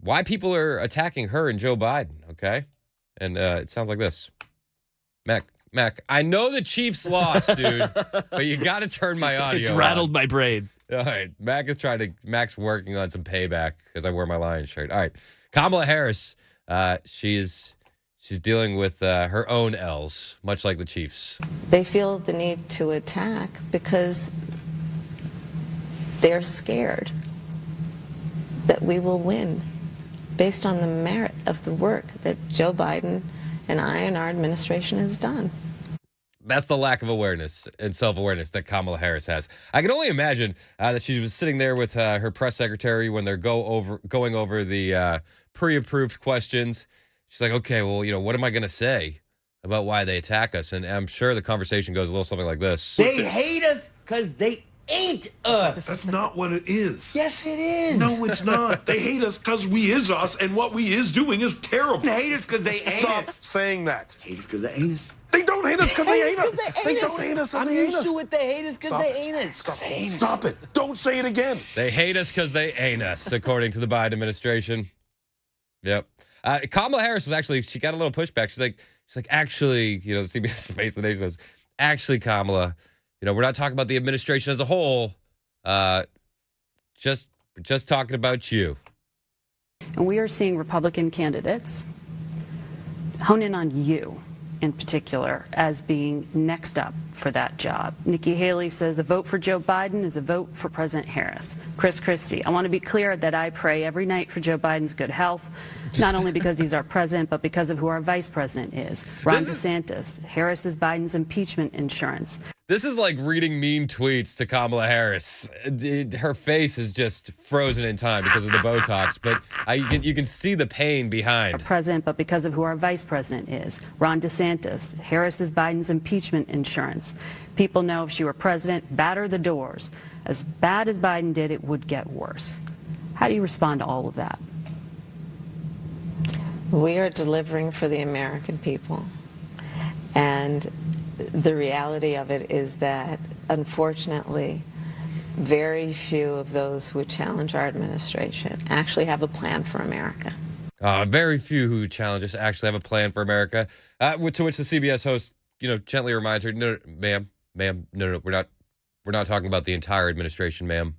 why people are attacking her and Joe Biden, okay? And it sounds like this. Mac, I know the Chiefs lost, dude, but you got to turn my audio It's rattled on. my brain. All right, Mac's working on some payback because I wear my Lions shirt. All right, Kamala Harris, she's dealing with her own L's, much like the Chiefs. They feel the need to attack because they're scared that we will win based on the merit of the work that Joe Biden and I and our administration has done. That's the lack of awareness and self-awareness that Kamala Harris has. I can only imagine that she was sitting there with her press secretary when they're going over the pre-approved questions. She's like, okay, well, what am I going to say about why they attack us? And I'm sure the conversation goes a little something like this. They hate us because they ain't us. That's not what it is. Yes, it is. No, it's not. They hate us because we is us, and what we is doing is terrible. They hate us because they ain't Stop us. saying that. Hate us because they ain't us. They don't hate us because they ain't us. They don't hate us because I'm they ain't used us. to it. They hate us because they ain't us. Stop it. Don't say it again. They hate us because they ain't us, according to the Biden administration. Yep. Kamala Harris she got a little pushback. She's like, actually, CBS Face the Nation goes, actually, Kamala, we're not talking about the administration as a whole. Just talking about you. And we are seeing Republican candidates hone in on you in particular as being next up for that job. Nikki Haley says a vote for Joe Biden is a vote for President Harris. Chris Christie, I want to be clear that I pray every night for Joe Biden's good health, not only because he's our president, but because of who our vice president is. Ron DeSantis, Harris is Biden's impeachment insurance. This is like reading mean tweets to Kamala Harris. Her face is just frozen in time because of the Botox, but you can see the pain behind. President, but because of who our vice president is. Ron DeSantis, Harris is Biden's impeachment insurance. People know if she were president, batter the doors. As bad as Biden did, it would get worse. How do you respond to all of that? We are delivering for the American people. And the reality of it is that, unfortunately, very few of those who would challenge our administration actually have a plan for America. Very few who challenge us actually have a plan for America. To which the CBS host, gently reminds her, no, ma'am, no, we're not talking about the entire administration, ma'am.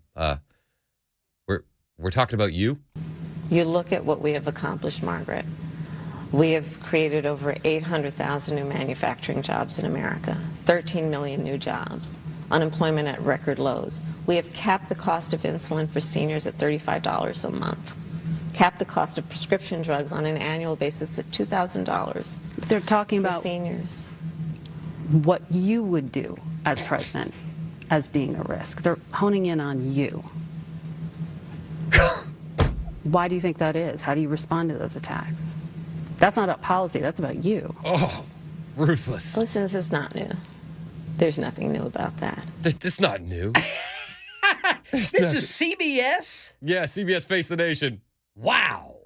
We're talking about you. You look at what we have accomplished, Margaret. We have created over 800,000 new manufacturing jobs in America, 13 million new jobs, unemployment at record lows. We have capped the cost of insulin for seniors at $35 a month, capped the cost of prescription drugs on an annual basis at $2,000. They're talking about seniors. What you would do as president as being a risk. They're honing in on you. Why do you think that is? How do you respond to those attacks? That's not about policy. That's about you. Oh, ruthless. Listen, this is not new. There's nothing new about that. This is not new. This is CBS? Yeah, CBS Face the Nation. Wow.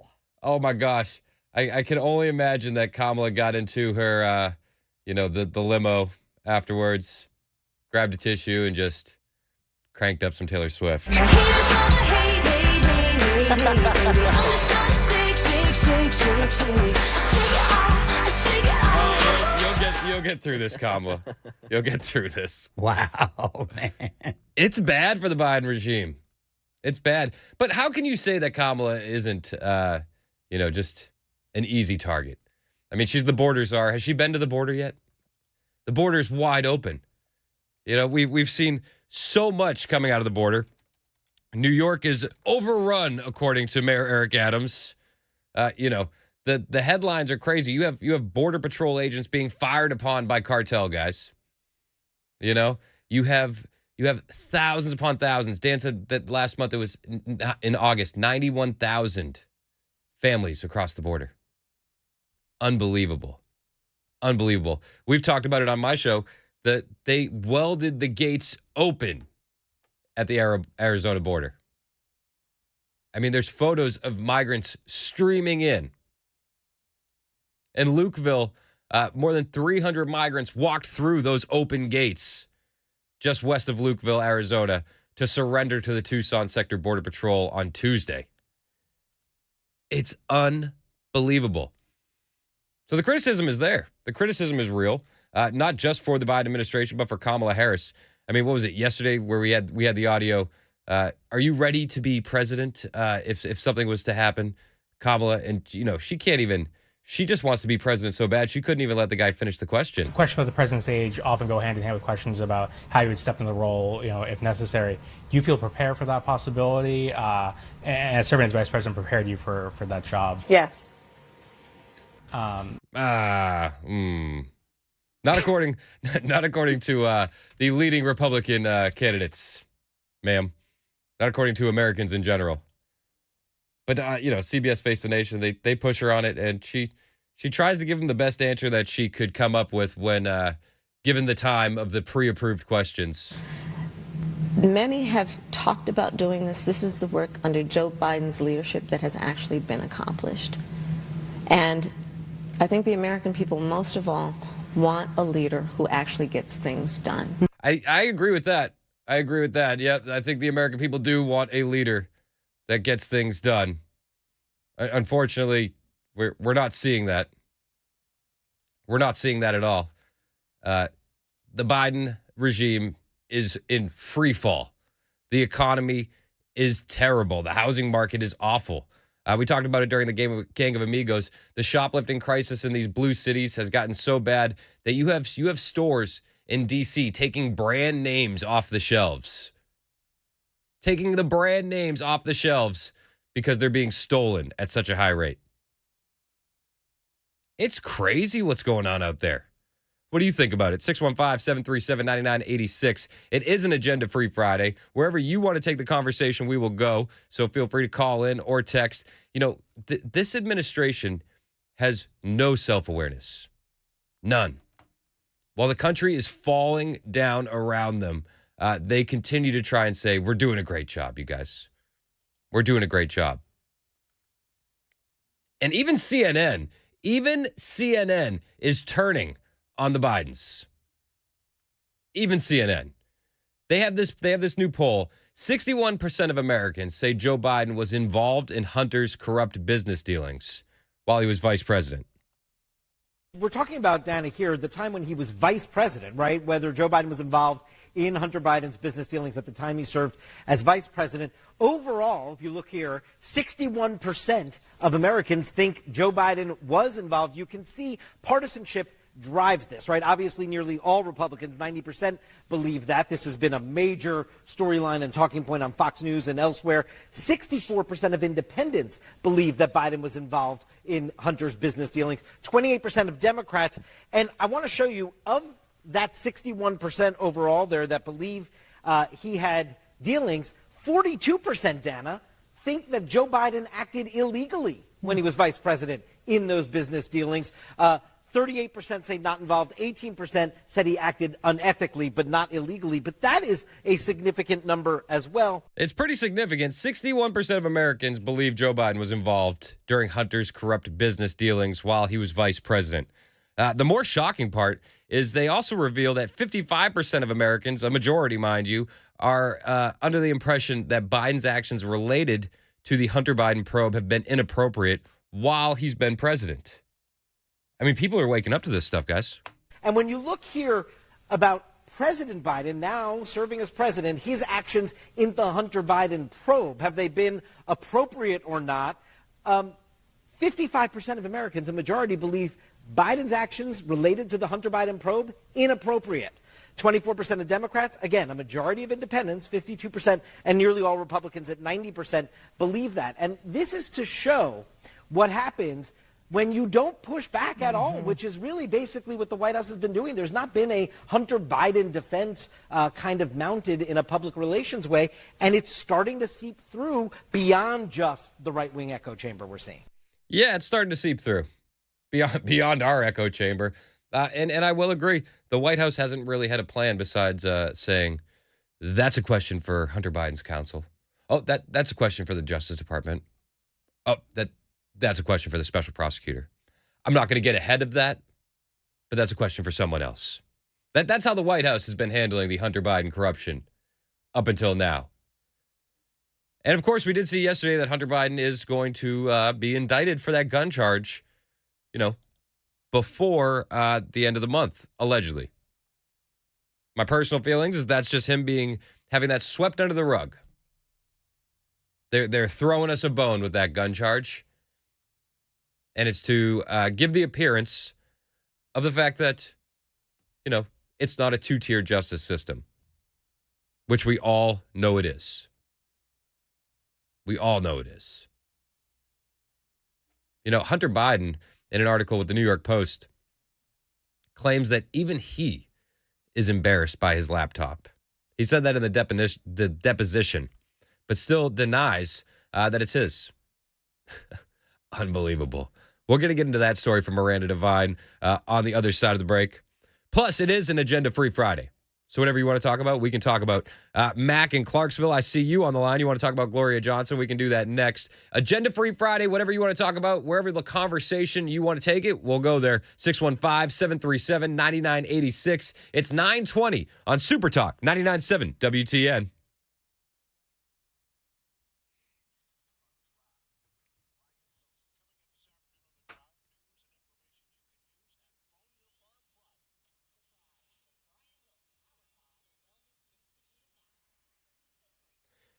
Oh, my gosh. I can only imagine that Kamala got into her, the limo afterwards, grabbed a tissue, and just cranked up some Taylor Swift. You'll get through this, Kamala. You'll get through this. Wow, man. It's bad for the Biden regime. It's bad. But how can you say that Kamala isn't, just an easy target? I mean, she's the border czar. Has she been to the border yet? The border's wide open. We've seen so much coming out of the border. New York is overrun, according to Mayor Eric Adams. The headlines are crazy. You have Border Patrol agents being fired upon by cartel guys. You have thousands upon thousands. Dan said that last month it was in August, 91,000 families across the border. Unbelievable. We've talked about it on my show that they welded the gates open at the Arizona border. I mean, there's photos of migrants streaming in. In Lukeville, more than 300 migrants walked through those open gates just west of Lukeville, Arizona, to surrender to the Tucson Sector Border Patrol on Tuesday. It's unbelievable. So the criticism is there. The criticism is real, not just for the Biden administration, but for Kamala Harris. I mean, what was it yesterday where we had the audio? Are you ready to be president if something was to happen, Kamala? And, she can't even, she just wants to be president so bad, she couldn't even let the guy finish the question. Questions about the president's age often go hand in hand with questions about how you would step in the role, if necessary. Do you feel prepared for that possibility? And serving as vice president prepared you for that job? Yes. Not according to the leading Republican candidates, ma'am. Not according to Americans in general. But CBS Face the Nation, they push her on it, and she tries to give them the best answer that she could come up with when given the time of the pre-approved questions. Many have talked about doing this. This is the work under Joe Biden's leadership that has actually been accomplished. And I think the American people, most of all, want a leader who actually gets things done. I agree with that. I agree with that. Yeah, I think the American people do want a leader that gets things done. Unfortunately, we're not seeing that. We're not seeing that at all. The Biden regime is in free fall. The economy is terrible. The housing market is awful. We talked about it during the Gang of Amigos. The shoplifting crisis in these blue cities has gotten so bad that you have stores in D.C. taking brand names off the shelves. Taking the brand names off the shelves because they're being stolen at such a high rate. It's crazy what's going on out there. What do you think about it? 615-737-9986. It is an agenda-free Friday. Wherever you want to take the conversation, we will go. So feel free to call in or text. This administration has no self-awareness. None. While the country is falling down around them, they continue to try and say, we're doing a great job, you guys. We're doing a great job. And even CNN is turning on the Bidens. Even CNN. They have this new poll. 61% of Americans say Joe Biden was involved in Hunter's corrupt business dealings while he was vice president. We're talking about, Dana, here, the time when he was vice president, right? Whether Joe Biden was involved in Hunter Biden's business dealings at the time he served as vice president. Overall, if you look here, 61% of Americans think Joe Biden was involved. You can see partisanship drives this, right? Obviously, nearly all Republicans, 90%, believe that. This has been a major storyline and talking point on Fox News and elsewhere. 64% of independents believe that Biden was involved in Hunter's business dealings. 28% of Democrats. And I want to show you, of that 61% overall there that believe he had dealings, 42%, Dana, think that Joe Biden acted illegally when he was vice president in those business dealings. 38% say not involved. 18% said he acted unethically but not illegally. But that is a significant number as well. It's pretty significant. 61% of Americans believe Joe Biden was involved during Hunter's corrupt business dealings while he was vice president. The more shocking part is they also reveal that 55% of Americans, a majority, mind you, are under the impression that Biden's actions related to the Hunter Biden probe have been inappropriate while he's been president. I mean, people are waking up to this stuff, guys. And when you look here about President Biden now serving as president, his actions in the Hunter Biden probe, have they been appropriate or not? 55% of Americans, a majority, believe Biden's actions related to the Hunter Biden probe, inappropriate. 24% of Democrats, again, a majority of independents, 52%, and nearly all Republicans at 90% believe that. And this is to show what happens when you don't push back at all, which is really basically what the White House has been doing. There's not been a Hunter Biden defense kind of mounted in a public relations way, and it's starting to seep through beyond just the right-wing echo chamber we're seeing. Yeah, it's starting to seep through beyond our echo chamber. And I will agree, the White House hasn't really had a plan besides saying, that's a question for Hunter Biden's counsel. Oh, that's a question for the Justice Department. Oh, that's a question for the special prosecutor. I'm not going to get ahead of that, but that's a question for someone else. That's how the White House has been handling the Hunter Biden corruption up until now. And of course, we did see yesterday that Hunter Biden is going to be indicted for that gun charge, before the end of the month, allegedly. My personal feelings is that's just him having that swept under the rug. They're throwing us a bone with that gun charge, and it's to give the appearance of the fact that, it's not a two-tier justice system, which we all know it is. We all know it is. Hunter Biden, in an article with the New York Post, claims that even he is embarrassed by his laptop. He said that in the deposition, but still denies that it's his. Unbelievable. We're going to get into that story from Miranda Devine on the other side of the break. Plus, it is an agenda-free Friday. So whatever you want to talk about, we can talk about. Mac in Clarksville, I see you on the line. You want to talk about Gloria Johnson? We can do that next. Agenda-free Friday, whatever you want to talk about, wherever the conversation you want to take it, we'll go there. 615-737-9986. It's 9:20 on Super Talk 99.7 WTN.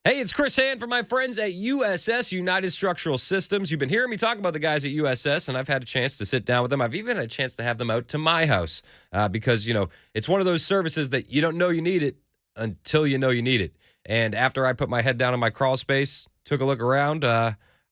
Hey, it's Chris Hand from my friends at USS, United Structural Systems. You've been hearing me talk about the guys at USS, and I've had a chance to sit down with them. I've even had a chance to have them out to my house because, it's one of those services that you don't know you need it until you know you need it. And after I put my head down in my crawl space, took a look around,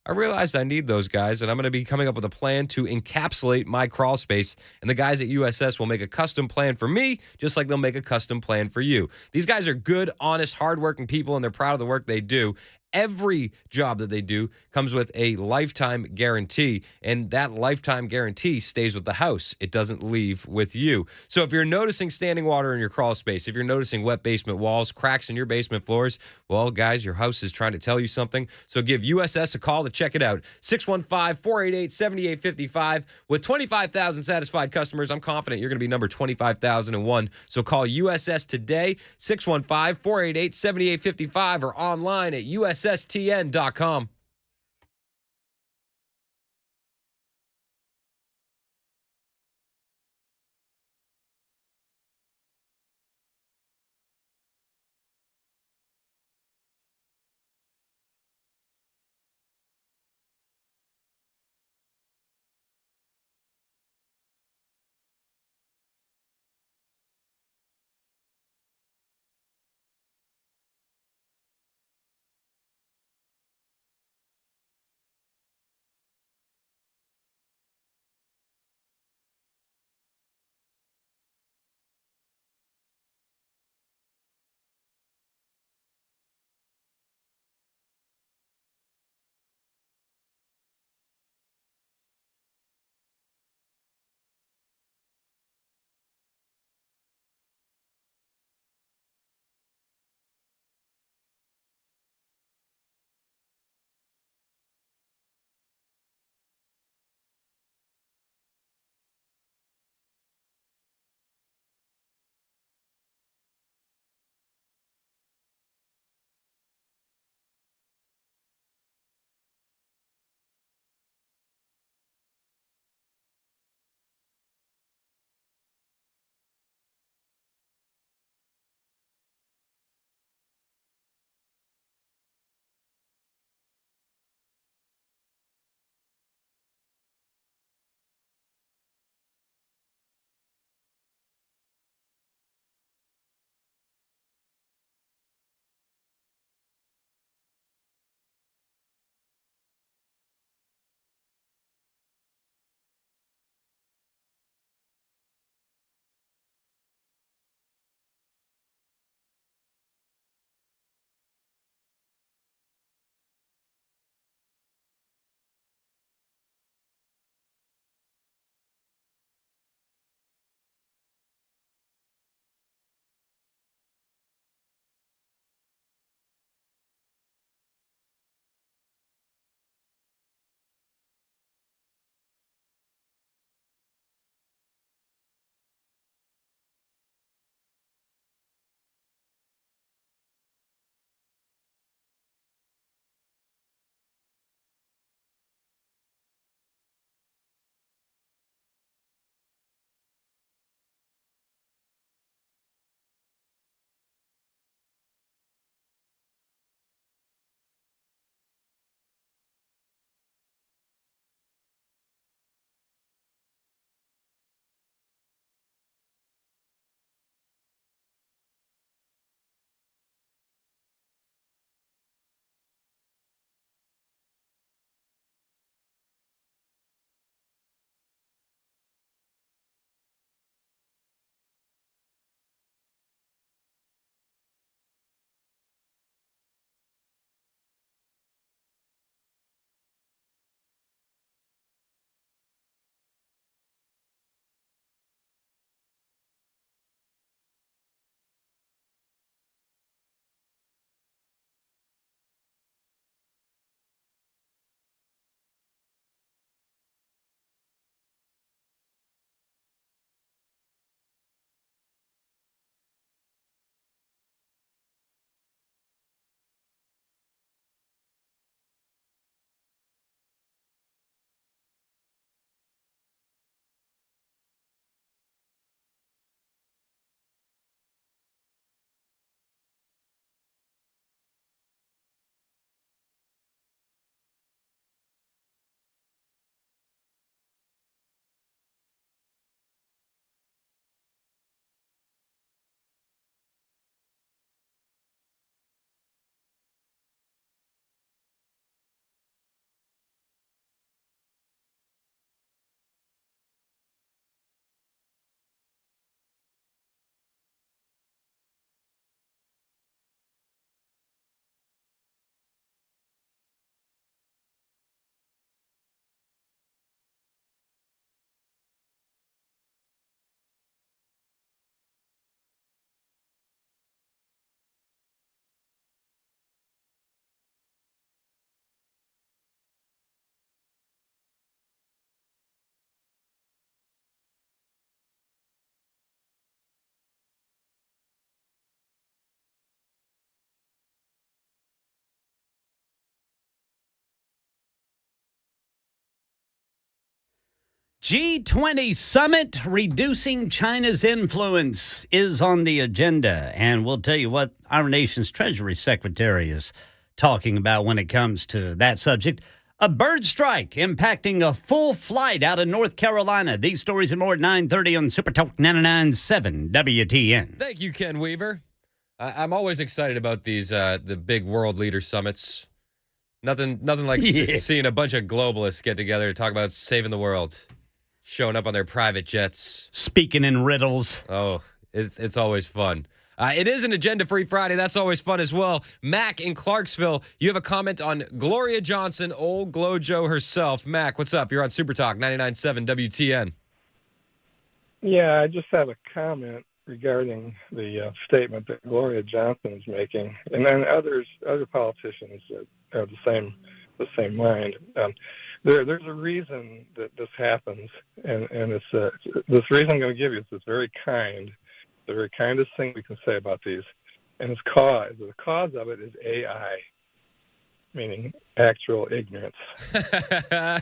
I realized I need those guys, and I'm going to be coming up with a plan to encapsulate my crawl space. And the guys at USS will make a custom plan for me, just like they'll make a custom plan for you. These guys are good, honest, hardworking people, and they're proud of the work they do. Every job that they do comes with a lifetime guarantee, and that lifetime guarantee stays with the house. It doesn't leave with you. So if you're noticing standing water in your crawl space, if you're noticing wet basement walls, cracks in your basement floors, well, guys, your house is trying to tell you something. So give USS a call to check it out. 615-488-7855. With 25,000 satisfied customers, I'm confident you're going to be number 25,001. So call USS today, 615-488-7855, or online at USSTN.com. G20 summit, reducing China's influence, is on the agenda. And we'll tell you what our nation's Treasury Secretary is talking about when it comes to that subject. A bird strike impacting a full flight out of North Carolina. These stories and more at 9:30 on Super Talk 99.7 WTN. Thank you, Ken Weaver. I'm always excited about these the big world leader summits. Nothing like seeing a bunch of globalists get together to talk about saving the world, showing up on their private jets, speaking in riddles. Oh, it's always fun. It is an agenda-free Friday. That's always fun as well. Mac in Clarksville, you have a comment on Gloria Johnson, old Glojo herself. Mac, what's up? You're on Super Talk 99.7 WTN. Yeah, I just have a comment regarding the statement that Gloria Johnson is making, and then other politicians that are the same mind. There's a reason that this happens, and it's this reason I'm going to give you. It's very kind. The very kindest thing we can say about these, and its cause. The cause of it is AI, meaning actual ignorance. I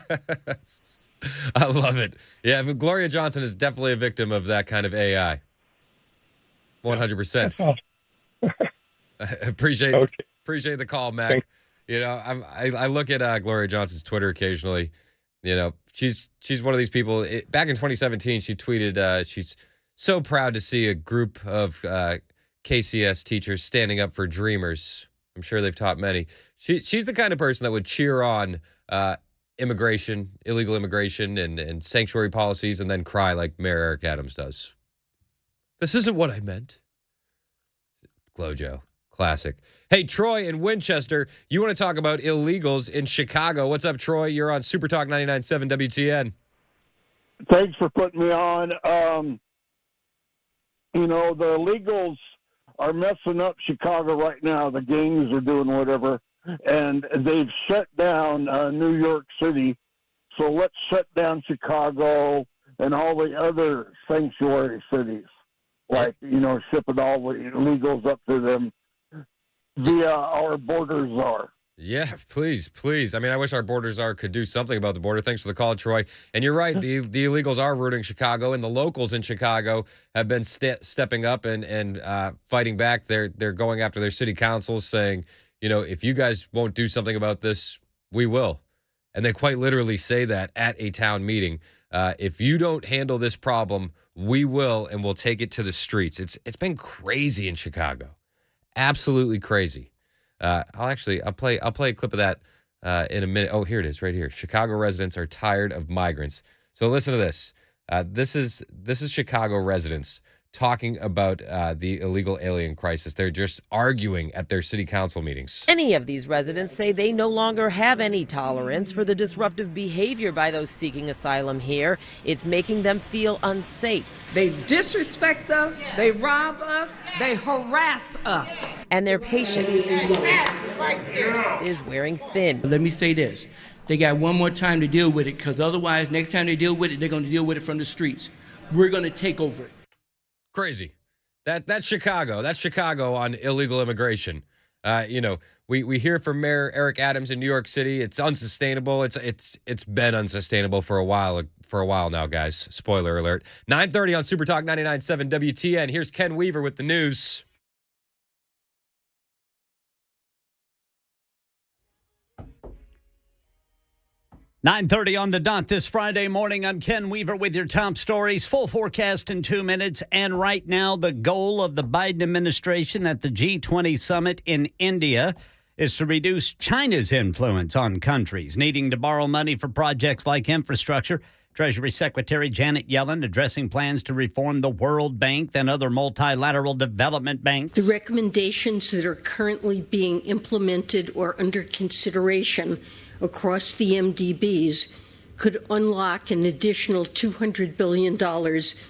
love it. Yeah, but Gloria Johnson is definitely a victim of that kind of AI. 100%. Appreciate the call, Mac. Thanks. You know, I look at Gloria Johnson's Twitter occasionally. You know, she's one of these people. Back in 2017, she tweeted she's so proud to see a group of KCS teachers standing up for Dreamers. I'm sure they've taught many. She's the kind of person that would cheer on immigration, illegal immigration, and sanctuary policies, and then cry like Mayor Eric Adams does. This isn't what I meant. Glojo. Classic. Hey, Troy in Winchester, you want to talk about illegals in Chicago. What's up, Troy? You're on Super Talk 99.7 WTN. Thanks for putting me on. You know, the illegals are messing up Chicago right now. The gangs are doing whatever, and they've shut down New York City. So let's shut down Chicago and all the other sanctuary cities. Like, you know, shipping all the illegals up to them via our border czar. Yeah, please. I mean, I wish our border czar could do something about the border. Thanks for the call, Troy. And you're right, the illegals are ruining Chicago, and the locals in Chicago have been stepping up and fighting back. They're going after their city councils, saying, you know, if you guys won't do something about this, we will. And they quite literally say that at a town meeting. If you don't handle this problem, we will, and we'll take it to the streets. It's been crazy in Chicago, absolutely crazy. I'll play a clip of that in a minute. Oh, here it is, right here. Chicago residents are tired of migrants. So listen to this. This is Chicago residents talking about the illegal alien crisis. They're just arguing at their city council meetings. Any of these residents say they no longer have any tolerance for the disruptive behavior by those seeking asylum here. It's making them feel unsafe. They disrespect us, they rob us, they harass us. And their patience is wearing thin. Let me say this. They got one more time to deal with it, because otherwise, next time they deal with it, they're going to deal with it from the streets. We're going to take over it. Crazy. That's Chicago. That's Chicago on illegal immigration. You know, we hear from Mayor Eric Adams in New York City. It's unsustainable. It's been unsustainable for a while now, guys. Spoiler alert. 9:30 on Super Talk 99.7 WTN. Here's Ken Weaver with the news. $9:30 on the dot this Friday morning. I'm Ken Weaver with your top stories. Full forecast in 2 minutes. And right now, the goal of the Biden administration at the G20 summit in India is to reduce China's influence on countries needing to borrow money for projects like infrastructure. Treasury Secretary Janet Yellen addressing plans to reform the World Bank and other multilateral development banks. The recommendations that are currently being implemented or under consideration across the MDBs could unlock an additional $200 billion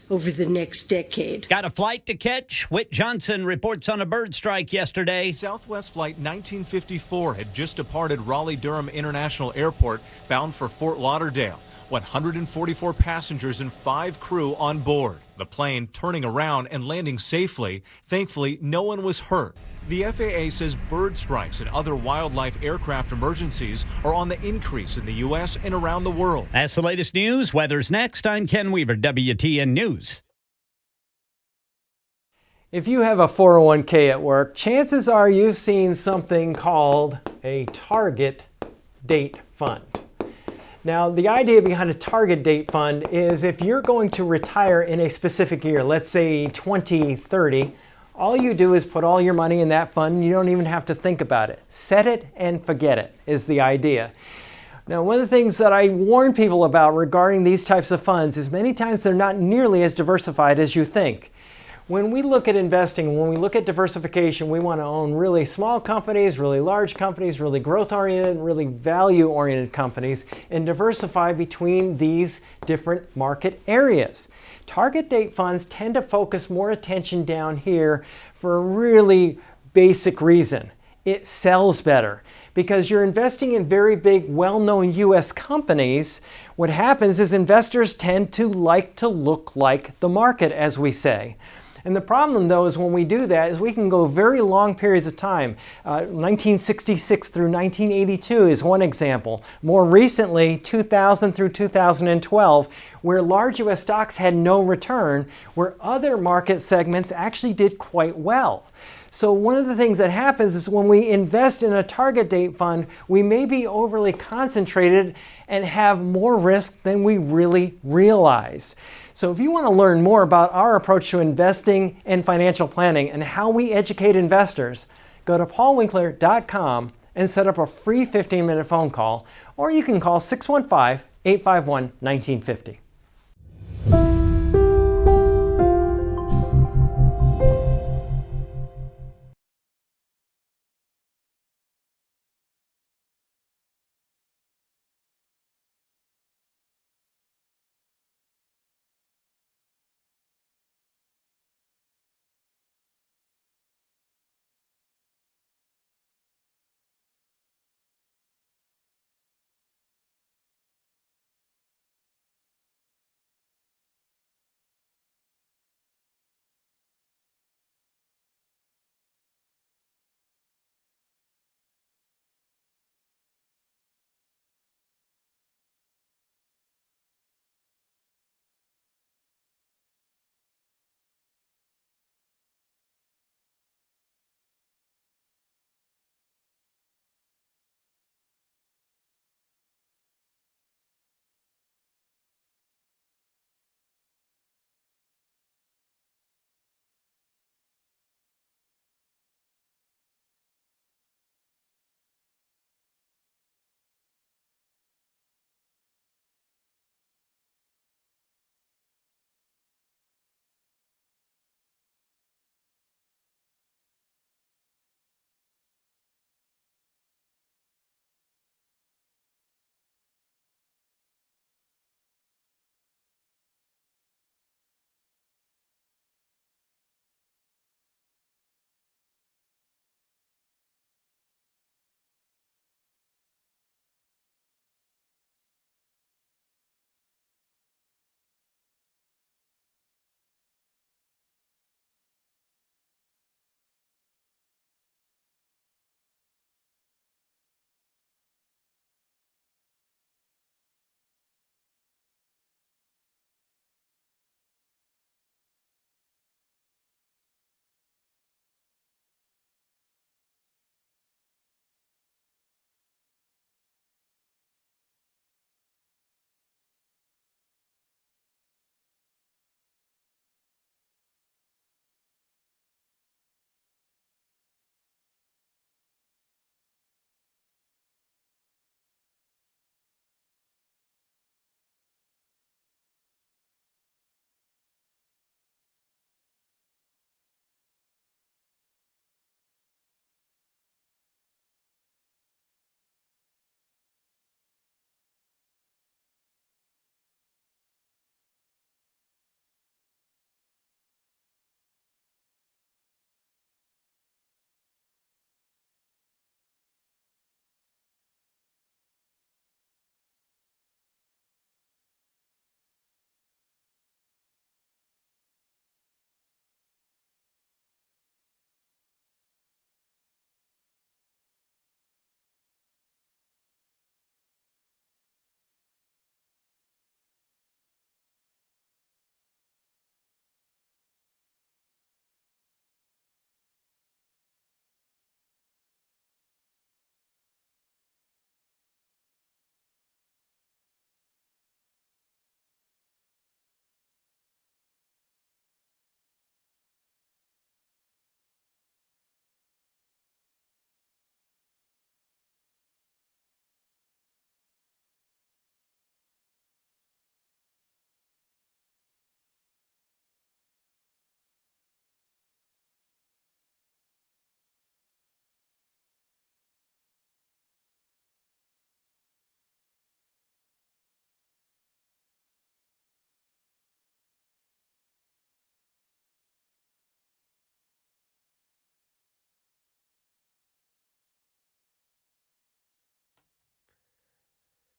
over the next decade. Got a flight to catch? Whit Johnson reports on a bird strike yesterday. Southwest Flight 1954 had just departed Raleigh-Durham International Airport bound for Fort Lauderdale. 144 passengers and 5 crew on board. the plane turning around and landing safely. Thankfully, no one was hurt. The FAA says bird strikes and other wildlife aircraft emergencies are on the increase in the U.S. and around the world. That's the latest news. Weather's next. I'm Ken Weaver, WTN News. If you have a 401k at work, chances are you've seen something called a target date fund. Now, the idea behind a target date fund is if you're going to retire in a specific year, let's say 2030, all you do is put all your money in that fund and you don't even have to think about it. Set it and forget it is the idea. Now, one of the things that I warn people about regarding these types of funds is many times they're not nearly as diversified as you think. When we look at investing, when we look at diversification, we want to own really small companies, really large companies, really growth-oriented, really value-oriented companies, and diversify between these different market areas. Target date funds tend to focus more attention down here for a really basic reason. It sells better. Because you're investing in very big, well-known U.S. companies, what happens is investors tend to like to look like the market, as we say. And the problem, though, is when we do that is we can go very long periods of time. 1966 through 1982 is one example. More recently, 2000 through 2012, where large U.S. stocks had no return, where other market segments actually did quite well. So one of the things that happens is when we invest in a target date fund, we may be overly concentrated and have more risk than we really realize. So if you want to learn more about our approach to investing and financial planning and how we educate investors, go to paulwinkler.com and set up a free 15-minute phone call, or you can call 615-851-1950.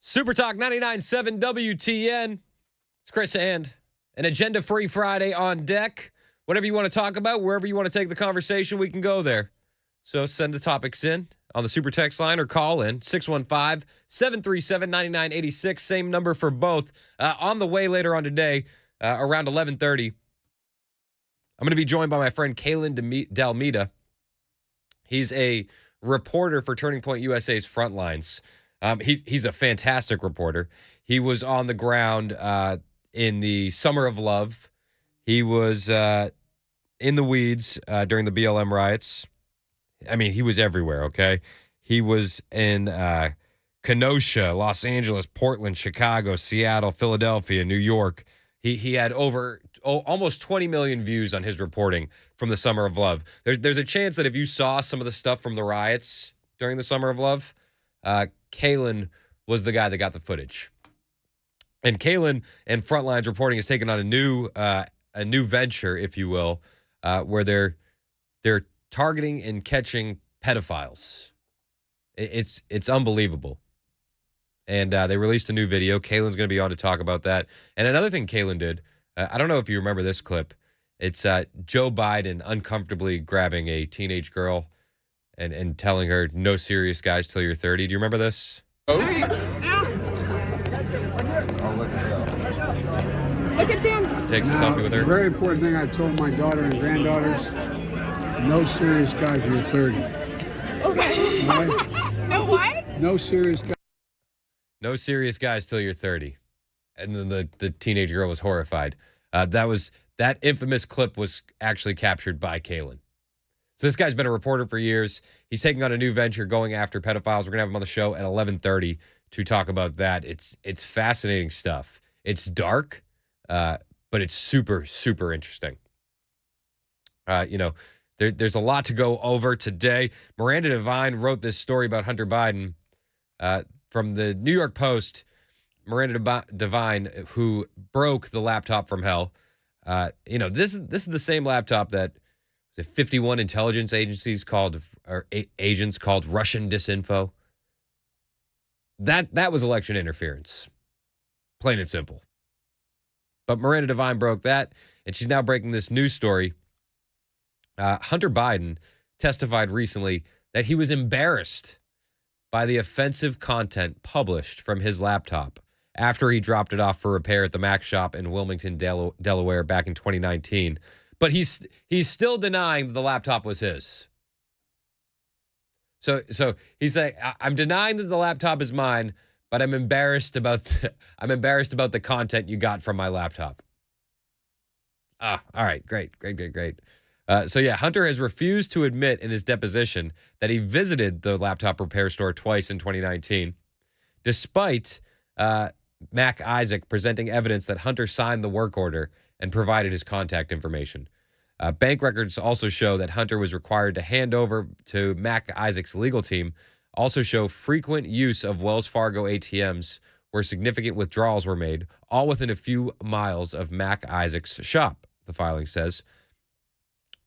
Super Talk 99.7 WTN. It's Chris and an agenda-free Friday on deck. Whatever you want to talk about, wherever you want to take the conversation, we can go there. So send the topics in on the Super Text line or call in 615-737-9986. Same number for both. On the way later on today, around 11:30, I'm going to be joined by my friend Kalen Dalmeda. He's a reporter for Turning Point USA's Frontlines. He's a fantastic reporter. He was on the ground in the Summer of Love. He was in the weeds during the BLM riots. I mean, he was everywhere, okay? He was in Kenosha, Los Angeles, Portland, Chicago, Seattle, Philadelphia, New York. He had over almost 20 million views on his reporting from the Summer of Love. There's a chance that if you saw some of the stuff from the riots during the Summer of Love, Kalen was the guy that got the footage. And Kalen and Frontlines Reporting has taken on a new venture, if you will, where they're targeting and catching pedophiles. It's unbelievable. And they released a new video. Kalen's going to be on to talk about that. And another thing Kalen did, I don't know if you remember this clip. It's Joe Biden uncomfortably grabbing a teenage girl and telling her, no serious guys till you're 30. Do you remember this? Look at Dan. Takes a selfie with her. Very important thing I told my daughter and granddaughters, no serious guys till you're 30. Okay. Right? No what? No serious guys. No serious guys till you're 30. And then the teenage girl was horrified. That infamous clip was actually captured by Kalen. So this guy's been a reporter for years. He's taking on a new venture going after pedophiles. We're going to have him on the show at 11:30 to talk about that. It's fascinating stuff. It's dark, but it's super, super interesting. There's a lot to go over today. Miranda Devine wrote this story about Hunter Biden from the New York Post. Miranda Devine, who broke the laptop from hell. This is the same laptop that 51 intelligence agencies agents called Russian disinfo. That was election interference. Plain and simple. But Miranda Devine broke that, and she's now breaking this news story. Hunter Biden testified recently that he was embarrassed by the offensive content published from his laptop after he dropped it off for repair at the Mac shop in Wilmington, Delaware back in 2019. But he's still denying that the laptop was his. So he's saying, I'm denying that the laptop is mine, but I'm embarrassed about the content you got from my laptop. All right, great. Hunter has refused to admit in his deposition that he visited the laptop repair store twice in 2019, despite Mac Isaac presenting evidence that Hunter signed the work order and provided his contact information. Bank records also show that Hunter was required to hand over to Mac Isaac's legal team, also show frequent use of Wells Fargo ATMs where significant withdrawals were made, all within a few miles of Mac Isaac's shop, the filing says.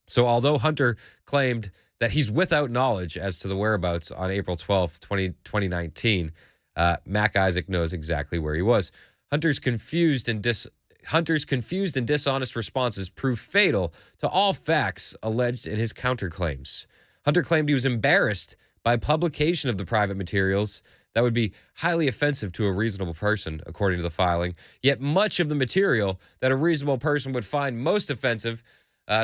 So although Hunter claimed that he's without knowledge as to the whereabouts on April 12th, 2019, Mac Isaac knows exactly where he was. Hunter's confused and dishonest responses prove fatal to all facts alleged in his counterclaims. Hunter claimed he was embarrassed by publication of the private materials that would be highly offensive to a reasonable person, according to the filing. Yet much of the material that a reasonable person would find most offensive,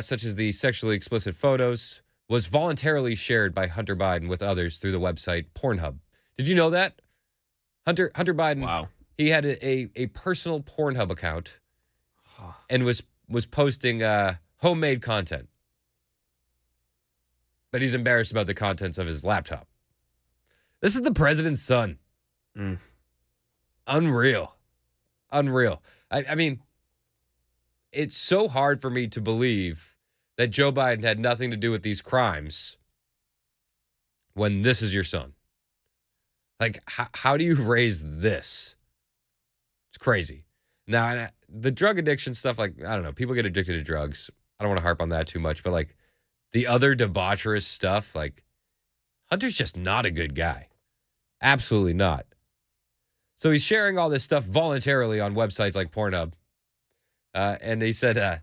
such as the sexually explicit photos, was voluntarily shared by Hunter Biden with others through the website Pornhub. Did you know that? Hunter Biden, wow. He had a personal Pornhub account and was posting homemade content. But he's embarrassed about the contents of his laptop. This is the president's son. Unreal. I mean, it's so hard for me to believe that Joe Biden had nothing to do with these crimes when this is your son. Like, how do you raise this? It's crazy. Now, the drug addiction stuff, like, I don't know, people get addicted to drugs. I don't want to harp on that too much, but like the other debaucherous stuff, like Hunter's just not a good guy. Absolutely not. So he's sharing all this stuff voluntarily on websites like Pornhub. And he said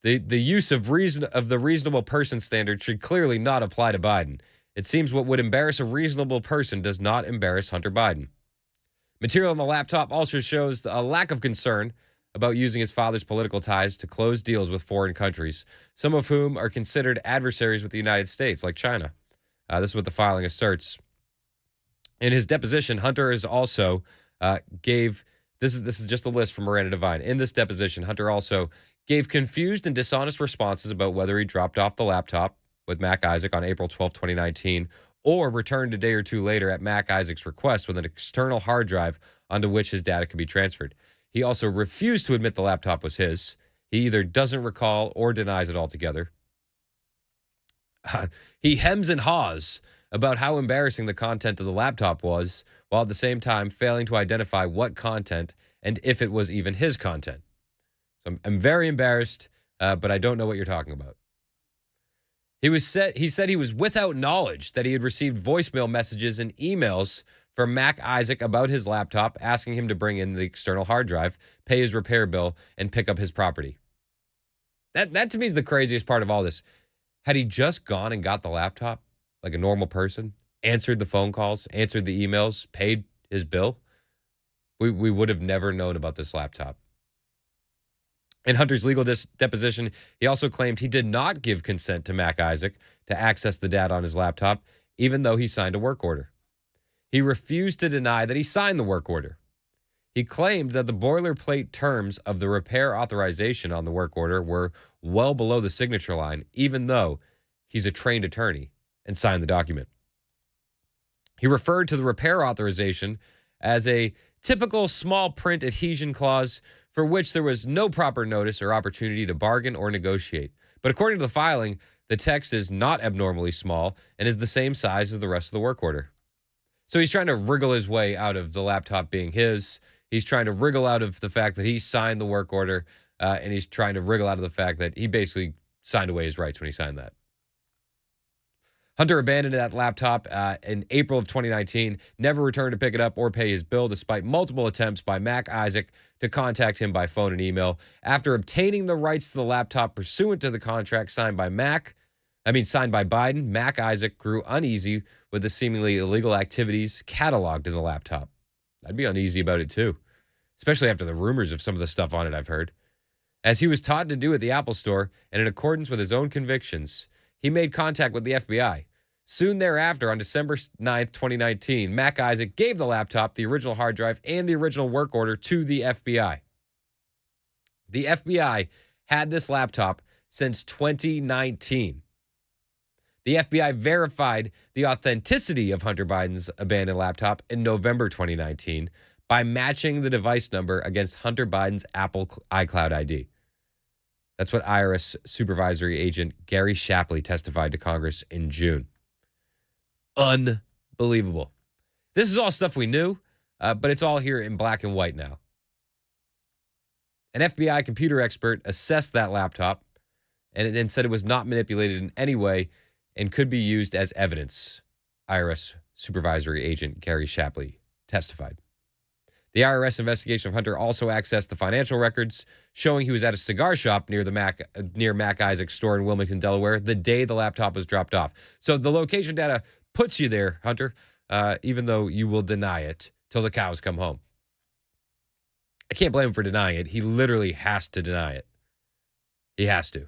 the use of the reasonable person standard should clearly not apply to Biden. It seems what would embarrass a reasonable person does not embarrass Hunter Biden. Material on the laptop also shows a lack of concern about using his father's political ties to close deals with foreign countries, some of whom are considered adversaries with the United States, like China. This is what the filing asserts. In his deposition, Hunter is also this is just a list from Miranda Devine. In this deposition, Hunter also gave confused and dishonest responses about whether he dropped off the laptop with Mac Isaac on April 12, 2019, or returned a day or two later at Mac Isaac's request with an external hard drive onto which his data could be transferred. He also refused to admit the laptop was his. He either doesn't recall or denies it altogether. He hems and haws about how embarrassing the content of the laptop was, while at the same time failing to identify what content and if it was even his content. So I'm very embarrassed, but I don't know what you're talking about. He said he was without knowledge that he had received voicemail messages and emails from Mac Isaac about his laptop, asking him to bring in the external hard drive, pay his repair bill, and pick up his property. That to me is the craziest part of all this. Had he just gone and got the laptop like a normal person, answered the phone calls, answered the emails, paid his bill, we would have never known about this laptop. In Hunter's legal deposition, he also claimed he did not give consent to Mac Isaac to access the data on his laptop, even though he signed a work order. He refused to deny that he signed the work order. He claimed that the boilerplate terms of the repair authorization on the work order were well below the signature line, even though he's a trained attorney and signed the document. He referred to the repair authorization as a typical small print adhesion clause for which there was no proper notice or opportunity to bargain or negotiate. But according to the filing, the text is not abnormally small and is the same size as the rest of the work order. So he's trying to wriggle his way out of the laptop being his. He's trying to wriggle out of the fact that he signed the work order, and he's trying to wriggle out of the fact that he basically signed away his rights when he signed that. Hunter abandoned that laptop in April of 2019, never returned to pick it up or pay his bill, despite multiple attempts by Mac Isaac to contact him by phone and email. After obtaining the rights to the laptop pursuant to the contract signed by Biden, Mac Isaac grew uneasy with the seemingly illegal activities cataloged in the laptop. I'd be uneasy about it too, especially after the rumors of some of the stuff on it I've heard. As he was taught to do at the Apple Store, and in accordance with his own convictions, he made contact with the FBI. Soon thereafter, on December 9th, 2019, Mac Isaac gave the laptop, the original hard drive, and the original work order to the FBI. The FBI had this laptop since 2019. The FBI verified the authenticity of Hunter Biden's abandoned laptop in November 2019 by matching the device number against Hunter Biden's Apple iCloud ID. That's what IRS Supervisory Agent Gary Shapley testified to Congress in June. Unbelievable. This is all stuff we knew, but it's all here in black and white now. An FBI computer expert assessed that laptop and then said it was not manipulated in any way and could be used as evidence, IRS Supervisory Agent Gary Shapley testified. The IRS investigation of Hunter also accessed the financial records showing he was at a cigar shop near Mac Isaac's store in Wilmington, Delaware, the day the laptop was dropped off. So the location data puts you there, Hunter, even though you will deny it till the cows come home. I can't blame him for denying it. He literally has to deny it. He has to.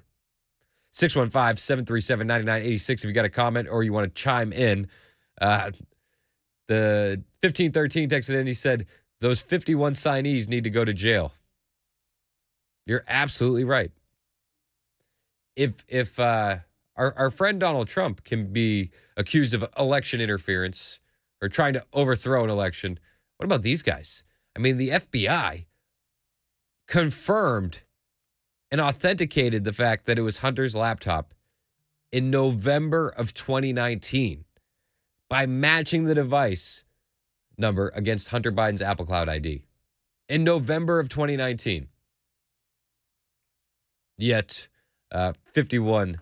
615-737-9986 if you got a comment or you want to chime in. The 1513 texted in, he said, those 51 signees need to go to jail. You're absolutely right. If our friend Donald Trump can be accused of election interference or trying to overthrow an election, what about these guys? I mean, the FBI confirmed and authenticated the fact that it was Hunter's laptop in November of 2019 by matching the device number against Hunter Biden's Apple Cloud ID in November of 2019. Yet 51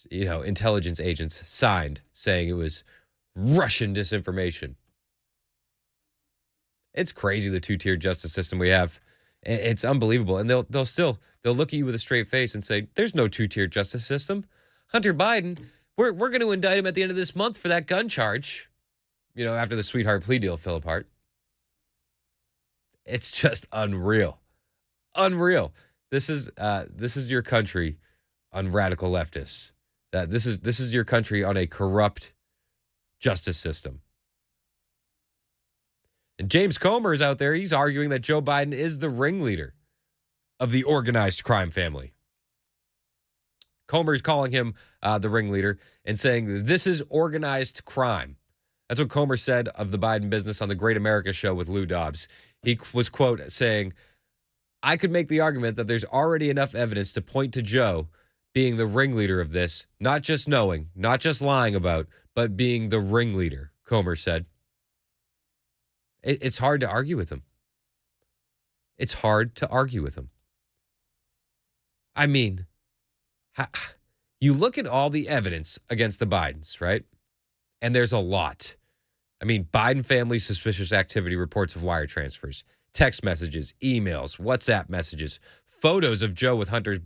intelligence agents signed saying it was Russian disinformation. It's crazy, the two-tier justice system we have. It's unbelievable. And they'll look at you with a straight face and say, there's no two-tier justice system. Hunter Biden, we're going to indict him at the end of this month for that gun charge, after the sweetheart plea deal fell apart. It's just unreal. Unreal. This is your country on radical leftists. This is your country on a corrupt justice system. And James Comer is out there. He's arguing that Joe Biden is the ringleader of the organized crime family. Comer's calling him the ringleader and saying this is organized crime. That's what Comer said of the Biden business on the Great America Show with Lou Dobbs. He was, quote, saying, I could make the argument that there's already enough evidence to point to Joe being the ringleader of this, not just knowing, not just lying about, but being the ringleader, Comer said. It's hard to argue with him. It's hard to argue with him. I mean, you look at all the evidence against the Bidens, right? And there's a lot. I mean, Biden family suspicious activity reports of wire transfers, text messages, emails, WhatsApp messages, photos of Joe with Hunter's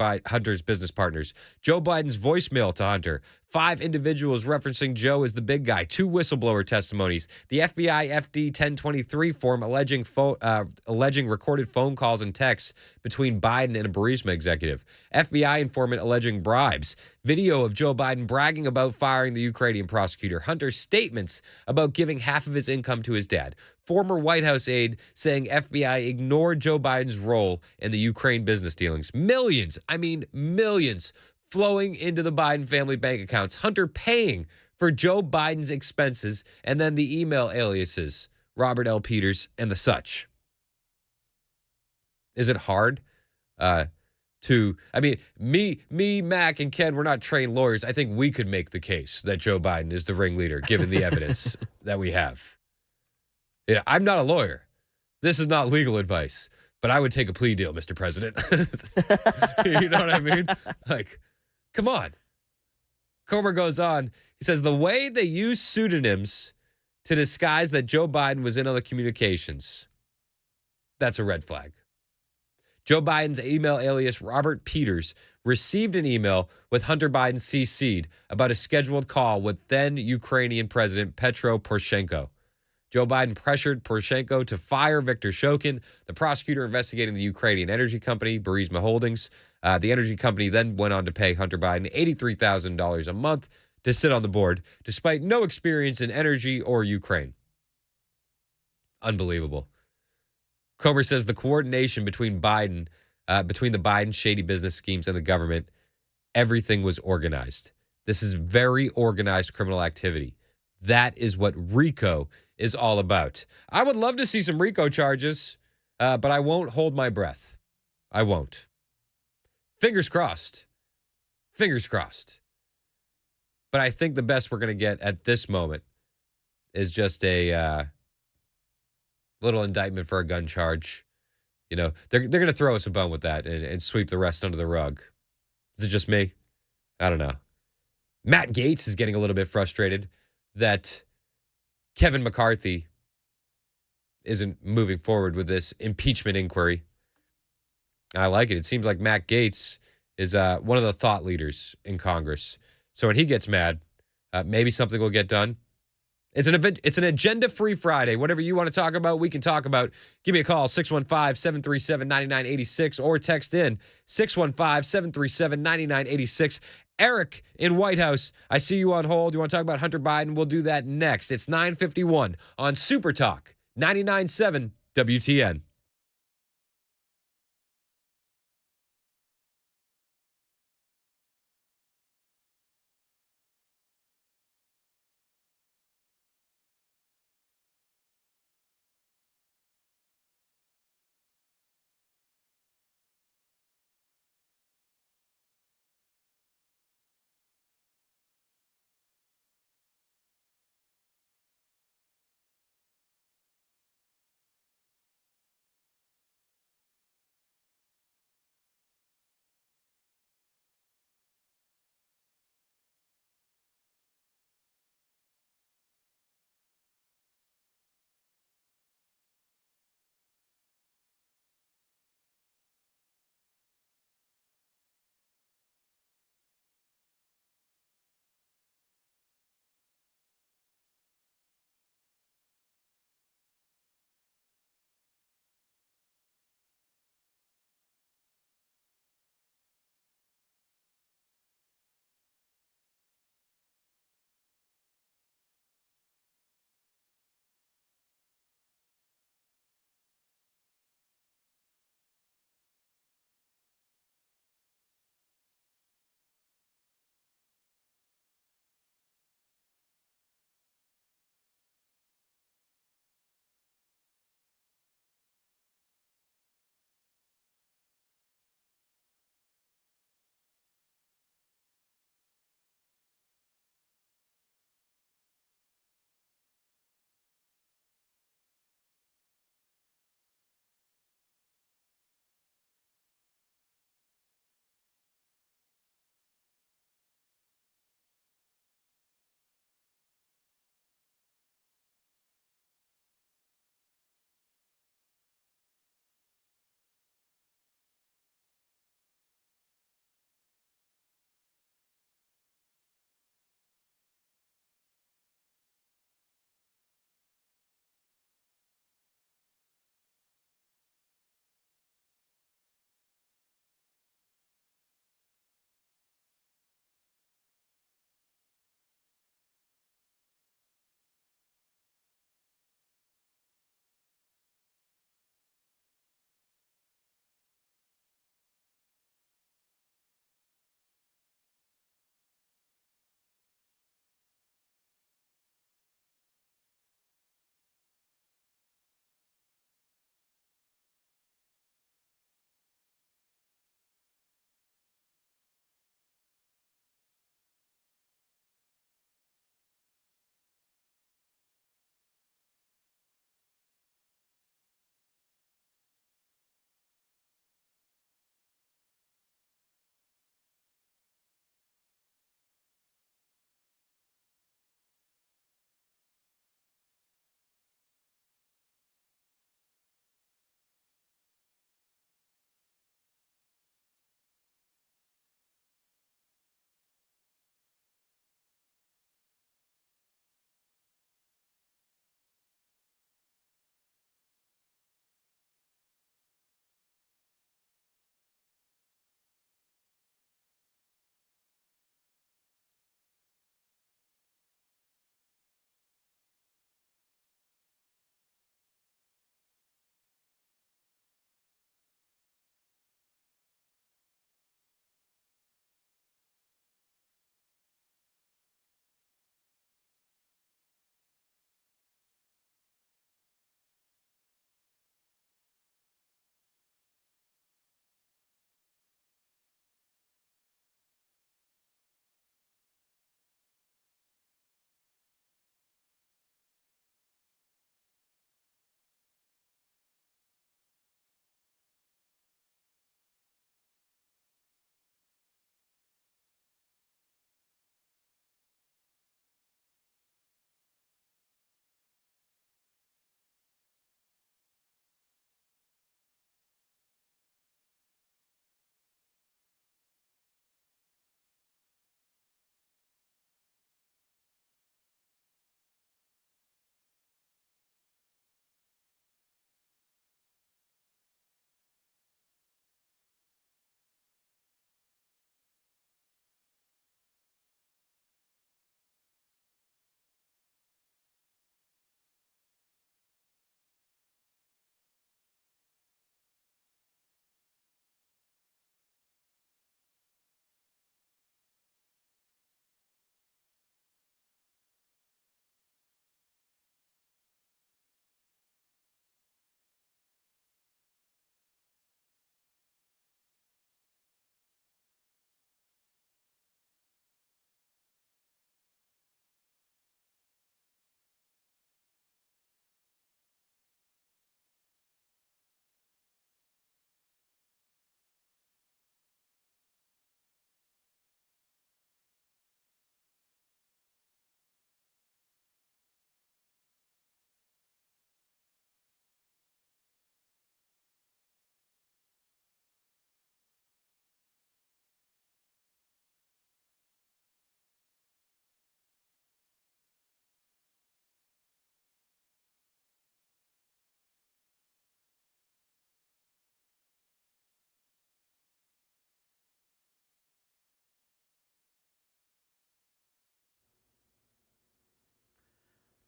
business partners, Joe Biden's voicemail to Hunter, 5 individuals referencing Joe as the big guy, 2 whistleblower testimonies, the FBI FD 1023 form alleging recorded phone calls and texts between Biden and a Burisma executive, FBI informant alleging bribes, video of Joe Biden bragging about firing the Ukrainian prosecutor, Hunter's statements about giving half of his income to his dad, former White House aide saying FBI ignored Joe Biden's role in the Ukraine business dealings. Millions flowing into the Biden family bank accounts. Hunter paying for Joe Biden's expenses, and then the email aliases, Robert L. Peters and the such. Is it hard me, Mac, and Ken, we're not trained lawyers. I think we could make the case that Joe Biden is the ringleader, given the evidence that we have. Yeah, I'm not a lawyer. This is not legal advice, but I would take a plea deal, Mr. President. You know what I mean? Like, come on. Comer goes on. He says, the way they use pseudonyms to disguise that Joe Biden was in on the communications, that's a red flag. Joe Biden's email alias Robert Peters received an email with Hunter Biden CC'd about a scheduled call with then Ukrainian President Petro Poroshenko. Joe Biden pressured Poroshenko to fire Viktor Shokin, the prosecutor investigating the Ukrainian energy company, Burisma Holdings. The energy company then went on to pay Hunter Biden $83,000 a month to sit on the board, despite no experience in energy or Ukraine. Unbelievable. Comer says the coordination between the Biden shady business schemes and the government, everything was organized. This is very organized criminal activity. That is what RICO is all about. I would love to see some RICO charges, but I won't hold my breath. I won't. Fingers crossed. Fingers crossed. But I think the best we're going to get at this moment is just a little indictment for a gun charge. You know, they're going to throw us a bone with that and sweep the rest under the rug. Is it just me? I don't know. Matt Gaetz is getting a little bit frustrated that Kevin McCarthy isn't moving forward with this impeachment inquiry. I like it. It seems like Matt Gaetz is one of the thought leaders in Congress. So when he gets mad, maybe something will get done. It's an agenda-free Friday. Whatever you want to talk about, we can talk about. Give me a call, 615-737-9986, or text in 615-737-9986. Eric in White House, I see you on hold. You want to talk about Hunter Biden? We'll do that next. It's 9:51 on Super Talk, 99.7 WTN.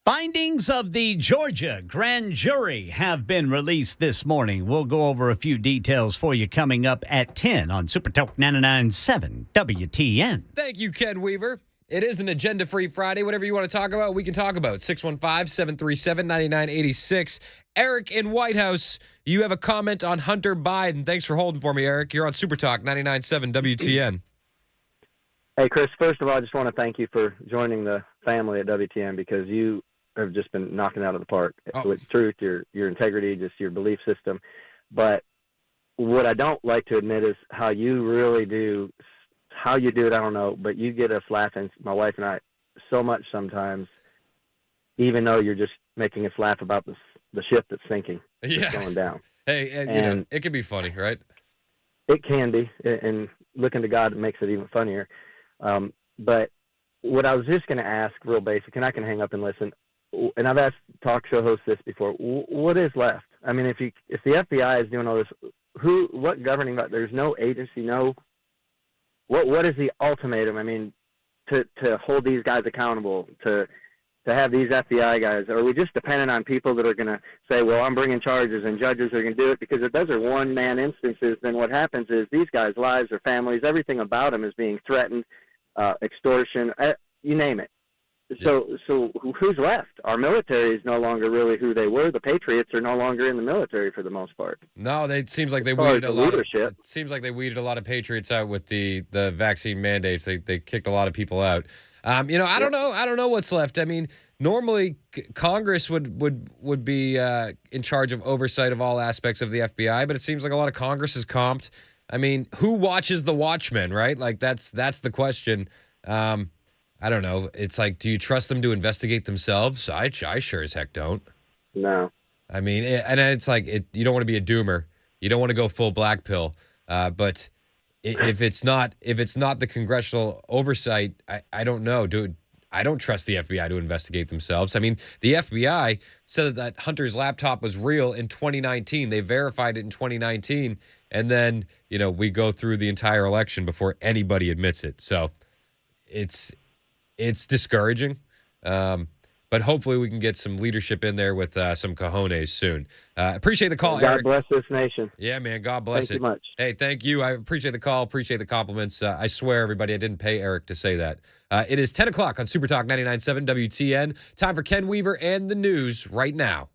Findings of the Georgia grand jury have been released this morning. We'll go over a few details for you coming up at 10 on Super Talk 99.7 WTN. Thank you, Ken Weaver. It is an agenda-free Friday. Whatever you want to talk about, we can talk about. 615-737-9986. Eric in White House, you have a comment on Hunter Biden. Thanks for holding for me, Eric. You're on Super Talk 99.7 WTN. Hey, Chris, first of all, I just want to thank you for joining the family at WTN because you have just been knocking it out of the park with truth, your integrity, just your belief system. But what I don't like to admit is how you really do, how you do it, I don't know, but you get us laughing, my wife and I, so much sometimes, even though you're just making us laugh about the ship that's sinking, that's going down. Hey, and you know, it can be funny, right? It can be, and looking to God makes it even funnier. But what I was just going to ask, real basic, and I can hang up and listen, and I've asked talk show hosts this before, what is left? I mean, if the FBI is doing all this, what governing, there's no agency, what is the ultimatum? I mean, to hold these guys accountable, to have these FBI guys? Are we just dependent on people that are going to say, well, I'm bringing charges and judges are going to do it? Because if those are one-man instances, then what happens is these guys' lives, their families, everything about them is being threatened, extortion, you name it. So who's left? Our military is no longer really who they were. The Patriots are no longer in the military for the most part. No, it seems like they weeded a lot of it seems like they weeded a lot of Patriots out with the vaccine mandates. They kicked a lot of people out. I don't know what's left. I mean, normally Congress would be in charge of oversight of all aspects of the FBI, but it seems like a lot of Congress is comped. I mean, who watches the Watchmen, right? Like that's the question. I don't know. It's like, do you trust them to investigate themselves? I sure as heck don't. No. I mean, it's like you don't want to be a doomer. You don't want to go full black pill. But if it's not the congressional oversight, I don't know. I don't trust the FBI to investigate themselves. I mean, the FBI said that Hunter's laptop was real in 2019. They verified it in 2019, and then we go through the entire election before anybody admits it. So it's discouraging, but hopefully we can get some leadership in there with some cojones soon. Appreciate the call, Eric. God bless this nation. Yeah, man. God bless it. Thank you much. Hey, thank you. I appreciate the call. Appreciate the compliments. I swear, everybody, I didn't pay Eric to say that. It is 10 o'clock on Super Talk 99.7 WTN. Time for Ken Weaver and the news right now.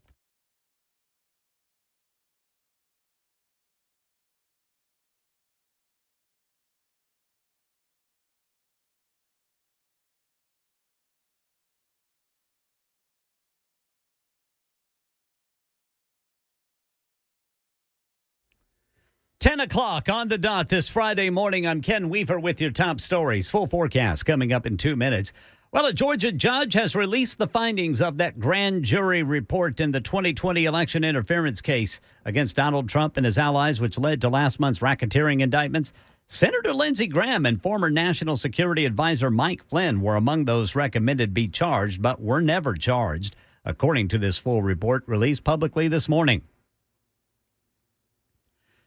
Ten o'clock on the dot this Friday morning. I'm Ken Weaver with your top stories. Full forecast coming up in 2 minutes. Well, a Georgia judge has released the findings of that grand jury report in the 2020 election interference case against Donald Trump and his allies, which led to last month's racketeering indictments. Senator Lindsey Graham and former National Security Advisor Mike Flynn were among those recommended be charged, but were never charged, according to this full report released publicly this morning.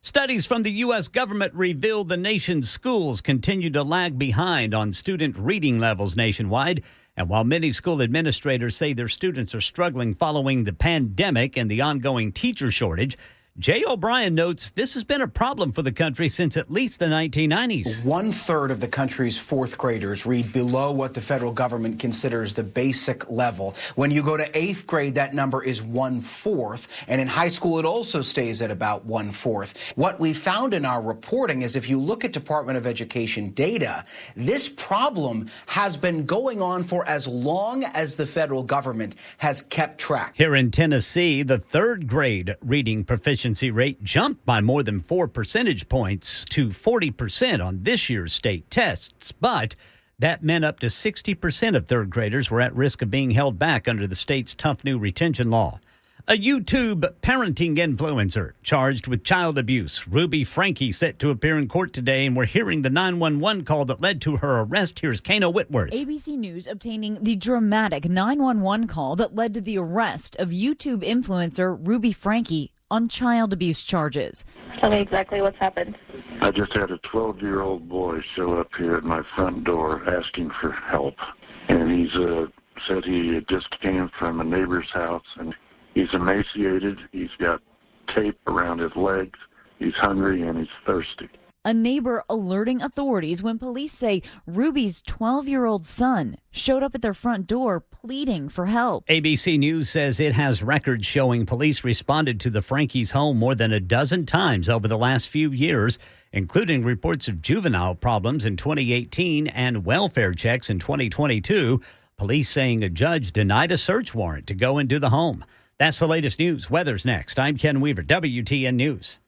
Studies from the U.S. government reveal the nation's schools continue to lag behind on student reading levels nationwide. And while many school administrators say their students are struggling following the pandemic and the ongoing teacher shortage, Jay O'Brien notes this has been a problem for the country since at least the 1990s. 1/3 of the country's fourth graders read below what the federal government considers the basic level. When you go to 8th grade, that number is 1/4. And in high school, it also stays at about 1/4. What we found in our reporting is if you look at Department of Education data, this problem has been going on for as long as the federal government has kept track. Here in Tennessee, the 3rd grade reading proficiency rate jumped by more than 4 percentage points to 40% on this year's state tests. But that meant up to 60% of 3rd graders were at risk of being held back under the state's tough new retention law. A YouTube parenting influencer charged with child abuse, Ruby Frankie, set to appear in court today, and we're hearing the 911 call that led to her arrest. Here's Kano Whitworth. ABC News obtaining the dramatic 911 call that led to the arrest of YouTube influencer Ruby Frankie on child abuse charges. Tell me exactly what's happened. I just had a 12-year-old boy show up here at my front door asking for help. And he's said he just came from a neighbor's house, and he's emaciated. He's got tape around his legs. He's hungry and he's thirsty. A neighbor alerting authorities when police say Ruby's 12-year-old son showed up at their front door pleading for help. ABC News says it has records showing police responded to the Frankie's home more than a dozen times over the last few years, including reports of juvenile problems in 2018 and welfare checks in 2022. Police saying a judge denied a search warrant to go into the home. That's the latest news. Weather's next. I'm Ken Weaver, WTN News.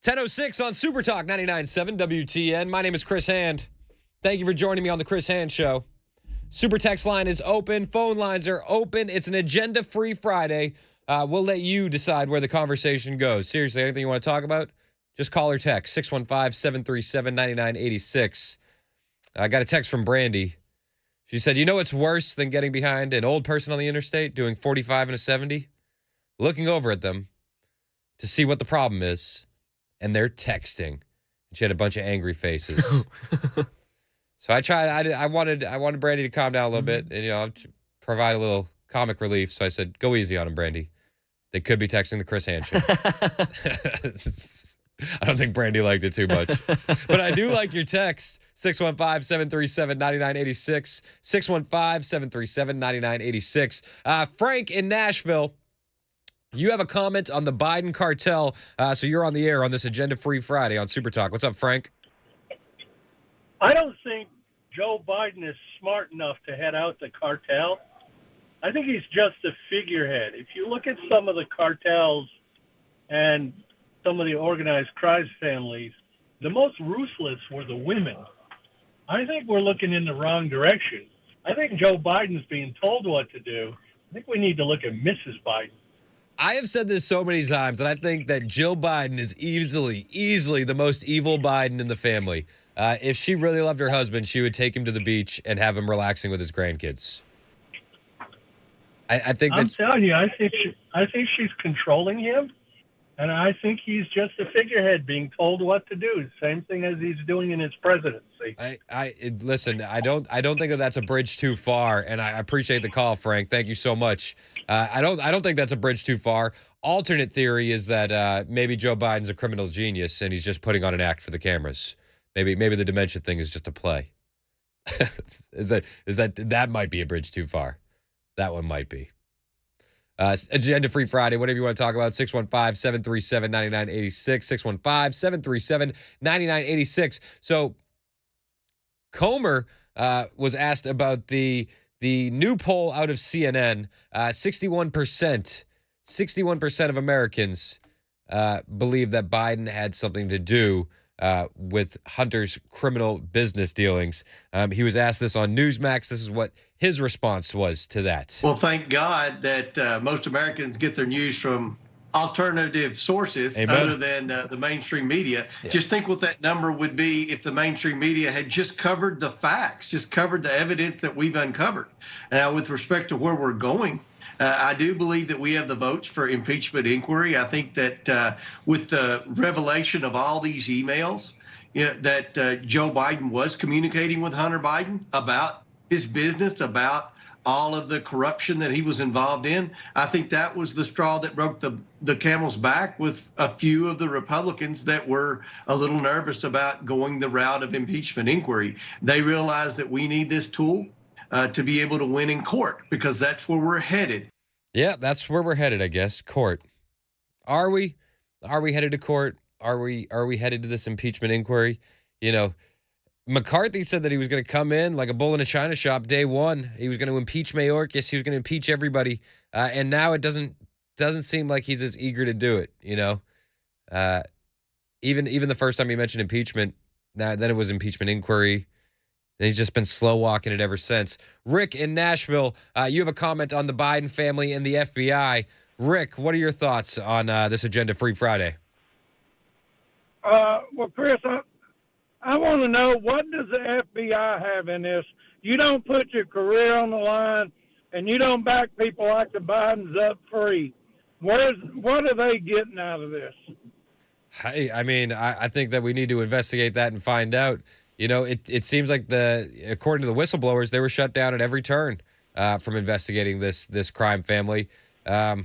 .10:06 on Super Talk 99.7 WTN. My name is Chris Hand. Thank you for joining me on the Chris Hand Show. Super text line is open. Phone lines are open. It's an agenda-free Friday. We'll let you decide where the conversation goes. Seriously, anything you want to talk about, just call or text 615-737-9986. I got a text from Brandy. She said, you know what's worse than getting behind an old person on the interstate doing 45 and a 70? Looking over at them to see what the problem is. And they're texting. She had a bunch of angry faces. So I tried. I wanted Brandy to calm down a little bit and provide a little comic relief. So I said, "Go easy on them, Brandy. They could be texting the Chris Hand Show." I don't think Brandy liked it too much, but I do like your text 615-737-9986. 615-737-9986. Frank in Nashville. You have a comment on the Biden cartel, so you're on the air on this agenda-free Friday on Super Talk. What's up, Frank? I don't think Joe Biden is smart enough to head out the cartel. I think he's just a figurehead. If you look at some of the cartels and some of the organized crime families, the most ruthless were the women. I think we're looking in the wrong direction. I think Joe Biden's being told what to do. I think we need to look at Mrs. Biden. I have said this so many times that I think that Jill Biden is easily the most evil Biden in the family. if she really loved her husband, she would take him to the beach and have him relaxing with his grandkids. I think I'm telling you, I think she's controlling him, and I think he's just a figurehead being told what to do. Same thing as he's doing in his presidency. Listen. I don't think that that's a bridge too far, and I appreciate the call, Frank. Thank you so much. I don't think that's a bridge too far. Alternate theory is that maybe Joe Biden's a criminal genius and he's just putting on an act for the cameras. Maybe the dementia thing is just a play. That might be a bridge too far. That one might be. Agenda Free Friday, whatever you want to talk about, 615-737-9986, 615-737-9986. So Comer was asked about the new poll out of CNN. 61% of Americans believe that Biden had something to do with Hunter's criminal business dealings. He was asked this on Newsmax. This is what his response was to that. Well, thank God that most Americans get their news from alternative sources. Amen. Other than the mainstream media. Yeah. Just think what that number would be if the mainstream media had just covered the facts, just covered the evidence that we've uncovered. Now, with respect to where we're going, I do believe that we have the votes for impeachment inquiry. I think that with the revelation of all these emails, that Joe Biden was communicating with Hunter Biden about his business, about all of the corruption that he was involved in. I think that was the straw that broke the camel's back with a few of the Republicans that were a little nervous about going the route of impeachment inquiry. They realized that we need this tool to be able to win in court, because that's where we're headed. Yeah, that's where we're headed, I guess. Court. Are we? Are we headed to court? Are we headed to this impeachment inquiry? You know, McCarthy said that he was going to come in like a bull in a china shop day one. He was going to impeach Mayorkas. He was going to impeach everybody. And now it doesn't seem like he's as eager to do it, you know? Even the first time he mentioned impeachment, then it was impeachment inquiry. And he's just been slow walking it ever since. Rick in Nashville, you have a comment on the Biden family and the FBI. Rick, what are your thoughts on this Agenda Free Friday? Well, Chris, I want to know, what does the FBI have in this? You don't put your career on the line, and you don't back people like the Bidens up free. What are they getting out of this? I mean, I think that we need to investigate that and find out. You know, it seems like according to the whistleblowers, they were shut down at every turn from investigating this crime family. I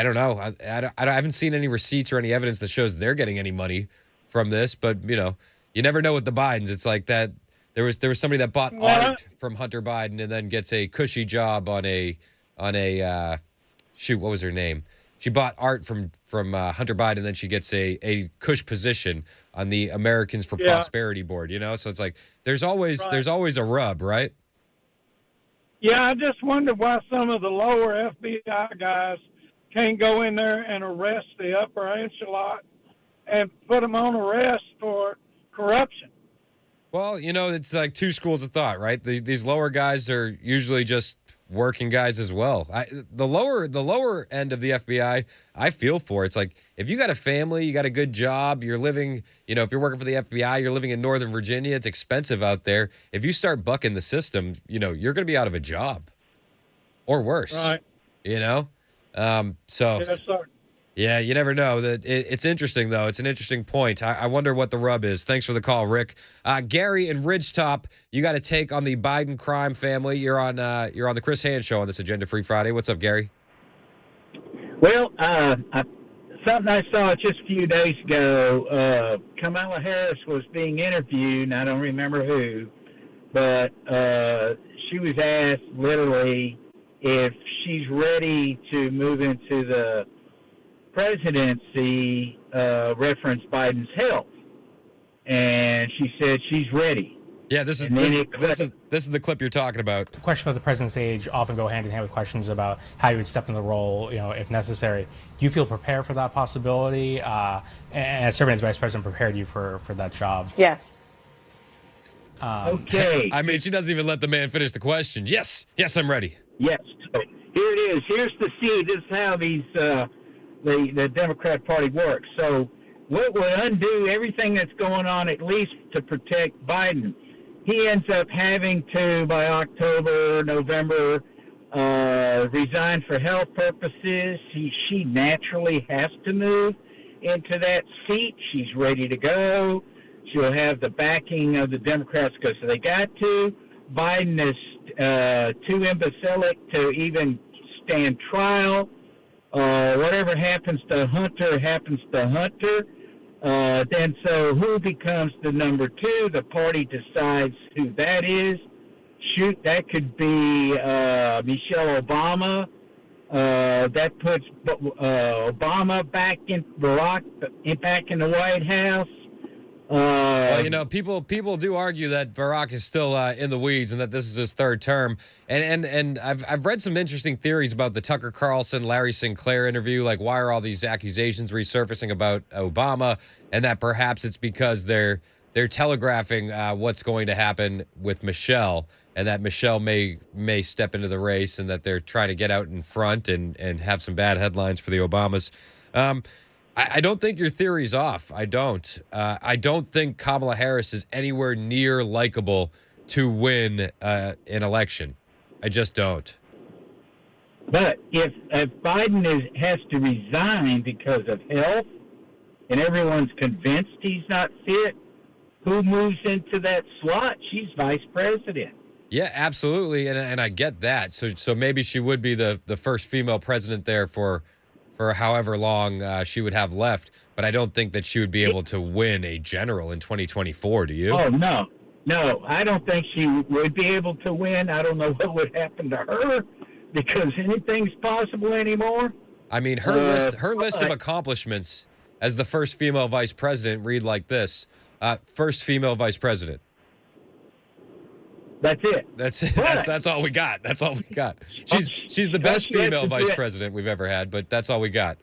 don't know. I haven't seen any receipts or any evidence that shows they're getting any money from this. But you know, you never know with the Bidens. It's like that. There was somebody that bought art from Hunter Biden and then gets a cushy job on a shoot. What was her name? She bought art from Hunter Biden, and then she gets a cush position on the Americans for Prosperity board. You know, so it's like there's always a rub, right? Yeah, I just wonder why some of the lower FBI guys can't go in there and arrest the upper echelon and put them on arrest for corruption. Well, you know, it's like two schools of thought, right? These lower guys are usually just working guys as well. The lower end of the FBI, I feel for. It's like if you got a family, you got a good job, you're living, you know, if you're working for the FBI, you're living in Northern Virginia, it's expensive out there. If you start bucking the system, you know, you're going to be out of a job or worse. Right. You know? Yes, sir. Yeah, you never know. It's interesting, though. It's an interesting point. I wonder what the rub is. Thanks for the call, Rick. Gary in Ridgetop, you got a take on the Biden crime family. You're on the Chris Hand Show on this Agenda Free Friday. What's up, Gary? Well, something I saw just a few days ago, Kamala Harris was being interviewed, and I don't remember who, but she was asked literally if she's ready to move into the presidency, reference Biden's health, and she said she's ready. Yeah, this is the clip you're talking about. Questions about the president's age often go hand in hand with questions about how you would step in the role, you know, if necessary. Do you feel prepared for that possibility? And serving as vice president prepared you for that job? Yes. Okay. I mean, she doesn't even let the man finish the question. Yes, I'm ready. Yes. So here it is. Here's the seed. This is how these the Democrat Party works. So what would undo everything that's going on, at least to protect Biden. He ends up having to, by October, November, resign for health purposes. She naturally has to move into that seat. She's ready to go. She'll have the backing of the Democrats because they got to. Biden is too imbecilic to even stand trial. Whatever happens to Hunter happens to Hunter. Then so who becomes the number two? The party decides who that is. Shoot, that could be Michelle Obama. That puts Obama back in Barack back in the White House. Well, you know, people do argue that Barack is still in the weeds and that this is his third term. And I've read some interesting theories about the Tucker Carlson, Larry Sinclair interview. Like, why are all these accusations resurfacing about Obama? And that perhaps it's because they're telegraphing what's going to happen with Michelle, and that Michelle may step into the race, and that they're trying to get out in front and have some bad headlines for the Obamas. I don't think your theory's off. I don't. I don't think Kamala Harris is anywhere near likable to win an election. I just don't. But if Biden has to resign because of health, and everyone's convinced he's not fit, who moves into that slot? She's vice president. Yeah, absolutely, and I get that. So maybe she would be the first female president there for however long she would have left. But I don't think that she would be able to win a general in 2024. Do you? Oh, no, I don't think she would be able to win. I don't know what would happen to her because anything's possible anymore. I mean, her list of accomplishments as the first female vice president read like this: first female vice president. That's it. That's it. That's all we got. That's all we got. She's the best female vice president we've ever had, but that's all we got.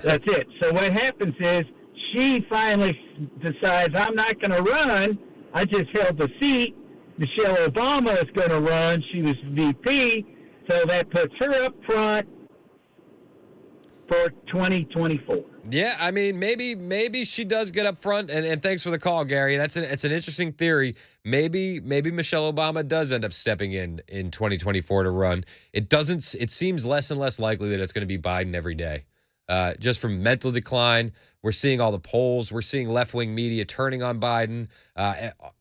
That's it. So what happens is she finally decides, I'm not going to run. I just held the seat. Michelle Obama is going to run. She was VP, so that puts her up front for 2024. Yeah, I mean, maybe she does get up front, and thanks for the call, Gary. It's an interesting theory. Maybe Michelle Obama does end up stepping in 2024 to run. It seems less and less likely that it's going to be Biden every day. Just from mental decline, we're seeing all the polls. We're seeing left-wing media turning on Biden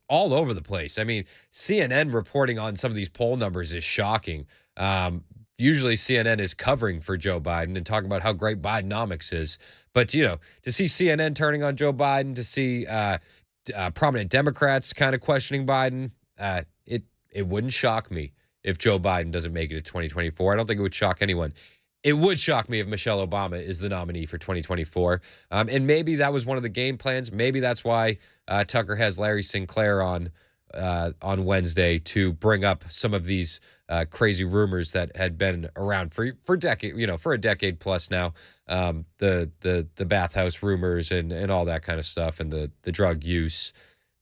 all over the place. I mean, CNN reporting on some of these poll numbers is shocking. Usually CNN is covering for Joe Biden and talking about how great Bidenomics is. But, you know, to see CNN turning on Joe Biden, to see prominent Democrats kind of questioning Biden, it wouldn't shock me if Joe Biden doesn't make it to 2024. I don't think it would shock anyone. It would shock me if Michelle Obama is the nominee for 2024. And maybe that was one of the game plans. Maybe that's why Tucker has Larry Sinclair on Wednesday to bring up some of these crazy rumors that had been around for a decade plus now. The bathhouse rumors and all that kind of stuff, and the drug use.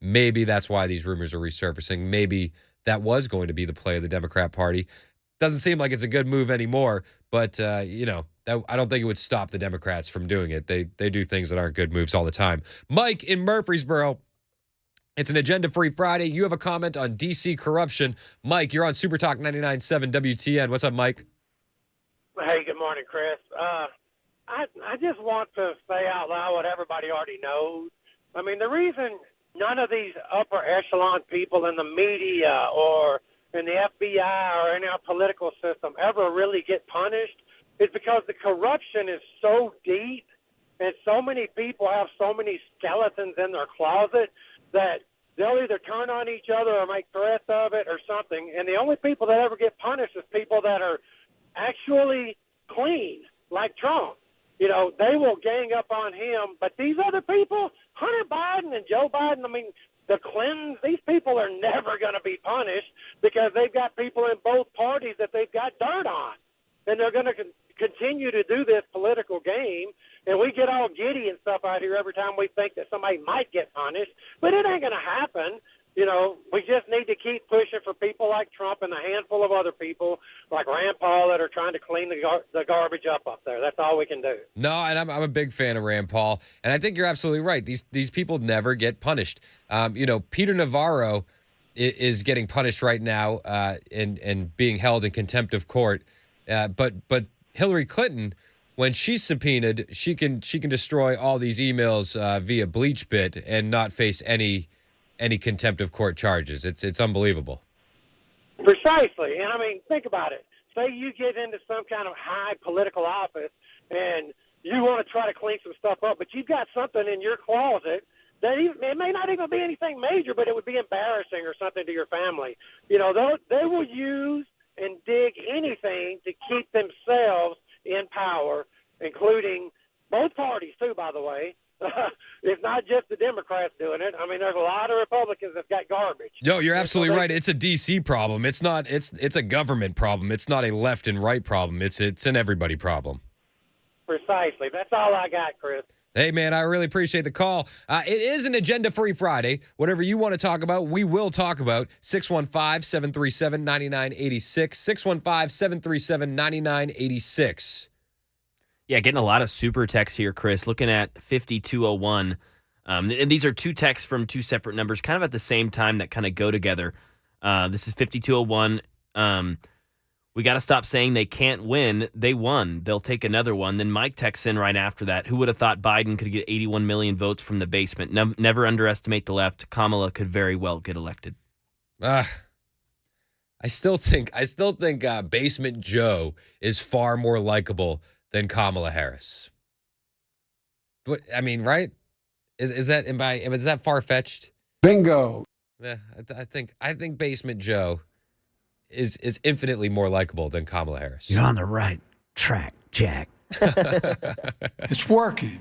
Maybe that's why these rumors are resurfacing. Maybe that was going to be the play of the Democrat Party. Doesn't seem like it's a good move anymore, but I don't think it would stop the Democrats from doing it. They do things that aren't good moves all the time. Mike in Murfreesboro. It's an agenda-free Friday. You have a comment on D.C. corruption. Mike, you're on Super Talk 99.7 WTN. What's up, Mike? Hey, good morning, Chris. I just want to say out loud what everybody already knows. I mean, the reason none of these upper echelon people in the media or in the FBI or in our political system ever really get punished is because the corruption is so deep and so many people have so many skeletons in their closet that they'll either turn on each other or make threats of it or something. And the only people that ever get punished is people that are actually clean, like Trump. You know, they will gang up on him. But these other people, Hunter Biden and Joe Biden, I mean, the Clintons, these people are never going to be punished because they've got people in both parties that they've got dirt on. And they're going to continue to do this political game. And we get all giddy and stuff out here every time we think that somebody might get punished. But it ain't going to happen. You know, We just need to keep pushing for people like Trump and a handful of other people like Rand Paul that are trying to clean the garbage up there. That's all we can do. No, and I'm a big fan of Rand Paul, and I think you're absolutely right. These people never get punished. Peter Navarro is getting punished right now and being held in contempt of court. But Hillary Clinton, when she's subpoenaed, she can destroy all these emails via BleachBit and not face any contempt of court charges. It's unbelievable. Precisely. And I mean, think about it. Say you get into some kind of high political office and you want to try to clean some stuff up, but you've got something in your closet that it may not even be anything major, but it would be embarrassing or something to your family. They will use and dig anything to keep themselves in power, including both parties too, by the way. It's not just the Democrats doing it. I mean, there's a lot of Republicans that got garbage. Yo, you're absolutely right. It's a D.C. problem. It's not. It's a government problem. It's not a left and right problem. It's an everybody problem. Precisely. That's all I got, Chris. Hey, man, I really appreciate the call. It is an agenda-free Friday. Whatever you want to talk about, we will talk about. 615-737-9986. 615-737-9986. Yeah, getting a lot of super texts here, Chris. Looking at 5201. And these are two texts from two separate numbers, kind of at the same time that kind of go together. This is 5201. We got to stop saying they can't win. They won. They'll take another one. Then Mike texts in right after that. Who would have thought Biden could get 81 million votes from the basement? Never underestimate the left. Kamala could very well get elected. I still think Basement Joe is far more likable than Kamala Harris. But I mean, right? Is that far-fetched? Bingo. Yeah, I think Basement Joe is infinitely more likable than Kamala Harris. You're on the right track, Jack. It's working.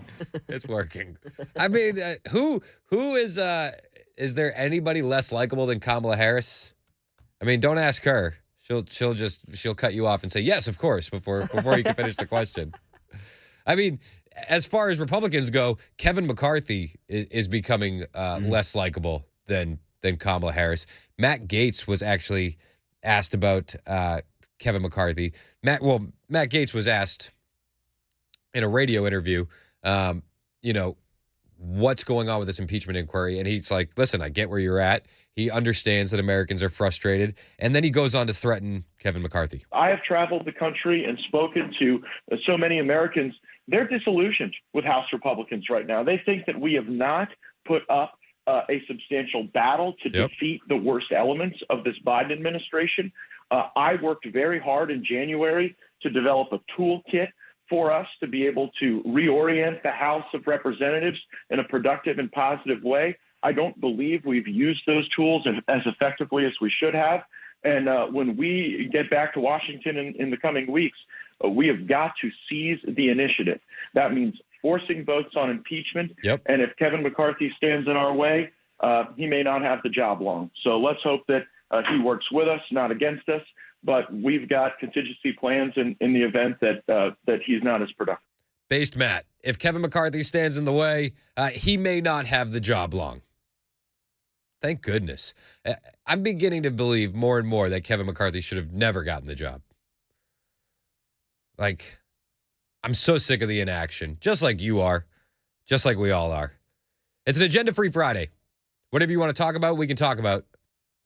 It's working. I mean, who is there anybody less likable than Kamala Harris? I mean, don't ask her. She'll cut you off and say yes, of course, before you can finish the question. I mean, as far as Republicans go, Kevin McCarthy is becoming less likable than Kamala Harris. Matt Gaetz was actually asked about Kevin McCarthy. Matt Gaetz was asked in a radio interview, what's going on with this impeachment inquiry, and he's like, "Listen, I get where you're at." He understands that Americans are frustrated, and then he goes on to threaten Kevin McCarthy. I have traveled the country and spoken to so many Americans. They're disillusioned with House Republicans right now. They think that we have not put up a substantial battle to defeat the worst elements of this Biden administration. I worked very hard in January to develop a toolkit for us to be able to reorient the House of Representatives in a productive and positive way. I don't believe we've used those tools as effectively as we should have. And when we get back to Washington in the coming weeks, we have got to seize the initiative. That means forcing votes on impeachment. And if Kevin McCarthy stands in our way, he may not have the job long. So let's hope that he works with us, not against us. But we've got contingency plans in the event that he's not as productive. Based Matt, if Kevin McCarthy stands in the way, he may not have the job long. Thank goodness. I'm beginning to believe more and more that Kevin McCarthy should have never gotten the job. Like, I'm so sick of the inaction, just like you are, just like we all are. It's an agenda-free Friday. Whatever you want to talk about, we can talk about.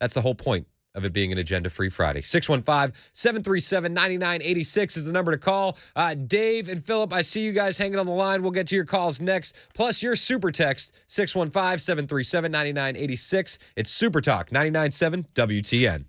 That's the whole point of it being an agenda-free Friday. 615-737-9986 is the number to call. Dave and Philip, I see you guys hanging on the line. We'll get to your calls next. Plus your super text, 615-737-9986. It's Super Talk 99.7 WTN.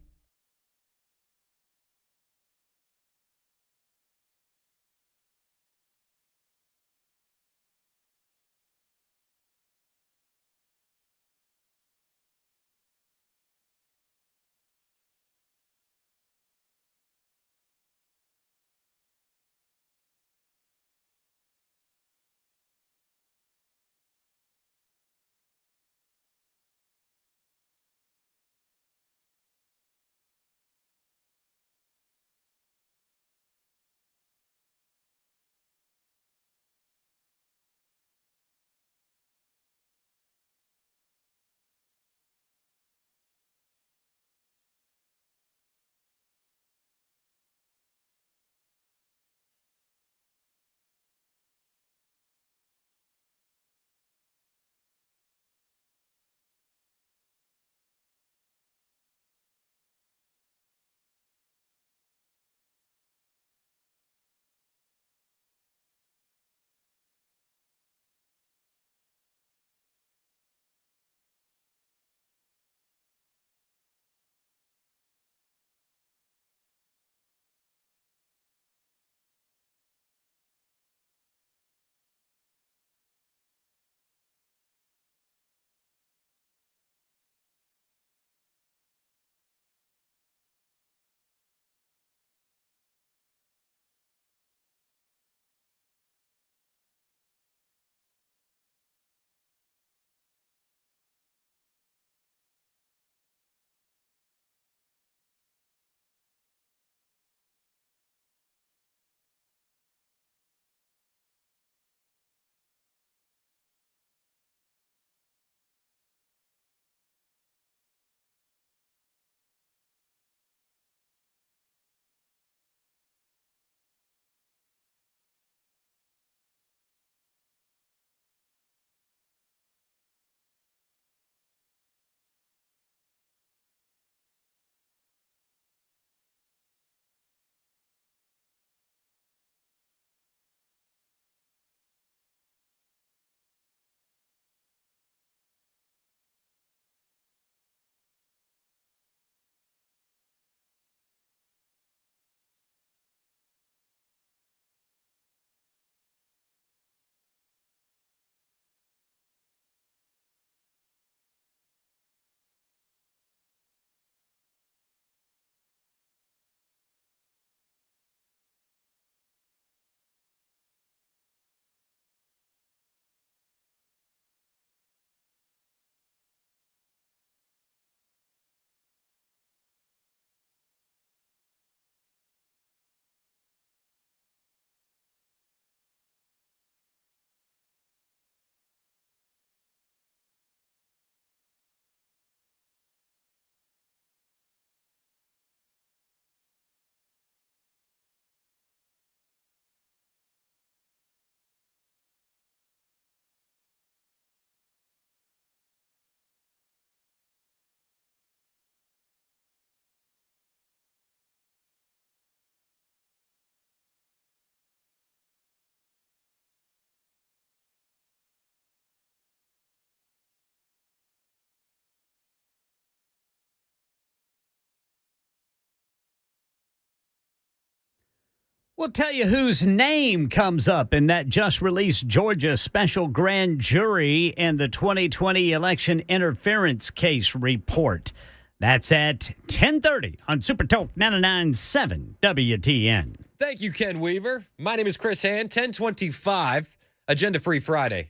We'll tell you whose name comes up in that just-released Georgia special grand jury and the 2020 election interference case report. That's at 10:30 on Super Talk 99.7 WTN. Thank you, Ken Weaver. My name is Chris Hand, 1025, Agenda Free Friday.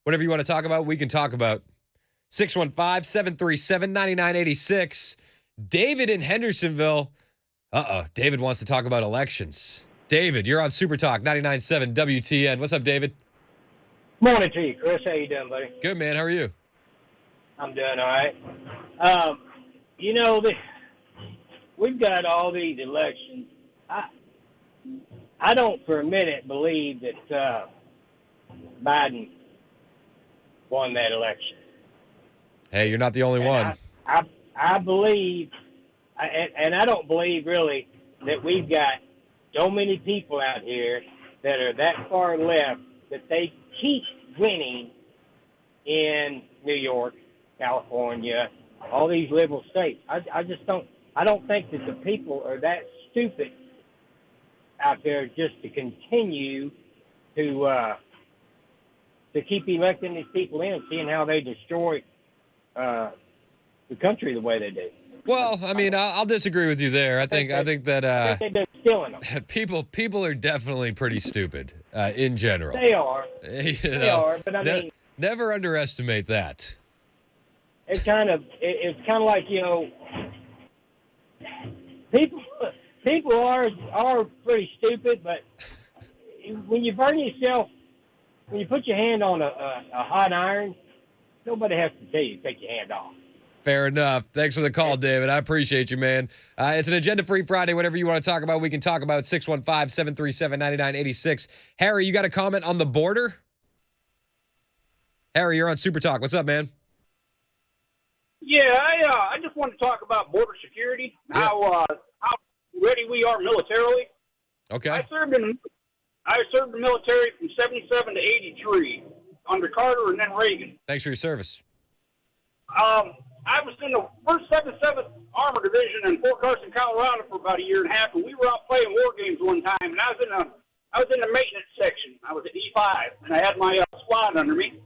Whatever you want to talk about, we can talk about. 615-737-9986. David in Hendersonville. David wants to talk about elections. David, you're on Super Talk 99.7 WTN. What's up, David? Morning to you, Chris. How you doing, buddy? Good, man. How are you? I'm doing all right. We've got all these elections. I don't for a minute believe that Biden won that election. Hey, you're not the only one. I believe, and I don't believe really that we've got so many people out here that are that far left that they keep winning in New York, California, all these liberal states. I just don't. I don't think that the people are that stupid out there just to continue to keep electing these people in, seeing how they destroy the country the way they do. Well, I mean, I'll disagree with you there. I think that they've been stealing them. people are definitely pretty stupid in general. They are. They are, but I mean, never underestimate that. It's kind of like, people are pretty stupid, but when you put your hand on a hot iron, nobody has to tell you to take your hand off. Fair enough. Thanks for the call, David. I appreciate you, man. It's an agenda-free Friday. Whatever you want to talk about, we can talk about. 615-737-9986. Harry, you got a comment on the border? Harry, you're on Super Talk. What's up, man? Yeah, I just want to talk about border security, how ready we are militarily. Okay. I served in the military from 77 to 83 under Carter and then Reagan. Thanks for your service. I was in the 1st 77th Armor Division in Fort Carson, Colorado for about a year and a half, and we were out playing war games one time, and I was in the maintenance section. I was at E5, and I had my squad under me.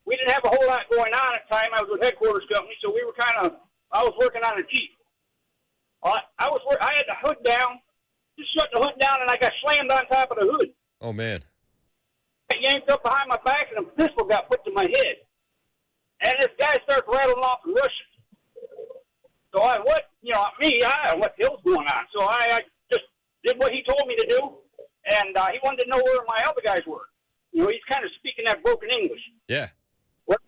We didn't have a whole lot going on at the time. I was with headquarters company, so I was working on a Jeep. I had the hood down, just shut the hood down, and I got slammed on top of the hood. Oh, man. I yanked up behind my back, and a pistol got put to my head. And this guy starts rattling off in Russian. So I don't know what the hell's going on. So I just did what he told me to do, and he wanted to know where my other guys were. He's kind of speaking that broken English. Yeah. Well,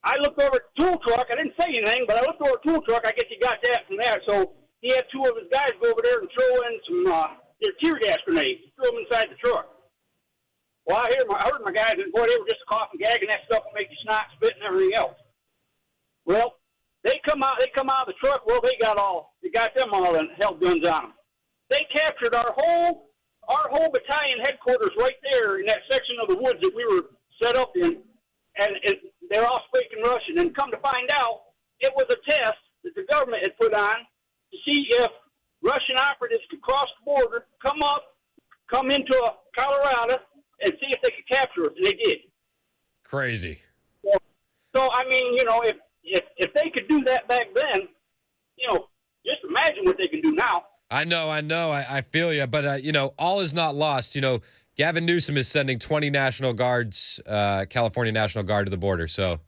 I looked over at the tool truck. I didn't say anything, but I looked over at the tool truck. I guess he got that from that. So he had two of his guys go over there and throw in some tear gas grenades. Threw them inside the truck. Well, I heard my guys, and boy, they were just coughing, gagging, that stuff will make you snot, spit, and everything else. Well, they come out of the truck. Well, they got them all and held guns on them. They captured our whole battalion headquarters right there in that section of the woods that we were set up in, and they're all speaking Russian. And come to find out, it was a test that the government had put on to see if Russian operatives could cross the border, come into Colorado, and see if they could capture us, and they did. Crazy. So I mean, if they could do that back then, just imagine what they can do now. I know. I feel you. But, all is not lost. Gavin Newsom is sending 20 National Guards, California National Guard to the border. So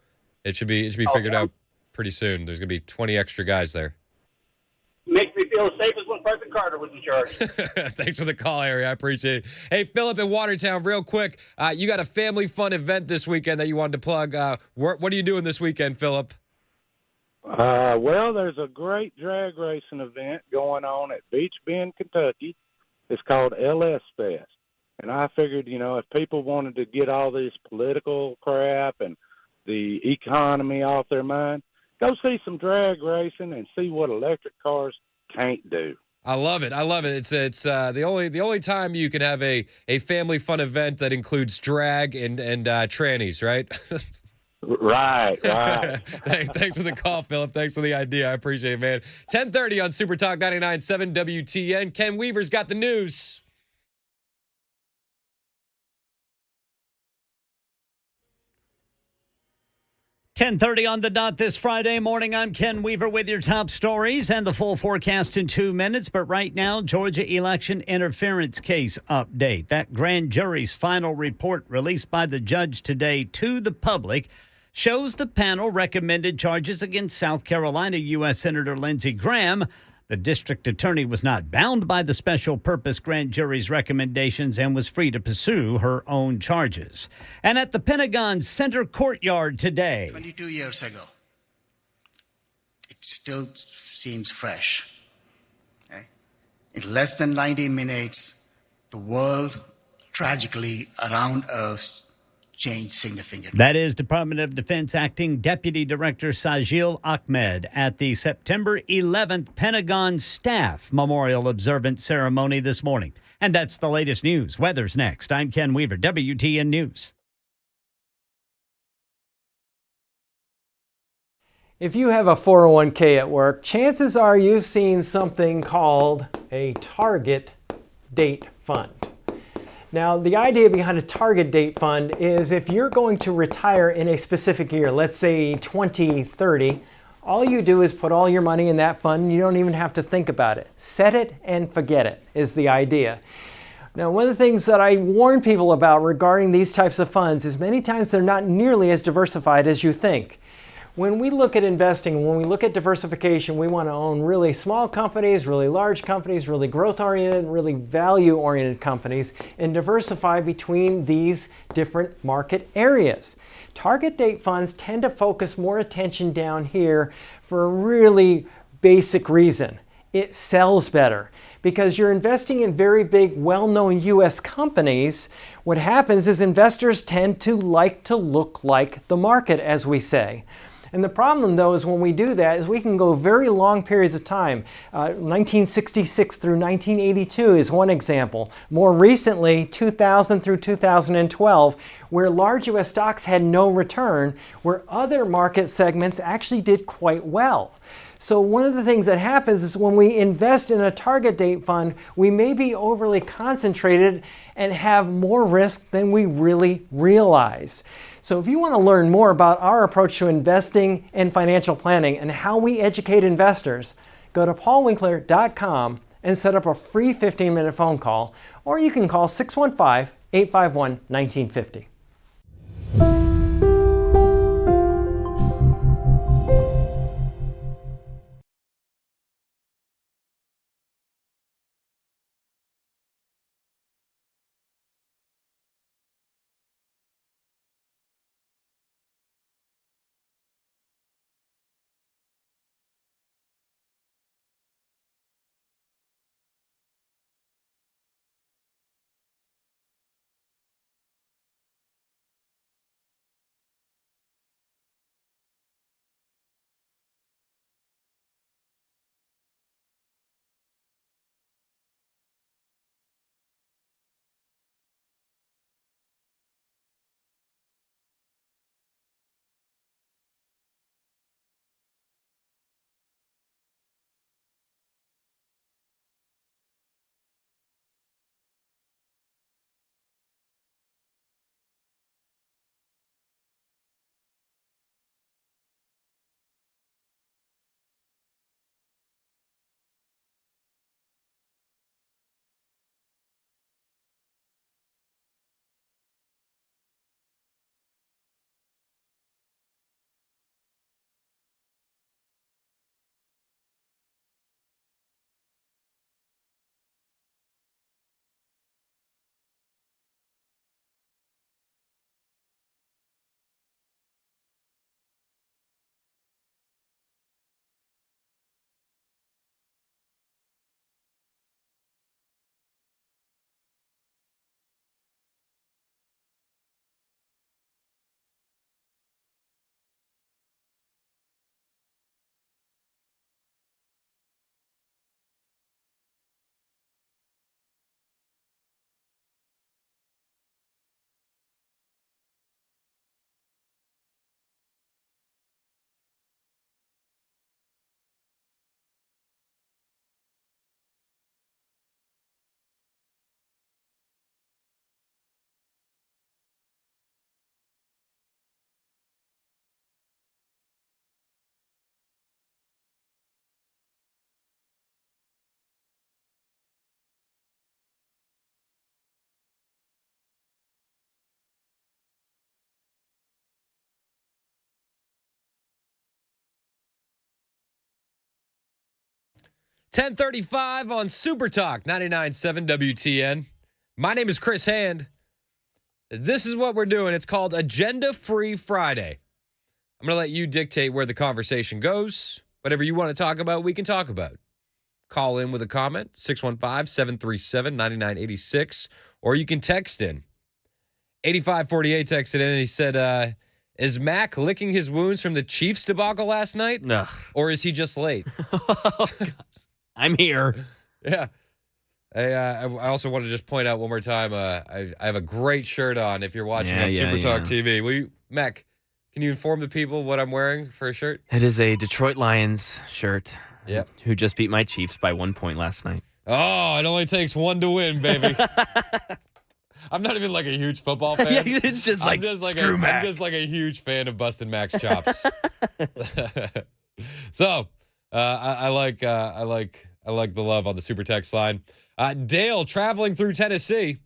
it should be figured out pretty soon. There's going to be 20 extra guys there. Makes me feel as safe as when President Carter was in charge. Thanks for the call, Harry. I appreciate it. Hey, Philip in Watertown, real quick. You got a family fun event this weekend that you wanted to plug. What are you doing this weekend, Philip? Well, there's a great drag racing event going on at Beach Bend, Kentucky. It's called LS Fest. And I figured, if people wanted to get all this political crap and the economy off their mind, go see some drag racing and see what electric cars can't do. I love it. It's the only time you can have a family fun event that includes drag and trannies, right? Right. Thanks for the call, Philip. Thanks for the idea. I appreciate it, man. 10:30 on Super Talk 99.7 WTN. Ken Weaver's got the news. 10:30 on the dot this Friday morning. I'm Ken Weaver with your top stories and the full forecast in 2 minutes. But right now, Georgia election interference case update. That grand jury's final report released by the judge today to the public shows the panel recommended charges against South Carolina U.S. Senator Lindsey Graham. The district attorney was not bound by the special purpose grand jury's recommendations and was free to pursue her own charges. And at the Pentagon's center courtyard today, 22 years ago, it still seems fresh. Okay? In less than 90 minutes, the world tragically around us changed significantly. That is Department of Defense Acting Deputy Director Sajil Ahmed at the September 11th Pentagon Staff Memorial Observance Ceremony this morning. And that's the latest news. Weather's next. I'm Ken Weaver, WTN News. If you have a 401k at work, chances are you've seen something called a target date fund. Now, the idea behind a target date fund is if you're going to retire in a specific year, let's say 2030, all you do is put all your money in that fund and you don't even have to think about it. Set it and forget it is the idea. Now, one of the things that I warn people about regarding these types of funds is many times they're not nearly as diversified as you think. When we look at investing, when we look at diversification, we want to own really small companies, really large companies, really growth-oriented, really value-oriented companies, and diversify between these different market areas. Target date funds tend to focus more attention down here for a really basic reason. It sells better. Because you're investing in very big, well-known U.S. companies, what happens is investors tend to like to look like the market, as we say. And the problem, though, is when we do that is we can go very long periods of time. 1966 through 1982 is one example. More recently, 2000 through 2012, where large U.S. stocks had no return, where other market segments actually did quite well. So one of the things that happens is when we invest in a target date fund, we may be overly concentrated and have more risk than we really realize. So if you want to learn more about our approach to investing and financial planning and how we educate investors, go to paulwinkler.com and set up a free 15-minute phone call, or you can call 615-851-1950. 10:35 on Super Talk 99.7 WTN. My name is Chris Hand. This is what we're doing. It's called Agenda Free Friday. I'm going to let you dictate where the conversation goes. Whatever you want to talk about, we can talk about. Call in with a comment, 615-737-9986, or you can text in. 8548 texted in, and he said, is Mac licking his wounds from the Chiefs debacle last night? Ugh. Or is he just late? Oh, gosh. I'm here. Yeah. I also want to just point out one more time, I have a great shirt on if you're watching on Super Talk TV. Will you, Mac, can you inform the people what I'm wearing for a shirt? It is a Detroit Lions shirt. Yep. Who just beat my Chiefs by 1 point last night. Oh, it only takes one to win, baby. I'm not even like a huge football fan. Yeah, it's just like, screw Mac. I'm just like a huge fan of busting Mac's chops. So, I like the love on the super text line. Dale, traveling through Tennessee.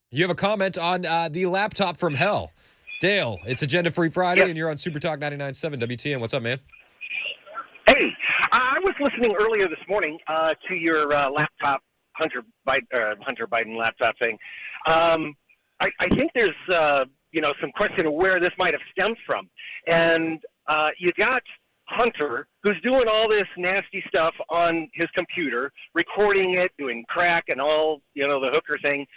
You have a comment on the laptop from hell. Dale, it's Agenda Free Friday, and you're on Super Talk 99.7 WTN. What's up, man? Hey, I was listening earlier this morning to your laptop, Hunter Biden laptop thing. I think there's some question of where this might have stemmed from, and you got Hunter, who's doing all this nasty stuff on his computer, recording it, doing crack and all, the hooker thing.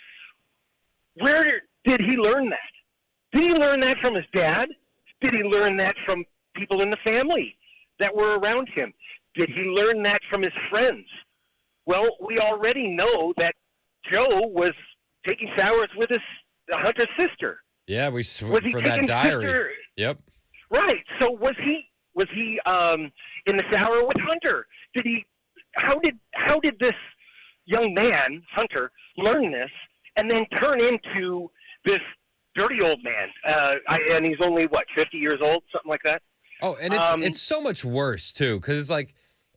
Where did he learn that? Did he learn that from his dad? Did he learn that from people in the family that were around him? Did he learn that from his friends? Well, we already know that Joe was taking showers with Hunter's sister. Yeah, we for that diary. Sister? Yep. Right. So was he in the shower with Hunter? How did this young man, Hunter, learn this and then turn into this dirty old man? And he's only 50 years old, something like that. Oh, and it's so much worse too, because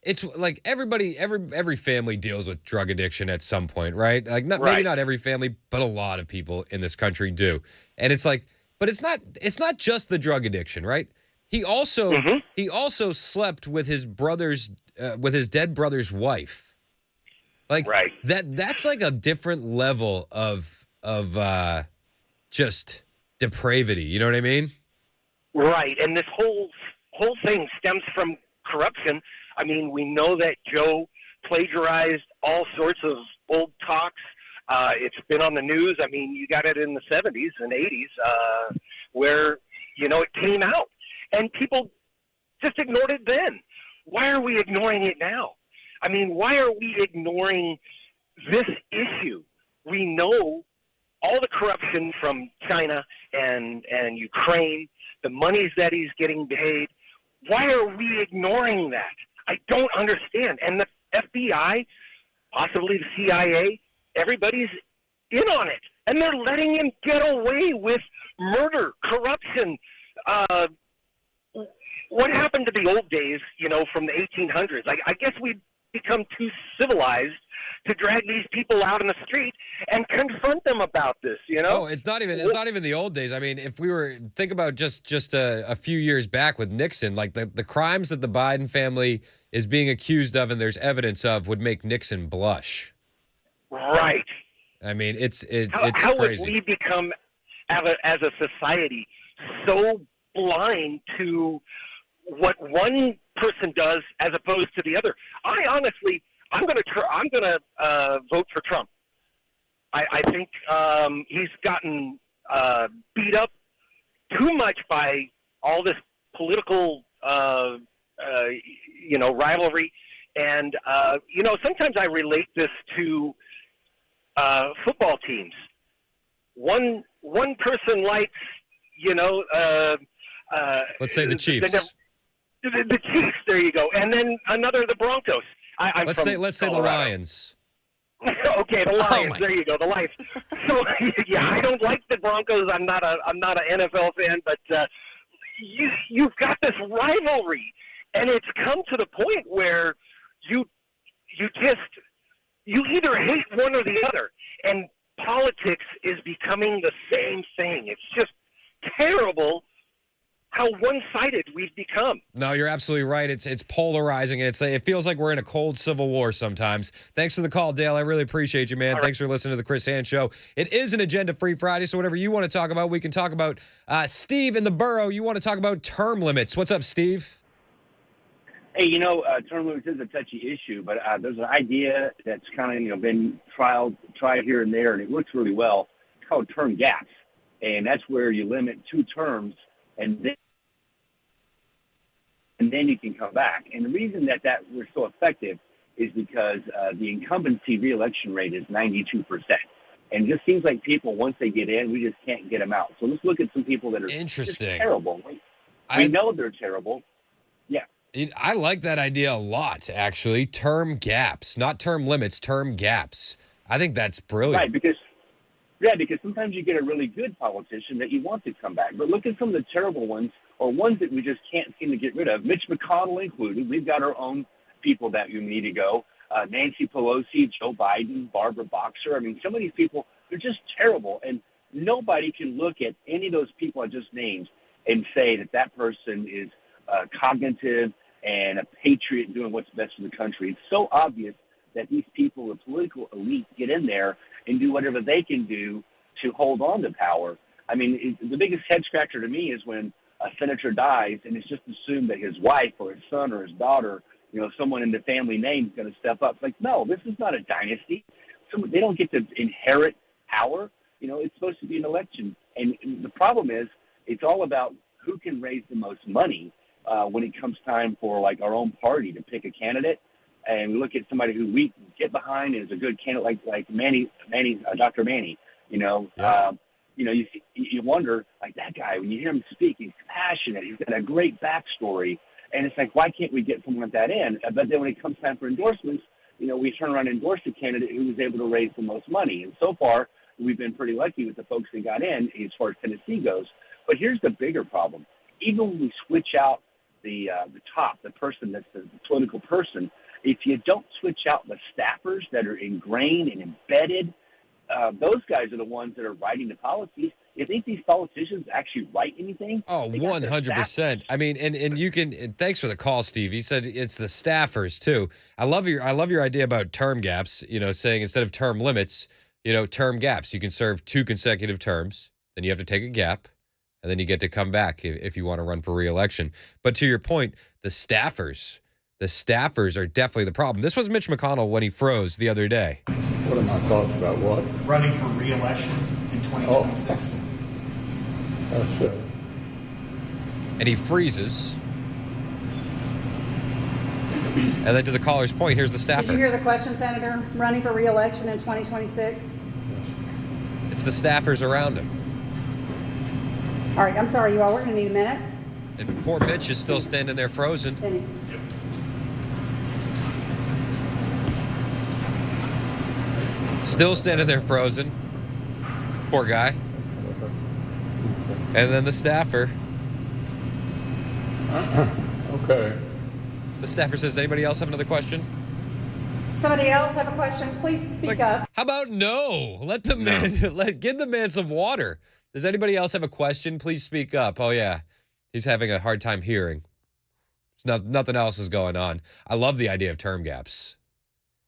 it's like every family deals with drug addiction at some point, right? Like maybe not every family, but a lot of people in this country do. And it's like, but it's not just the drug addiction, right? He also slept with his dead brother's wife. Like that's like a different level of just depravity. You know what I mean? Right. And this whole thing stems from corruption. I mean, we know that Joe plagiarized all sorts of old talks. It's been on the news. I mean, you got it in the 70s and 80s where, it came out. And people just ignored it then. Why are we ignoring it now? I mean, why are we ignoring this issue? We know all the corruption from China and Ukraine, the monies that he's getting paid. Why are we ignoring that? I don't understand. And the FBI, possibly the CIA, everybody's in on it. And they're letting him get away with murder, corruption. What happened to the old days, from the 1800s? I guess we've become too civilized to drag these people out in the street and confront them about this, Oh, it's not even the old days. I mean, if we think about just a few years back with Nixon, like the crimes that the Biden family is being accused of and there's evidence of would make Nixon blush. Right. I mean, it's how crazy. Would we become as a society so blind to what one person does as opposed to the other? I'm going to vote for Trump. I think he's gotten beat up too much by all this political, rivalry. And, sometimes I relate this to football teams. One person likes, let's say the Chiefs. The Chiefs, there you go. And then another, the Broncos. Let's say the Lions. Okay, the Lions. There you go, the Lions. So yeah, I don't like the Broncos. I'm not an NFL fan, but you've got this rivalry, and it's come to the point where you either hate one or the other, and politics is becoming the same thing. It's just terrible how one-sided we've become. No, you're absolutely right. It's polarizing, and it feels like we're in a cold civil war sometimes. Thanks for the call, Dale. I really appreciate you, man. Thanks for listening to the Chris Hand Show. It is an agenda-free Friday, so whatever you want to talk about, we can talk about. Steve in the borough, you want to talk about term limits. What's up, Steve? Hey, term limits is a touchy issue, but there's an idea that's kind of been tried here and there, and it works really well. It's called term gaps, and that's where you limit 2 terms, and then you can come back. And the reason that we're so effective is because the incumbency reelection rate is 92%. And it just seems like people, once they get in, we just can't get them out. So let's look at some people that are just terrible. We know they're terrible. Yeah. I like that idea a lot, actually. Term gaps, not term limits, term gaps. I think that's brilliant. Right, because sometimes you get a really good politician that you want to come back. But look at some of the terrible ones, or ones that we just can't seem to get rid of. Mitch McConnell included. We've got our own people that you need to go. Nancy Pelosi, Joe Biden, Barbara Boxer. I mean, some of these people, they're just terrible. And nobody can look at any of those people I just named and say that person is cognitive and a patriot doing what's best for the country. It's so obvious that these people, the political elite, get in there and do whatever they can do to hold on to power. I mean, the biggest head scratcher to me is when a senator dies and it's just assumed that his wife or his son or his daughter, someone in the family name is going to step up. It's like, no, this is not a dynasty. They don't get to inherit power. It's supposed to be an election. And the problem is it's all about who can raise the most money when it comes time for, like, our own party to pick a candidate. And we look at somebody who we get behind and is a good candidate like Dr. Manny. You wonder, like, that guy, when you hear him speak, he's passionate. He's got a great backstory. And it's like, why can't we get someone like that in? But then when it comes time for endorsements, we turn around and endorse the candidate who was able to raise the most money. And so far, we've been pretty lucky with the folks that got in as far as Tennessee goes. But here's the bigger problem. Even when we switch out the top, the person that's the political person, if you don't switch out the staffers that are ingrained and embedded, those guys are the ones that are writing the policies. You think these politicians actually write anything? Oh, 100%. I mean, and you can. And thanks for the call, Steve. You said it's the staffers too. I love your idea about term gaps. Saying instead of term limits, term gaps. You can serve 2 consecutive terms, then you have to take a gap, and then you get to come back if you want to run for re-election. But to your point, the staffers are definitely the problem. This was Mitch McConnell when he froze the other day. What are my thoughts about what? Running for re-election in 2026. That's it. And he freezes. And then to the caller's point, here's the staffer. Did you hear the question, Senator? Running for re-election in 2026? It's the staffers around him. All right, I'm sorry, you all. We're going to need a minute. And poor Mitch is still standing there frozen. Still standing there frozen. Poor guy. And then the staffer. Okay. The staffer says, anybody else have another question? Somebody else have a question? Please speak up. How about no? Let the man, give the man some water. Does anybody else have a question? Please speak up. Oh, yeah. He's having a hard time hearing. Nothing else is going on. I love the idea of term gaps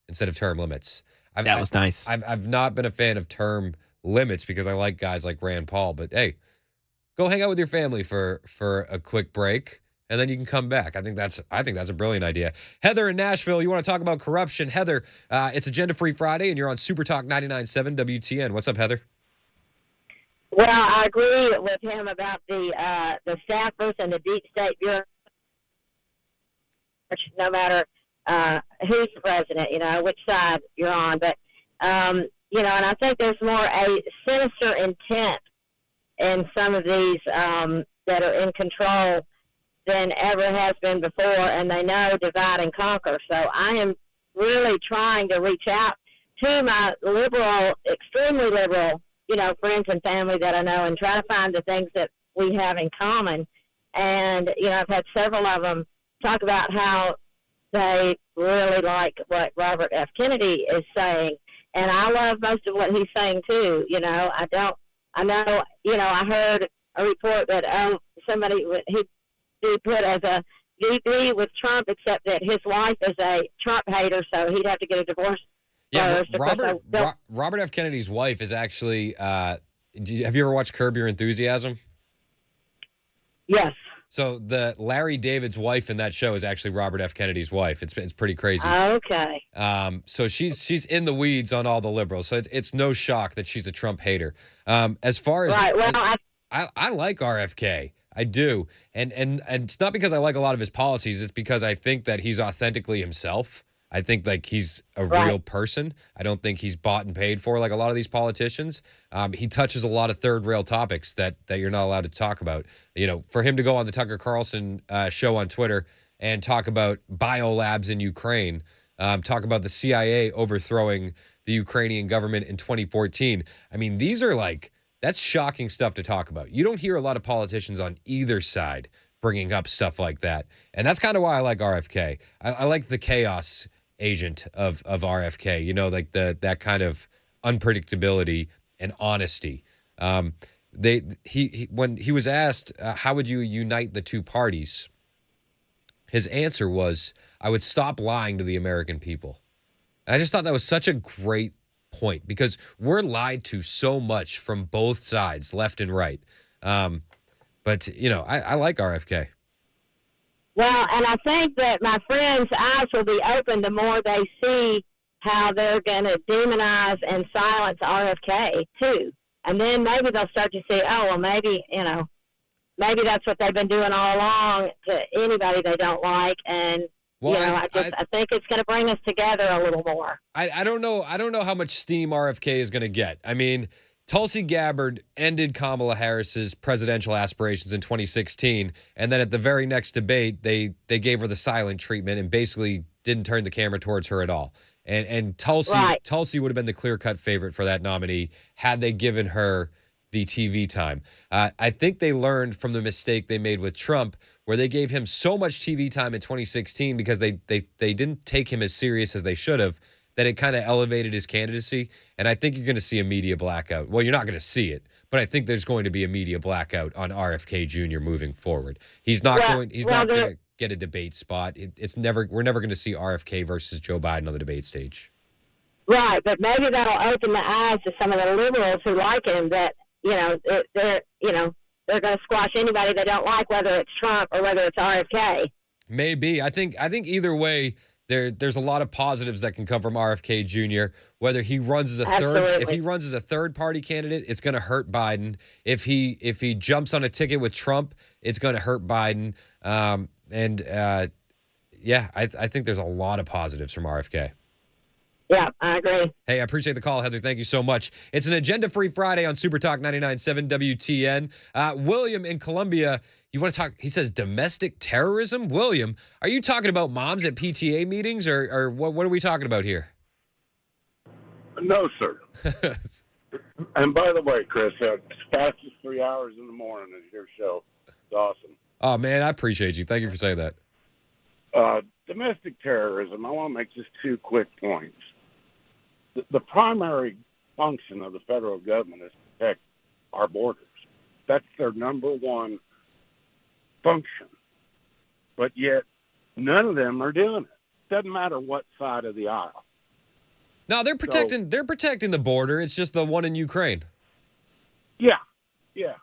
instead of term limits. That was nice. I've not been a fan of term limits because I like guys like Rand Paul. But, hey, go hang out with your family for a quick break, and then you can come back. I think that's a brilliant idea. Heather in Nashville, you want to talk about corruption. Heather, it's Agenda Free Friday, and you're on Super Talk 99.7 WTN. What's up, Heather? Well, I agree with him about the staffers and the deep state bureaucrats, no matter who's the president, which side you're on. But, and I think there's more a sinister intent in some of these that are in control than ever has been before, and they know divide and conquer. So I am really trying to reach out to my liberal, extremely liberal, friends and family that I know and try to find the things that we have in common. And, I've had several of them talk about how they really like what Robert F. Kennedy is saying. And I love most of what he's saying too. I heard a report that, somebody he'd be put as a VP with Trump, except that his wife is a Trump hater, so he'd have to get a divorce. Yeah, first. Of course, Robert F. Kennedy's wife is actually. Have you ever watched Curb Your Enthusiasm? Yes. So the Larry David's wife in that show is actually Robert F. Kennedy's wife. It's pretty crazy. Okay. So she's in the weeds on all the liberals. So it's no shock that she's a Trump hater. As far as right, well, I like RFK. I do, and it's not because I like a lot of his policies. It's because I think that he's authentically himself. I think like he's a real person. I don't think he's bought and paid for like a lot of these politicians. He touches a lot of third rail topics that you're not allowed to talk about. You know, for him to go on the Tucker Carlson show on Twitter and talk about biolabs in Ukraine, talk about the CIA overthrowing the Ukrainian government in 2014. I mean, these are like, that's shocking stuff to talk about. You don't hear a lot of politicians on either side bringing up stuff like that. And that's kind of why I like RFK. I like the chaos agent of RFK, you know, like that kind of unpredictability and honesty. When he was asked, how would you unite the two parties? His answer was, I would stop lying to the American people. And I just thought that was such a great point because we're lied to so much from both sides, left and right. But, you know, I like RFK. Well, and I think that my friends' eyes will be open the more they see how they're going to demonize and silence RFK, too. And then maybe they'll start to see, oh, well, maybe, you know, maybe that's what they've been doing all along to anybody they don't like. And, well, you know, I think it's going to bring us together a little more. I don't know how much steam RFK is going to get. I mean, Tulsi Gabbard ended Kamala Harris's presidential aspirations in 2016, and then at the very next debate, they gave her the silent treatment and basically didn't turn the camera towards her at all. And Tulsi would have been the clear-cut favorite for that nominee had they given her the TV time. I think they learned from the mistake they made with Trump, where they gave him so much TV time in 2016 because they didn't take him as serious as they should have, that it kind of elevated his candidacy. And I think you're going to see a media blackout. Well, you're not going to see it, but I think there's going to be a media blackout on RFK Jr. moving forward. He's not going to get a debate spot. We're never going to see RFK versus Joe Biden on the debate stage. Right, but maybe that'll open the eyes to some of the liberals who like him that, you know, they're going to squash anybody they don't like, whether it's Trump or whether it's RFK. Maybe. I think either way, there's a lot of positives that can come from RFK Jr. Whether he runs as a third party candidate, it's going to hurt Biden. If he jumps on a ticket with Trump, it's going to hurt Biden. I think there's a lot of positives from RFK. Yeah, I agree. Hey, I appreciate the call, Heather. Thank you so much. It's an agenda-free Friday on Super Talk 99.7 WTN. William in Columbia, you want to talk, he says domestic terrorism? William, are you talking about moms at PTA meetings or what are we talking about here? No, sir. And by the way, Chris, fastest 3 hours in the morning is your show. It's awesome. Oh, man, I appreciate you. Thank you for saying that. Domestic terrorism, I want to make just 2 quick points. The primary function of the federal government is to protect our borders. That's their number one function. But yet, none of them are doing it. Doesn't matter what side of the aisle. No, they're protecting the border. It's just the one in Ukraine. Yeah. Yeah.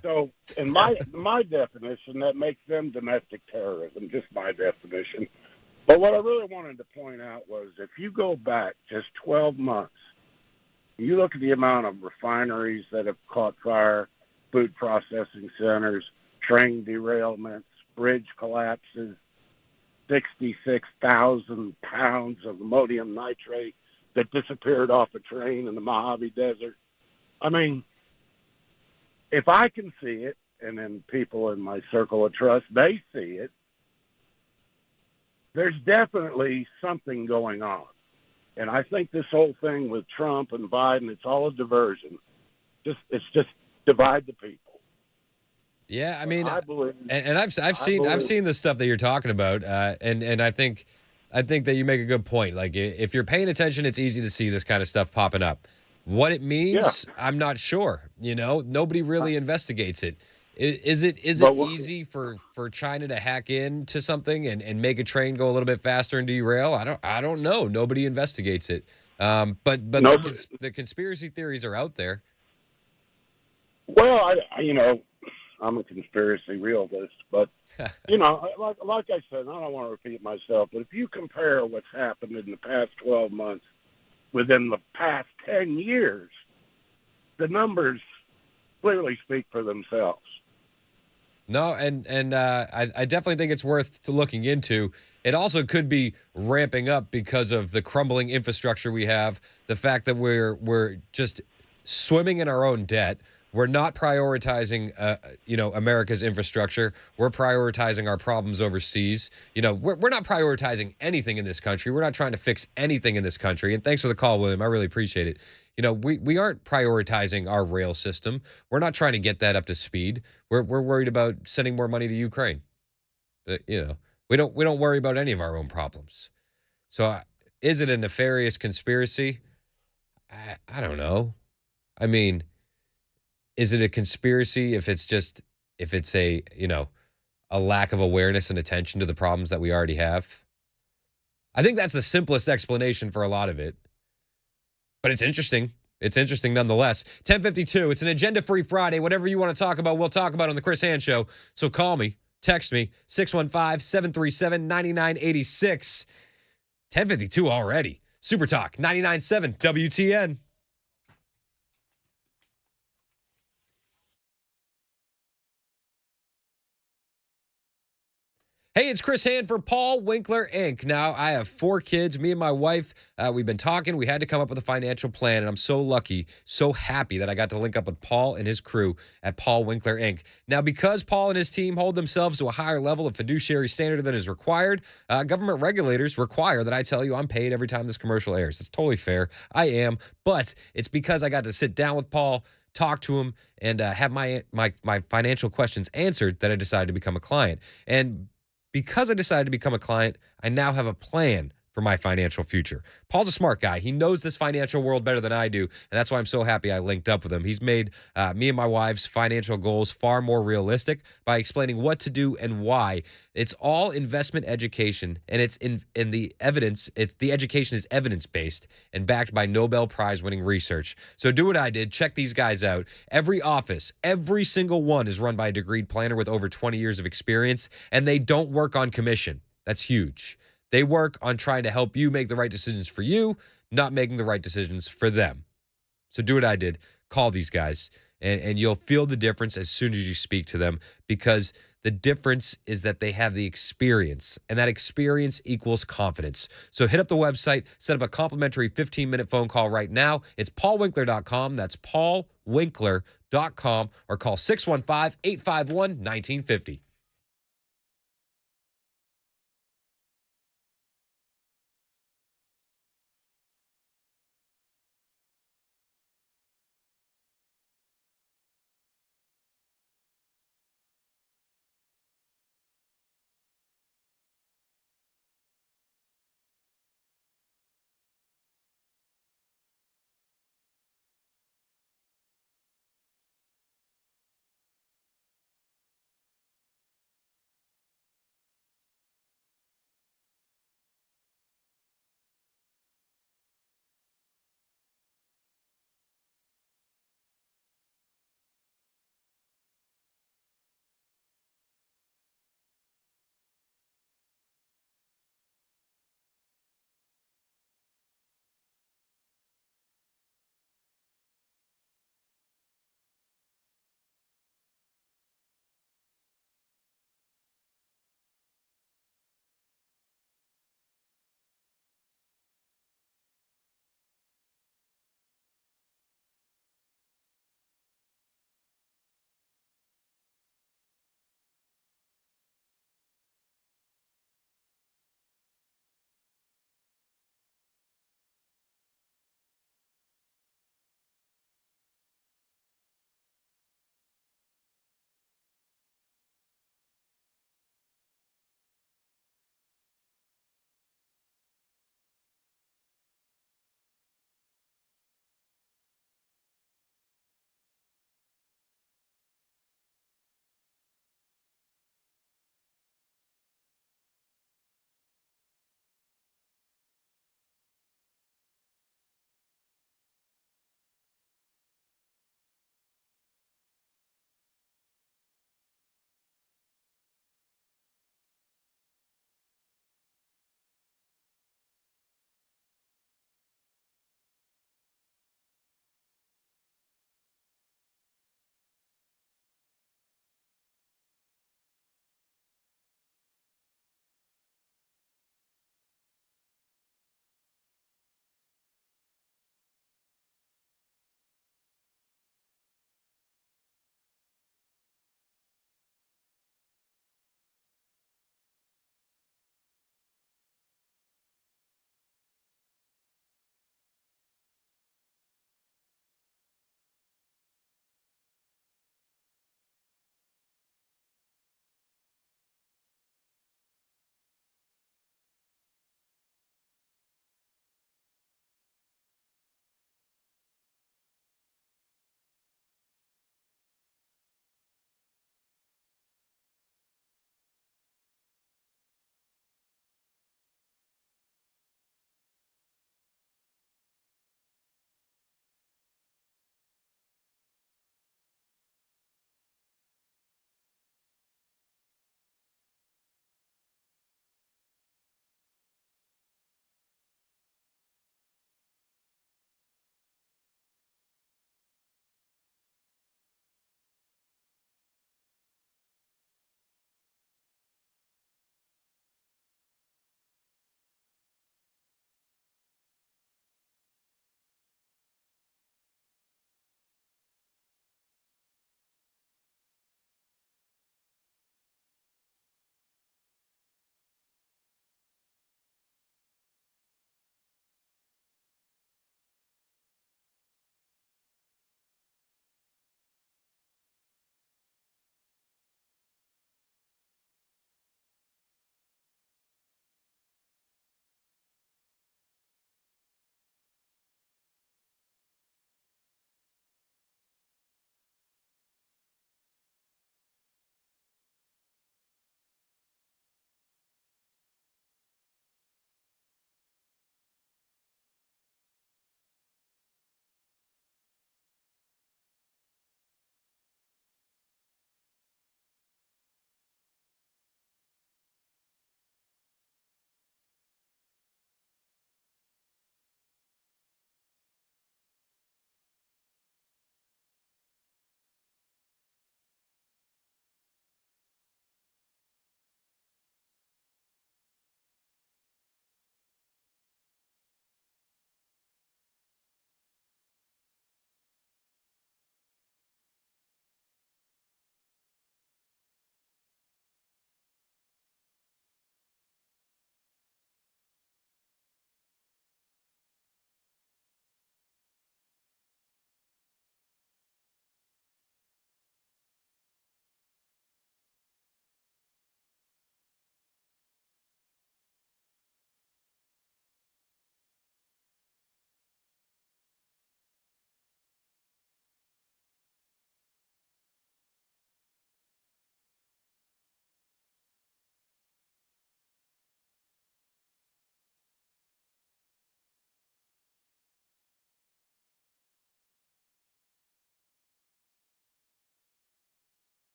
So, in my definition, that makes them domestic terrorism, just my definition. But what I really wanted to point out was if you go back just 12 months, you look at the amount of refineries that have caught fire, food processing centers, train derailments, bridge collapses, 66,000 pounds of ammonium nitrate that disappeared off a train in the Mojave Desert. I mean, if I can see it, and then people in my circle of trust, they see it, there's definitely something going on. And I think this whole thing with Trump and Biden, it's all a diversion. It's just divide the people. Yeah, I mean, I believe, and I've seen the stuff that you're talking about, and I think that you make a good point. Like if you're paying attention, it's easy to see this kind of stuff popping up. What it means, I'm not sure. You know, nobody really investigates it. Is it But easy for China to hack into something and make a train go a little bit faster and derail? I don't know. Nobody investigates it. But no, the conspiracy theories are out there. well, I'm a conspiracy realist, but like I said, I don't want to repeat myself, but if you compare what's happened in the past 12 months within the past 10 years, the numbers clearly speak for themselves. No, and I definitely think it's worth looking into. It also could be ramping up because of the crumbling infrastructure we have, the fact that we're just swimming in our own debt. We're not prioritizing, America's infrastructure. We're prioritizing our problems overseas. We're not prioritizing anything in this country. We're not trying to fix anything in this country. And thanks for the call, William. I really appreciate it. We aren't prioritizing our rail system. We're not trying to get that up to speed. We're worried about sending more money to Ukraine. We don't worry about any of our own problems. So, is it a nefarious conspiracy? I don't know. I mean, is it a conspiracy if it's a lack of awareness and attention to the problems that we already have? I think that's the simplest explanation for a lot of it. But it's interesting. It's interesting nonetheless. 10:52. It's an agenda-free Friday. Whatever you want to talk about, we'll talk about on the Chris Hand Show. So call me, text me, 615-737-9986. 10:52 already. Super Talk 99.7 WTN. Hey, it's Chris Hand for Paul Winkler Inc. Now, I have 4 kids. Me and my wife, we've been talking. We had to come up with a financial plan, and I'm so lucky, so happy that I got to link up with Paul and his crew at Paul Winkler Inc. Now, because Paul and his team hold themselves to a higher level of fiduciary standard than is required, government regulators require that I tell you I'm paid every time this commercial airs. That's totally fair. I am, but it's because I got to sit down with Paul, talk to him, and have my financial questions answered that I decided to become a client. And because I decided to become a client, I now have a plan for my financial future. Paul's a smart guy. He knows this financial world better than I do, and that's why I'm so happy I linked up with him. He's made me and my wife's financial goals far more realistic by explaining what to do and why. It's all investment education, and it's in the evidence. The education is evidence-based and backed by Nobel Prize-winning research. So do what I did. Check these guys out. Every office, every single one is run by a degreed planner with over 20 years of experience, and they don't work on commission. That's huge. They work on trying to help you make the right decisions for you, not making the right decisions for them. So do what I did. Call these guys, and you'll feel the difference as soon as you speak to them, because the difference is that they have the experience, and that experience equals confidence. So hit up the website, set up a complimentary 15-minute phone call right now. It's paulwinkler.com. That's paulwinkler.com, or call 615-851-1950.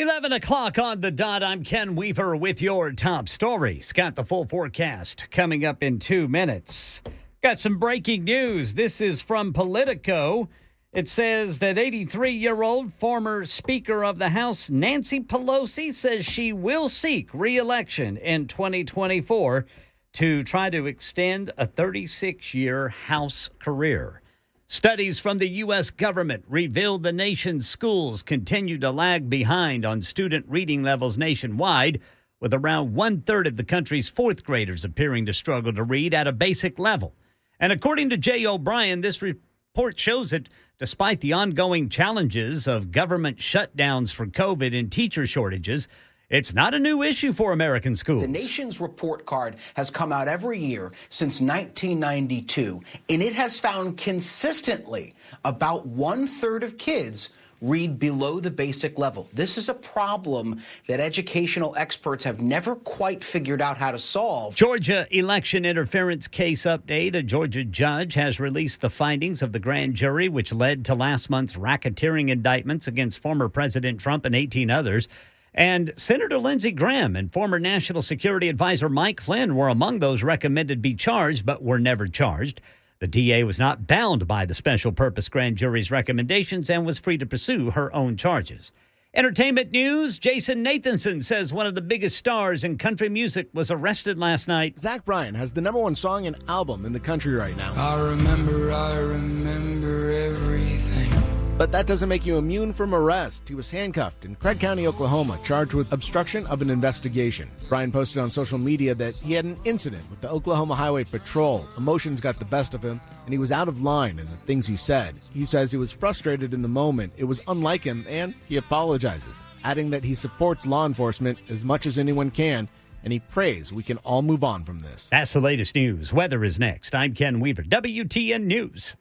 11 o'clock on the dot. I'm Ken Weaver with your top stories. Got the full forecast coming up in 2 minutes. Got some breaking news. This is from Politico. It says that 83-year-old former Speaker of the House Nancy Pelosi says she will seek re-election in 2024 to try to extend a 36-year House career. Studies from the U.S. government revealed the nation's schools continue to lag behind on student reading levels nationwide, with around one-third of the country's fourth graders appearing to struggle to read at a basic level. And according to Jay O'Brien, this report shows that despite the ongoing challenges of government shutdowns for COVID and teacher shortages, it's not a new issue for American schools. The nation's report card has come out every year since 1992, and it has found consistently about one-third of kids read below the basic level. This is a problem that educational experts have never quite figured out how to solve. Georgia election interference case update. A Georgia judge has released the findings of the grand jury, which led to last month's racketeering indictments against former President Trump and 18 others. And Senator Lindsey Graham and former National Security Advisor Mike Flynn were among those recommended be charged, but were never charged. The DA was not bound by the special purpose grand jury's recommendations and was free to pursue her own charges. Entertainment news. Jason Nathanson says one of the biggest stars in country music was arrested last night. Zach Bryan has the #1 song and album in the country right now. I remember everything. But that doesn't make you immune from arrest. He was handcuffed in Craig County, Oklahoma, charged with obstruction of an investigation. Bryan posted on social media that he had an incident with the Oklahoma Highway Patrol. Emotions got the best of him, and he was out of line in the things he said. He says he was frustrated in the moment. It was unlike him, and he apologizes, adding that he supports law enforcement as much as anyone can, and he prays we can all move on from this. That's the latest news. Weather is next. I'm Ken Weaver, WTN News.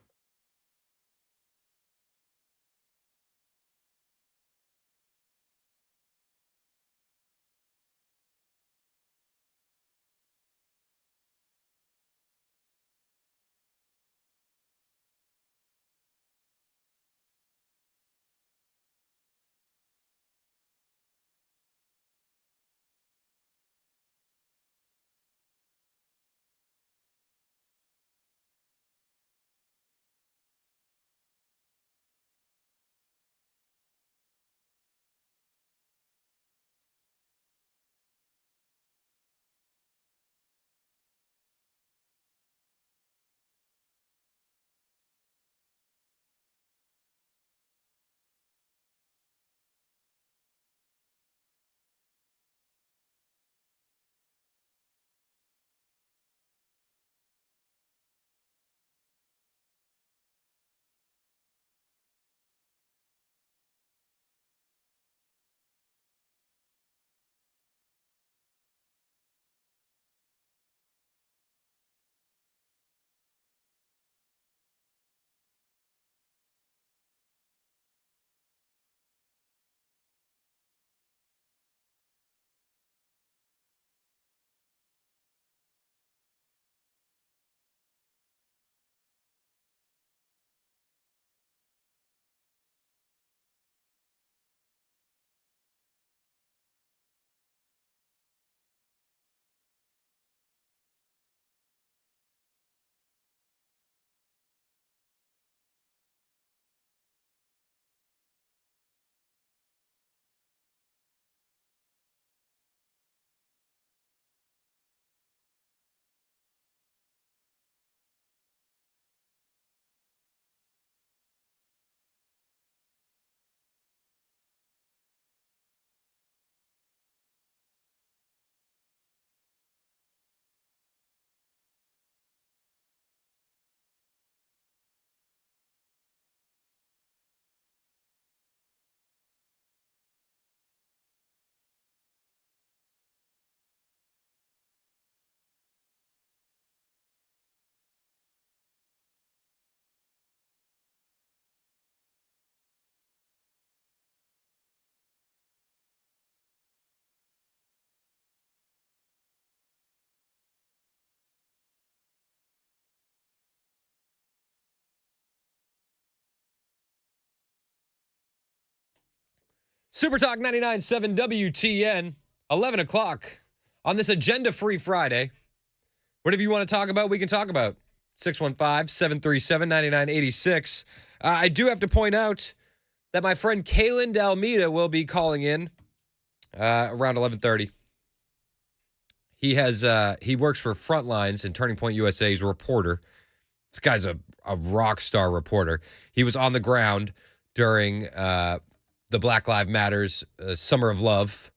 Super Talk 99.7 WTN, 11 o'clock on this agenda-free Friday. Whatever you want to talk about, we can talk about. 615-737-9986. I do have to point out that my friend Kaylin Dalmeda will be calling in around 11:30. He works for Frontlines and Turning Point USA's reporter. This guy's a rock star reporter. He was on the ground during the Black Lives Matters Summer of Love.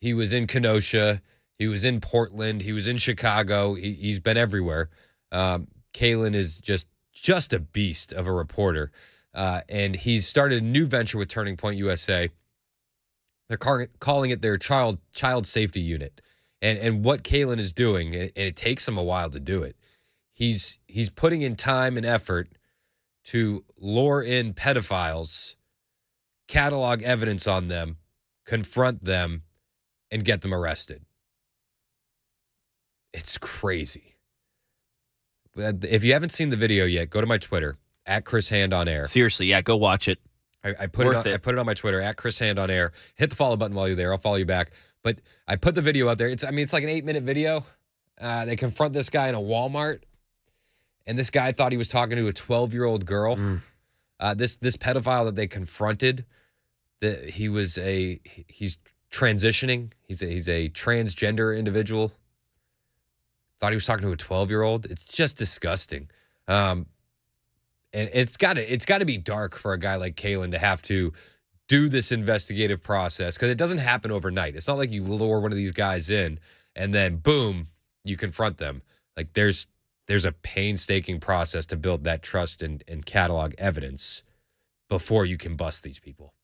He was in Kenosha. He was in Portland. He was in Chicago. He's been everywhere. Kaylin is just a beast of a reporter. And he's started a new venture with Turning Point USA. They're calling it their child safety unit. And what Kaylin is doing, and it takes him a while to do it, he's putting in time and effort to lure in pedophiles, catalog evidence on them, confront them, and get them arrested. It's crazy. If you haven't seen the video yet, go to my Twitter, at Chris Hand on Air. Seriously, yeah, go watch it. I put it on my Twitter, at Chris Hand on Air. Hit the follow button while you're there. I'll follow you back. But I put the video out there. It's like an 8-minute video. They confront this guy in a Walmart, and this guy thought he was talking to a 12-year-old girl. This pedophile that they confronted, he's transitioning. He's a transgender individual. Thought he was talking to a 12-year-old. It's just disgusting. And it's got to be dark for a guy like Kaylin to have to do this investigative process, because it doesn't happen overnight. It's not like you lure one of these guys in and then boom, you confront them. Like there's a painstaking process to build that trust and catalog evidence before you can bust these people.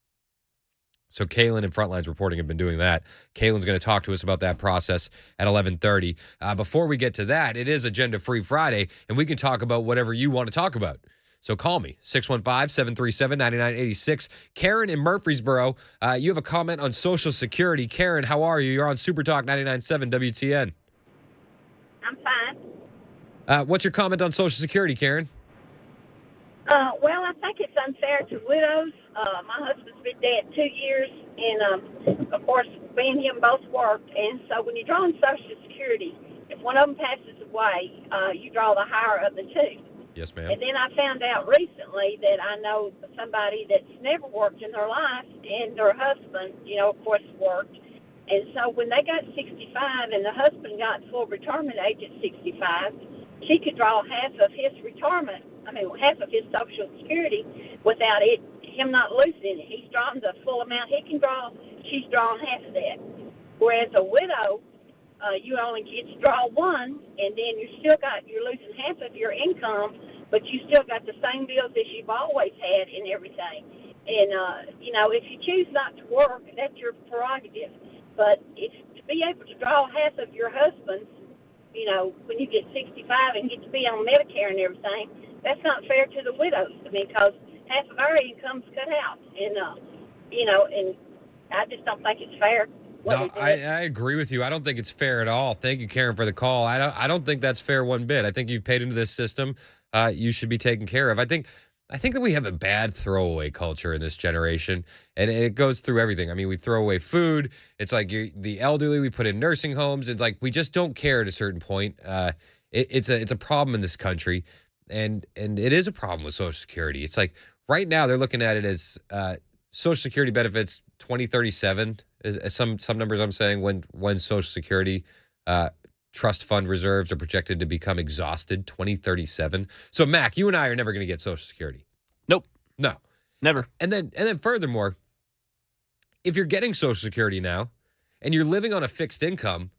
So Kaylin and Frontlines Reporting have been doing that. Kaylin's going to talk to us about that process at 11:30. Before we get to that, it is Agenda Free Friday, and we can talk about whatever you want to talk about. So call me, 615-737-9986. Karen in Murfreesboro, you have a comment on Social Security. Karen, how are you? You're on Super Talk 99.7 WTN. I'm fine. What's your comment on Social Security, Karen? Well, I think it's unfair to widows. My husband's been dead 2 years, and of course, me and him both worked. And so when you draw on Social Security, if one of them passes away, you draw the higher of the two. Yes, ma'am. And then I found out recently that I know somebody that's never worked in their life, and their husband, of course, worked. And so when they got 65 and the husband got full retirement age at 65, she could draw half of his half of his Social Security without him not losing it. He's drawing the full amount he can draw. She's drawing half of that. Whereas a widow, you only get to draw one, and then you're losing half of your income, but you still got the same bills as you've always had and everything. And if you choose not to work, that's your prerogative. But to be able to draw half of your husband's, when you get 65 and get to be on Medicare and everything, that's not fair to the widows. Because half of our income's cut out, and I just don't think it's fair. No, I agree with you. I don't think it's fair at all. Thank you, Karen, for the call. I don't think that's fair one bit. I think you've paid into this system. You should be taken care of. I think that we have a bad throwaway culture in this generation, and it goes through everything. I mean, we throw away food. It's like the elderly we put in nursing homes. It's like we just don't care at a certain point. It's a problem in this country, and it is a problem with Social Security. It's like right now they're looking at it as Social Security benefits 2037. As some numbers I'm saying when Social Security trust fund reserves are projected to become exhausted, 2037. So Mac, you and I are never going to get Social Security. Nope. No. Never. And then furthermore, if you're getting Social Security now and you're living on a fixed income,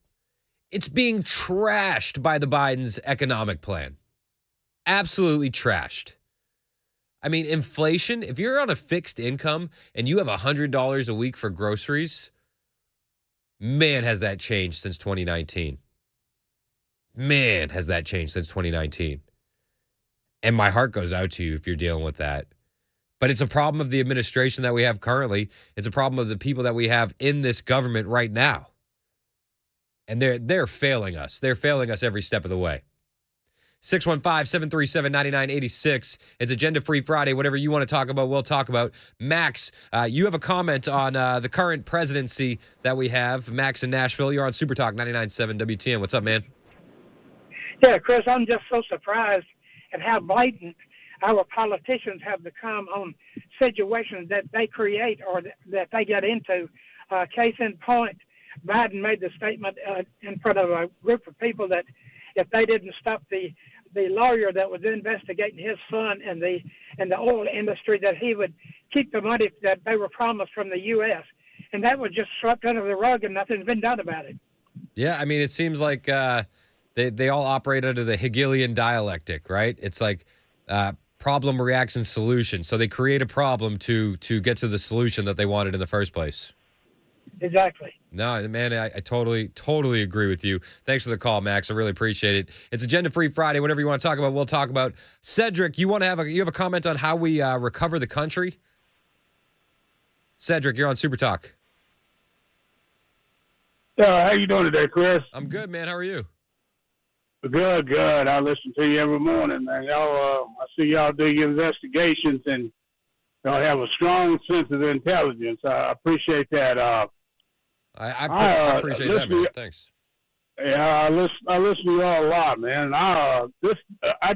it's being trashed by the Biden's economic plan. Absolutely trashed. I mean, inflation, if you're on a fixed income and you have $100 a week for groceries, man, has that changed since 2019. Man, has that changed since 2019. And my heart goes out to you if you're dealing with that. But it's a problem of the administration that we have currently. It's a problem of the people that we have in this government right now. And they're failing us. They're failing us every step of the way. 615-737-9986. It's Agenda Free Friday. Whatever you want to talk about, we'll talk about. Max, you have a comment on the current presidency that we have. Max in Nashville, you're on Super Talk 99.7 WTN. What's up, man? Yeah, Chris, I'm just so surprised at how blatant our politicians have become on situations that they create or that they get into. Case in point, Biden made the statement in front of a group of people that if they didn't stop the lawyer that was investigating his son and the oil industry, that he would keep the money that they were promised from the U.S. And that was just swept under the rug, and nothing's been done about it. Yeah, I mean, it seems like they all operate under the Hegelian dialectic, right? It's like problem, reaction, solution. So they create a problem to get to the solution that they wanted in the first place. Exactly. No, man, I totally agree with you. Thanks for the call, Max. I really appreciate it. It's Agenda Free Friday. Whatever you want to talk about, we'll talk about. Cedric, you have a comment on how we recover the country? Cedric, you're on Super Talk. How you doing today, Chris? I'm good, man. How are you? Good. I listen to you every morning, man. Y'all, I see y'all do your investigations, and y'all have a strong sense of intelligence. I appreciate that. I appreciate that, man. Thanks. Yeah, I listen to y'all a lot, man. I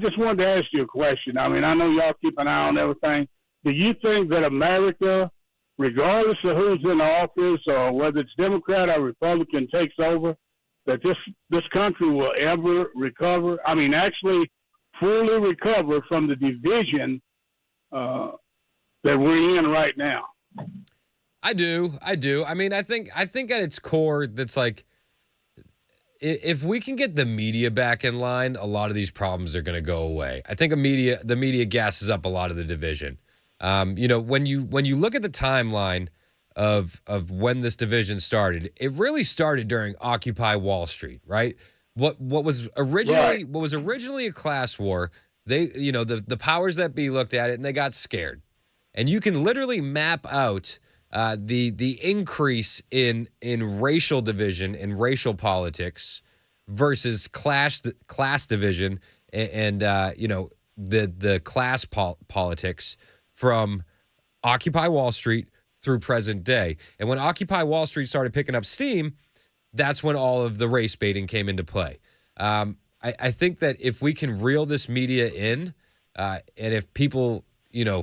just wanted to ask you a question. I mean, I know y'all keep an eye on everything. Do you think that America, regardless of who's in office or whether it's Democrat or Republican takes over, that this country will ever recover? I mean, actually fully recover from the division that we're in right now? I do. I mean, I think at its core, that's like, if we can get the media back in line, a lot of these problems are going to go away. I think the media gasses up a lot of the division. When you look at the timeline of when this division started, it really started during Occupy Wall Street, right? What was originally a class war, the powers that be looked at it and they got scared. And you can literally map out the increase in racial division and racial politics versus class division and the class politics from Occupy Wall Street through present day. And when Occupy Wall Street started picking up steam, that's when all of the race baiting came into play. I think that if we can reel this media in, and if people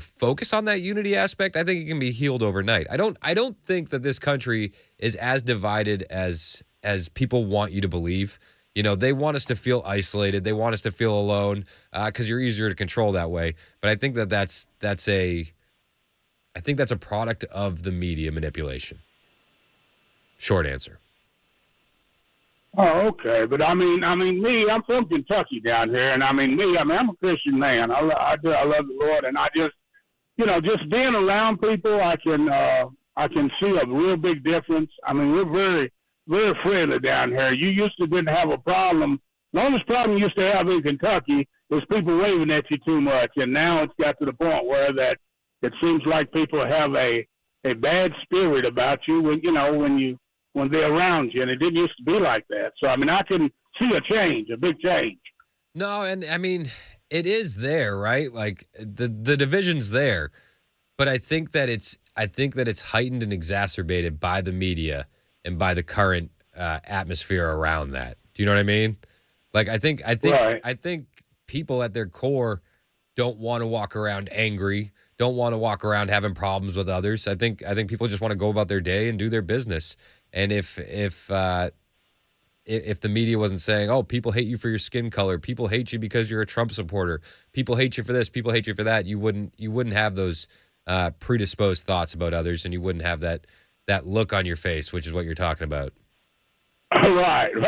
focus on that unity aspect, I think it can be healed overnight. I don't think that this country is as divided as people want you to believe. They want us to feel isolated. They want us to feel alone because you're easier to control that way. But I think that's a product of the media manipulation. Short answer. Oh, okay. But I mean, me, I'm from Kentucky down here, and I'm a Christian man. I love the Lord, and I just, just being around people, I can see a real big difference. I mean, we're very, very friendly down here. You didn't have a problem. The only problem you used to have in Kentucky was people waving at you too much, and now it's got to the point where that it seems like people have a bad spirit about you when they're around you, and it didn't used to be like that. So, I mean, I can see a big change. No, and I mean, it is there, right? Like the division's there, but I think that it's heightened and exacerbated by the media and by the current atmosphere around that. Do you know what I mean? Like, I think people at their core don't want to walk around angry, don't want to walk around having problems with others. I think people just want to go about their day and do their business. And if the media wasn't saying, "Oh, people hate you for your skin color. People hate you because you're a Trump supporter. People hate you for this. People hate you for that," you wouldn't have those predisposed thoughts about others, and you wouldn't have that look on your face, which is what you're talking about. Right. Do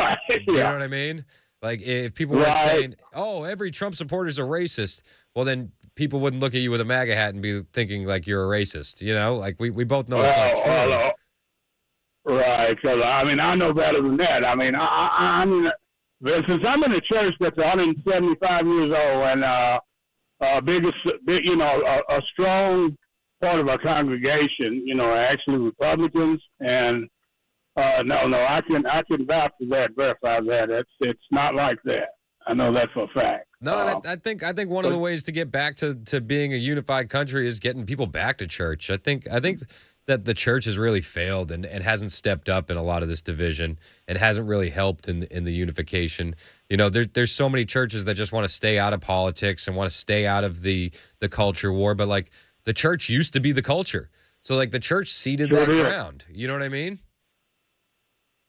you know what I mean? Like, if people weren't saying, "Oh, every Trump supporter is a racist," well, then people wouldn't look at you with a MAGA hat and be thinking like you're a racist. Like we both know it's not true. Right, because I know better than that. I mean, since I'm in a church that's 175 years old and a strong part of our congregation, are actually Republicans, and I can vouch for that, verify that. It's not like that. I know that's a fact. No, and I think one of the ways to get back to being a unified country is getting people back to church. I think that the church has really failed and hasn't stepped up in a lot of this division and hasn't really helped in the unification. You know, there's so many churches that just want to stay out of politics and want to stay out of the culture war, but like the church used to be the culture. So like the church ceded that ground. You know what I mean?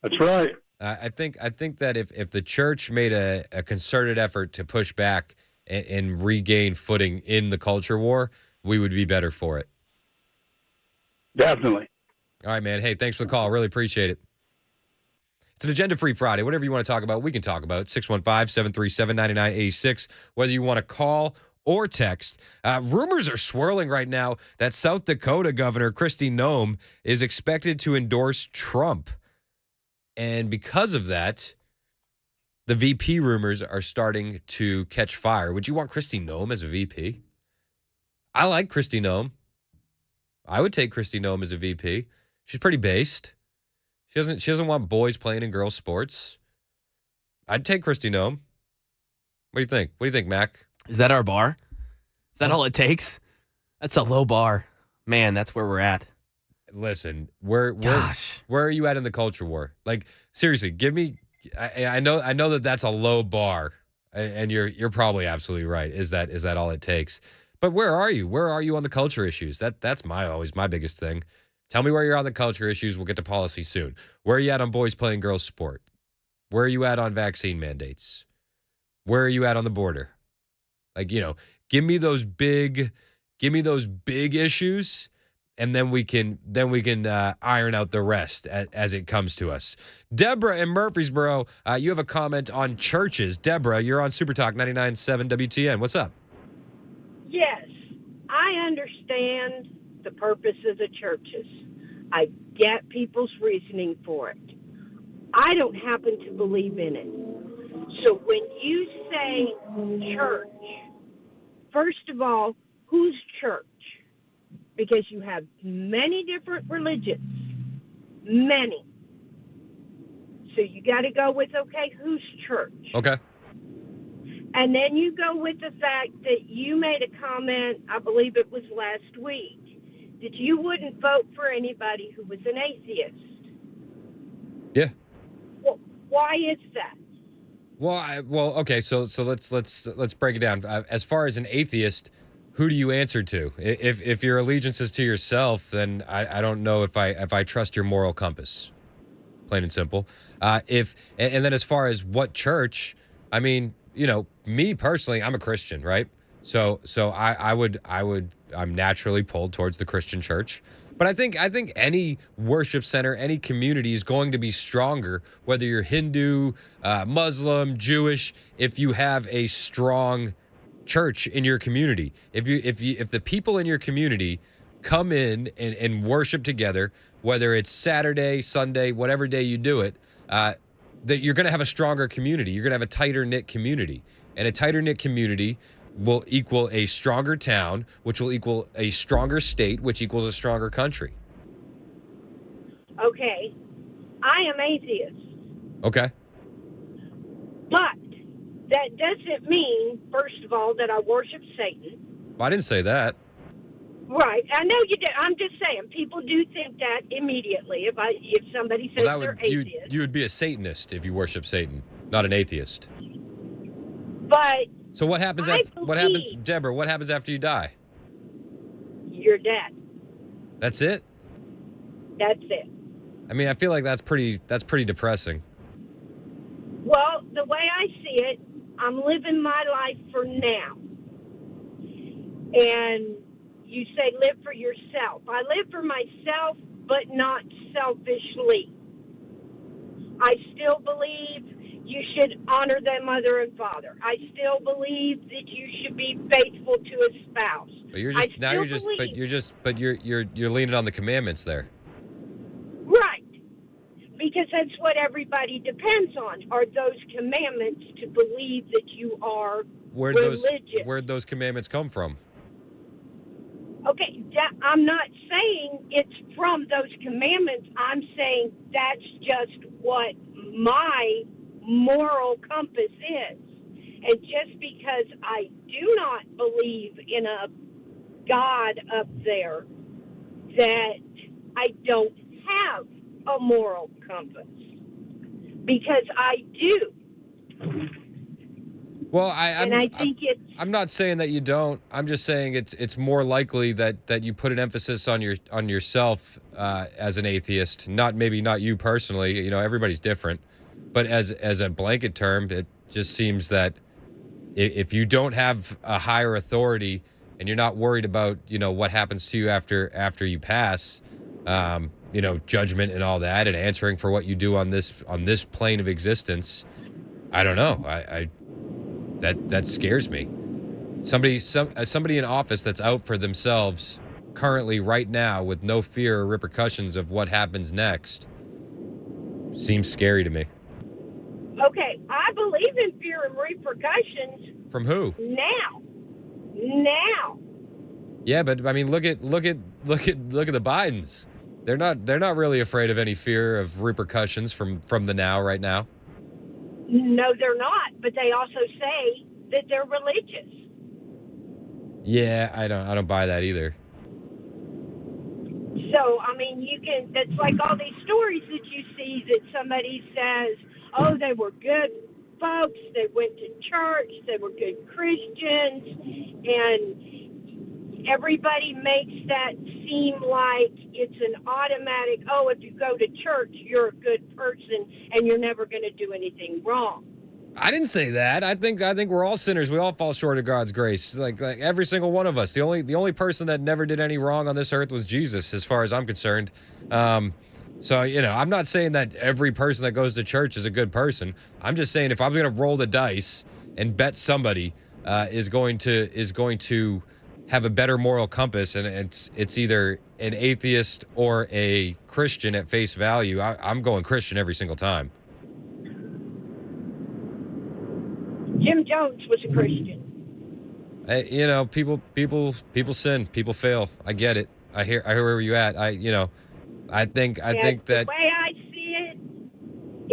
That's right. I think that if the church made a concerted effort to push back and regain footing in the culture war, we would be better for it. Definitely. All right, man. Hey, thanks for the call. Really appreciate it. It's an agenda-free Friday. Whatever you want to talk about, we can talk about. 615-737-9986. Whether you want to call or text. Rumors are swirling right now that South Dakota Governor Kristi Noem is expected to endorse Trump. And because of that, the VP rumors are starting to catch fire. Would you want Kristi Noem as a VP? I like Kristi Noem. I would take Kristi Noem as a VP. She's pretty based. She doesn't want boys playing in girls' sports. I'd take Kristi Noem. What do you think? What do you think, Mac? Is that our bar? Is that all it takes? That's a low bar. Man, that's where we're at. Listen, where are you at in the culture war? Like, seriously, give me. I know that that's a low bar, and you're probably absolutely right. Is that all it takes? But where are you? Where are you on the culture issues? That's always my biggest thing. Tell me where you're on the culture issues. We'll get to policy soon. Where are you at on boys playing girls sport? Where are you at on vaccine mandates? Where are you at on the border? Like, you know, give me those big issues. And then we can iron out the rest as it comes to us. Deborah in Murfreesboro, you have a comment on churches. Deborah, you're on Super Talk 99.7 WTN. What's up? Yes, I understand the purpose of the churches. I get people's reasoning for it. I don't happen to believe in it. So when you say church, first of all, whose church? Because you have many different religions. Many. So you got to go with, okay, whose church? Okay. And then you go with the fact that you made a comment, I believe it was last week, that you wouldn't vote for anybody who was an atheist. Yeah. Well, why is that? Well, okay. So let's break it down. As far as an atheist, who do you answer to? If your allegiance is to yourself, then I don't know if I trust your moral compass. Plain and simple. And then as far as what church, I mean, you know, me personally, I'm a Christian, right? So I'm naturally pulled towards the Christian church. But I think any worship center, any community is going to be stronger, whether you're Hindu, Muslim, Jewish, if you have a strong church in your community. If the people in your community come in and worship together, whether it's Saturday, Sunday, whatever day you do it, that you're going to have a stronger community. You're going to have a tighter knit community, and a tighter knit community will equal a stronger town, which will equal a stronger state, which equals a stronger country. Okay, I am atheist. Okay. But that doesn't mean, first of all, that I worship Satan. Well, I didn't say that. Right. I know you did. I'm just saying, people do think that immediately. If somebody says they're atheist. You would be a Satanist if you worship Satan, not an atheist. But so what happens Deborah, what happens after you die? You're dead. That's it? That's it. I mean, I feel like that's pretty depressing. Well, the way I see it, I'm living my life for now. And you say live for yourself. I live for myself, but not selfishly. I still believe you should honor their mother and father. I still believe that you should be faithful to a spouse. But you're leaning on the commandments there. Right. Because that's what everybody depends on, are those commandments to believe that you are religious. Where'd those commandments come from? Okay, I'm not saying it's from those commandments. I'm saying that's just what my moral compass is. And just because I do not believe in a God up there, that I don't have a moral compass. Because I do. Well, I think I'm not saying that you don't. I'm just saying it's more likely that you put an emphasis on yourself as an atheist. Maybe not you personally. You know, everybody's different, but as a blanket term, it just seems that if you don't have a higher authority and you're not worried about what happens to you after you pass, judgment and all that, and answering for what you do on this plane of existence. I don't know. That scares me. Somebody in office that's out for themselves currently right now with no fear or repercussions of what happens next seems scary to me. okay, I believe in fear and repercussions. From who? Now. Yeah, but I mean, look at the Bidens. They're not really afraid of any fear of repercussions from the now right now. No, they're not, but they also say that they're religious. Yeah, I don't buy that either. So, I mean, that's like all these stories that you see that somebody says, oh, they were good folks, they went to church, they were good Christians, and everybody makes that seem like it's an automatic, oh, if you go to church, you're a good person and you're never going to do anything wrong. I didn't say that. I think we're all sinners. We all fall short of God's grace. Like every single one of us. The only person that never did any wrong on this earth was Jesus, as far as I'm concerned. So, I'm not saying that every person that goes to church is a good person. I'm just saying if I'm going to roll the dice and bet somebody is going to have a better moral compass, and it's either an atheist or a Christian at face value, I'm going Christian every single time. Jim Jones was a Christian. People sin, people fail. I get it. I hear where you at. I think that the way I see it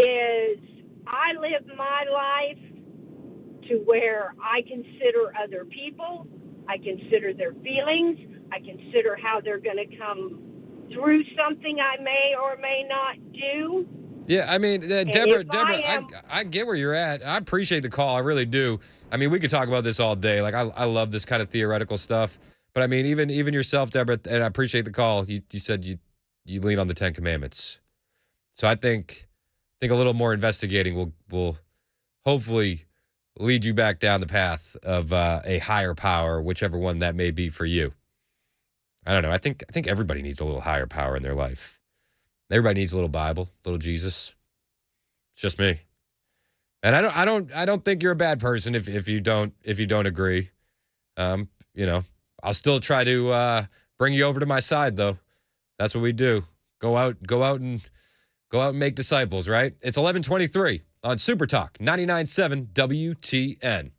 is I live my life to where I consider other people, I consider their feelings, I consider how they're going to come through something I may or may not do. Yeah, I mean, Deborah, I get where you're at. I appreciate the call. I really do. I mean, we could talk about this all day. Like, I love this kind of theoretical stuff. But I mean, even yourself, Deborah, and I appreciate the call. You said you lean on the Ten Commandments. So I think a little more investigating will hopefully lead you back down the path of a higher power, whichever one that may be for you. I don't know. I think everybody needs a little higher power in their life. Everybody needs a little Bible, a little Jesus. It's just me. And I don't think you're a bad person if you don't agree. I'll still try to bring you over to my side though. That's what we do. Go out and make disciples, right? It's 11:23 on Super Talk 99.7 WTN.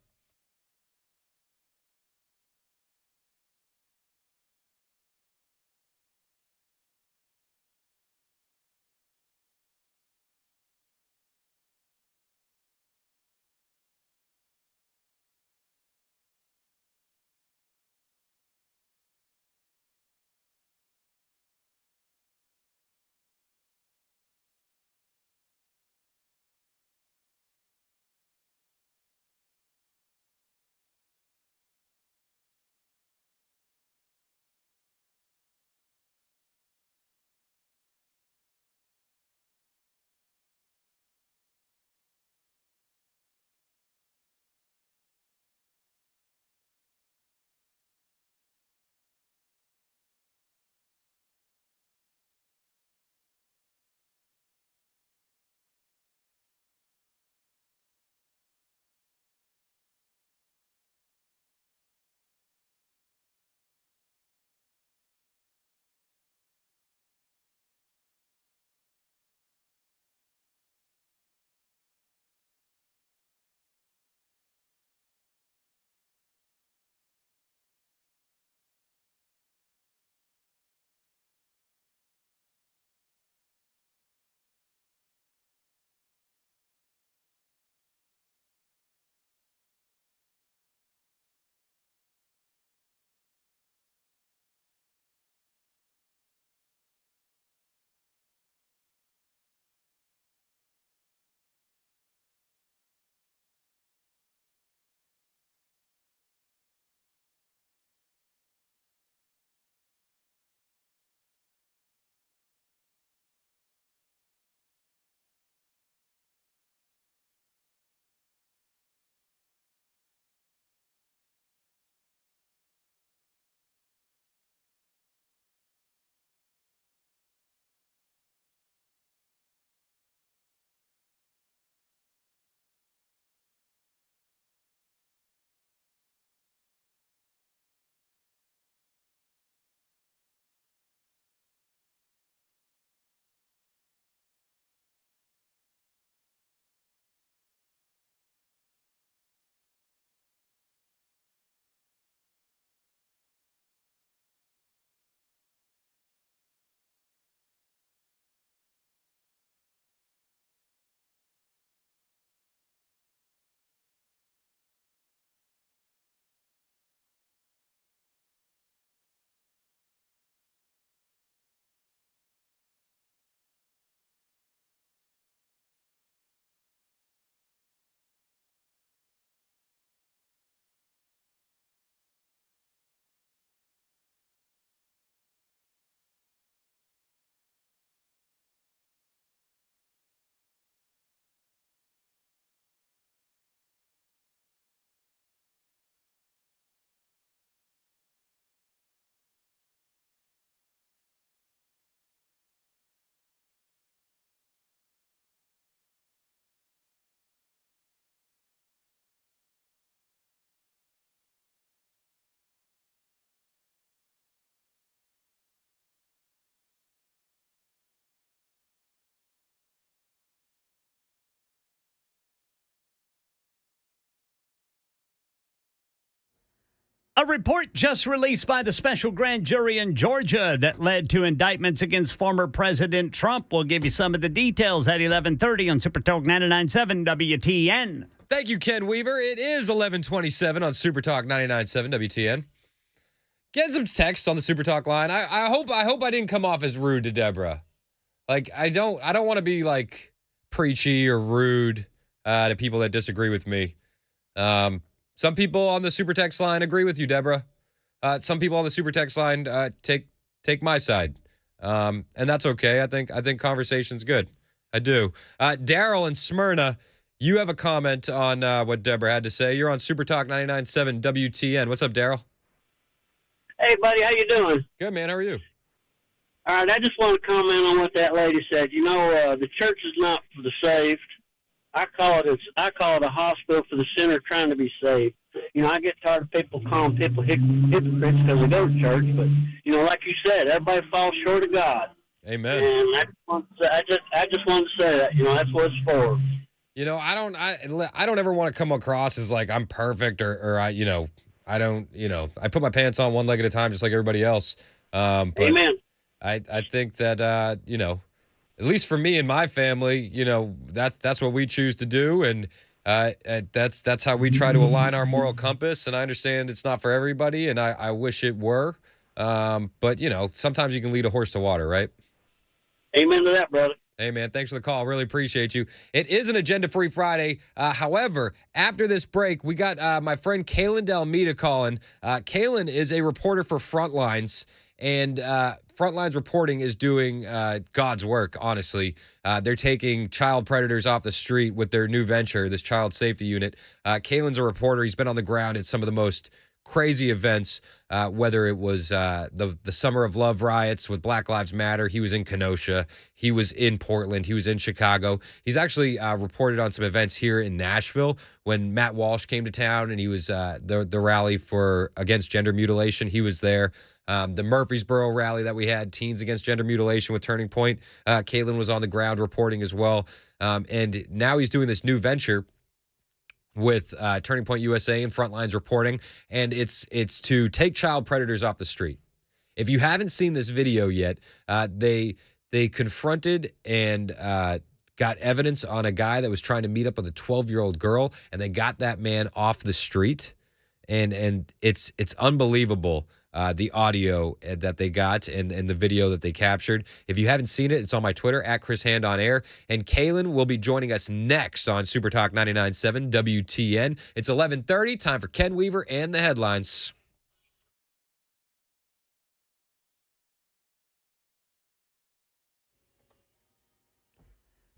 A report just released by the special grand jury in Georgia that led to indictments against former President Trump. We'll give you some of the details at 11:30 on Super Talk 99.7 WTN. Thank you, Ken Weaver. It is 11:27 on Super Talk 99.7 WTN. Get some text on the Super Talk line. I hope I didn't come off as rude to Deborah. Like, I don't want to be like preachy or rude to people that disagree with me. Some people on the Super Text line agree with you, Deborah. Some people on the Super Text line take my side, and that's okay. I think conversation's good. I do. Daryl in Smyrna, you have a comment on what Deborah had to say. You're on Super Talk 99.7 WTN. What's up, Daryl? Hey, buddy, how you doing? Good, man. How are you? All right, I just want to comment on what that lady said. You know, the church is not for the saved. I call it a hospital for the sinner trying to be saved. You know, I get tired of people calling people hypocrites because they go to church, but you know, like you said, everybody falls short of God. Amen. And I just wanted to say that. You know, that's what it's for. You know, I don't ever want to come across as like I'm perfect or I put my pants on one leg at a time just like everybody else. But Amen. I think that at least for me and my family, you know, that's what we choose to do, and that's how we try to align our moral compass. And I understand it's not for everybody, and I wish it were. But you know, sometimes you can lead a horse to water, right? Amen to that, brother. Hey, man, thanks for the call. Really appreciate you. It is an agenda-free Friday. However, after this break, we got my friend Kaylin Delmeda calling. Kaylin is a reporter for Frontlines, and Frontlines Reporting is doing God's work, honestly. They're taking child predators off the street with their new venture, this child safety unit. Kaylin's a reporter. He's been on the ground at some of the most crazy events, whether it was the Summer of Love riots with Black Lives Matter. He was in Kenosha. He was in Portland. He was in Chicago. He's actually reported on some events here in Nashville when Matt Walsh came to town, and he was the rally against gender mutilation. He was there. The Murfreesboro rally that we had, Teens Against Gender Mutilation with Turning Point. Kaylin was on the ground reporting as well. And now he's doing this new venture with Turning Point USA and Frontlines Reporting, and it's to take child predators off the street. If you haven't seen this video yet, they confronted and got evidence on a guy that was trying to meet up with a 12-year-old girl, and they got that man off the street, and it's unbelievable. The audio that they got and the video that they captured. If you haven't seen it, it's on my Twitter, at Chris Hand on Air. And Kaylin will be joining us next on Super Talk 99.7 WTN. It's 11:30, time for Ken Weaver and the headlines.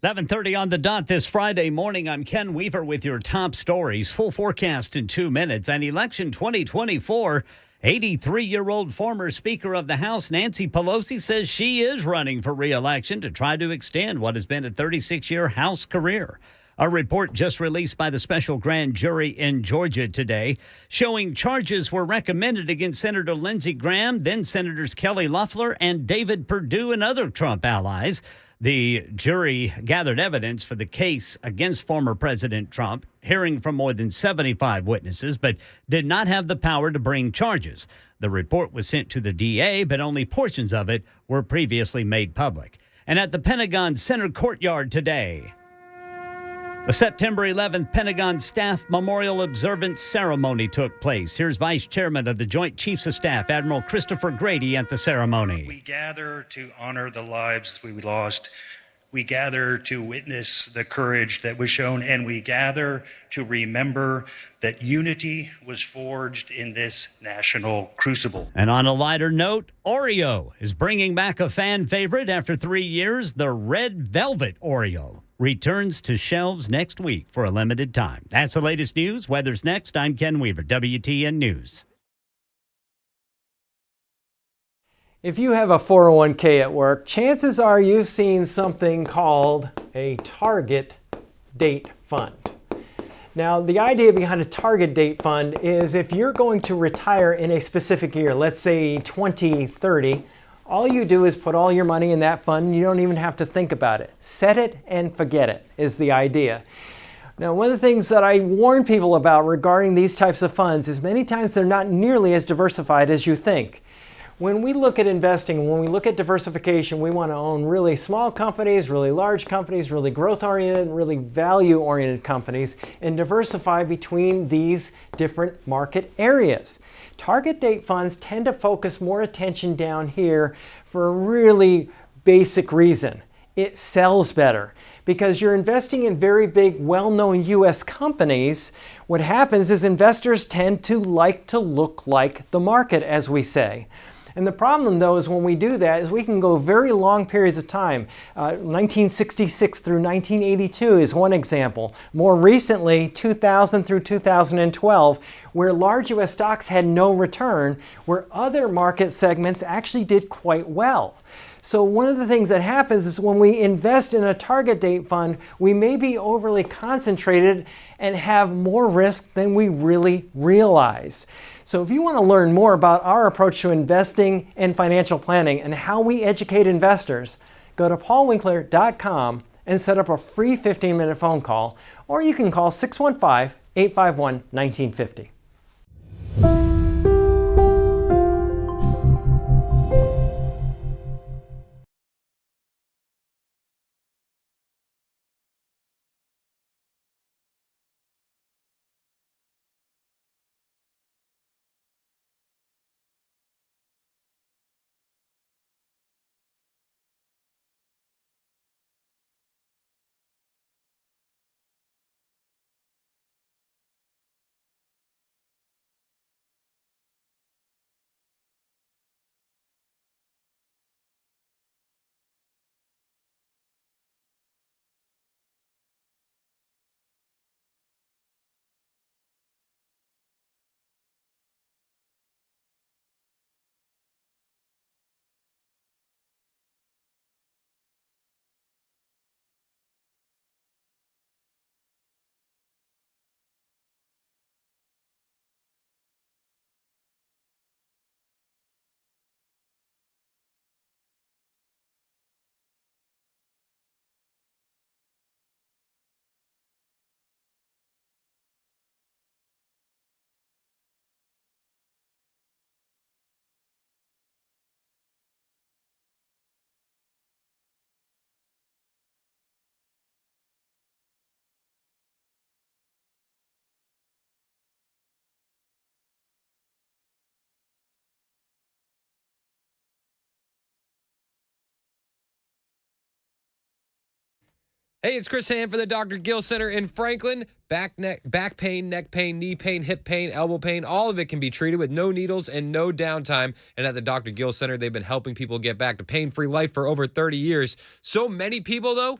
$11:30 on the dot this Friday morning. I'm Ken Weaver with your top stories. Full forecast in 2 minutes. And election 2024, 83-year-old former Speaker of the House Nancy Pelosi says she is running for re-election to try to extend what has been a 36-year House career. A report just released by the special grand jury in Georgia today showing charges were recommended against Senator Lindsey Graham, then Senators Kelly Loeffler and David Perdue and other Trump allies. The jury gathered evidence for the case against former President Trump, hearing from more than 75 witnesses, but did not have the power to bring charges. The report was sent to the DA, but only portions of it were previously made public. And at the Pentagon Center Courtyard today, the September 11th Pentagon Staff Memorial Observance Ceremony took place. Here's Vice Chairman of the Joint Chiefs of Staff, Admiral Christopher Grady, at the ceremony. We gather to honor the lives we lost. We gather to witness the courage that was shown, and we gather to remember that unity was forged in this national crucible. And on a lighter note, Oreo is bringing back a fan favorite after 3 years. The Red Velvet Oreo returns to shelves next week for a limited time. That's the latest news. Weather's next. I'm Ken Weaver, WTN News. If you have a 401k at work, chances are you've seen something called a target date fund. Now, the idea behind a target date fund is if you're going to retire in a specific year, let's say 2030, all you do is put all your money in that fund. You don't even have to think about it. Set it and forget it is the idea. Now, one of the things that I warn people about regarding these types of funds is many times they're not nearly as diversified as you think. When we look at investing, when we look at diversification, we want to own really small companies, really large companies, really growth-oriented, really value-oriented companies, and diversify between these different market areas. Target date funds tend to focus more attention down here for a really basic reason. It sells better. Because you're investing in very big, well-known U.S. companies, what happens is investors tend to like to look like the market, as we say. And the problem, though, is when we do that, is we can go very long periods of time. 1966 through 1982 is one example. More recently, 2000 through 2012, where large U.S. stocks had no return, where other market segments actually did quite well. So one of the things that happens is when we invest in a target date fund, we may be overly concentrated and have more risk than we really realize. So if you want to learn more about our approach to investing and financial planning and how we educate investors, go to paulwinkler.com and set up a free 15-minute phone call, or you can call 615-851-1950. Hey, it's Chris Hand for the Dr. Gill Center in Franklin. Back pain, neck pain, knee pain, hip pain, elbow pain, all of it can be treated with no needles and no downtime. And at the Dr. Gill Center, they've been helping people get back to pain-free life for over 30 years. So many people, though,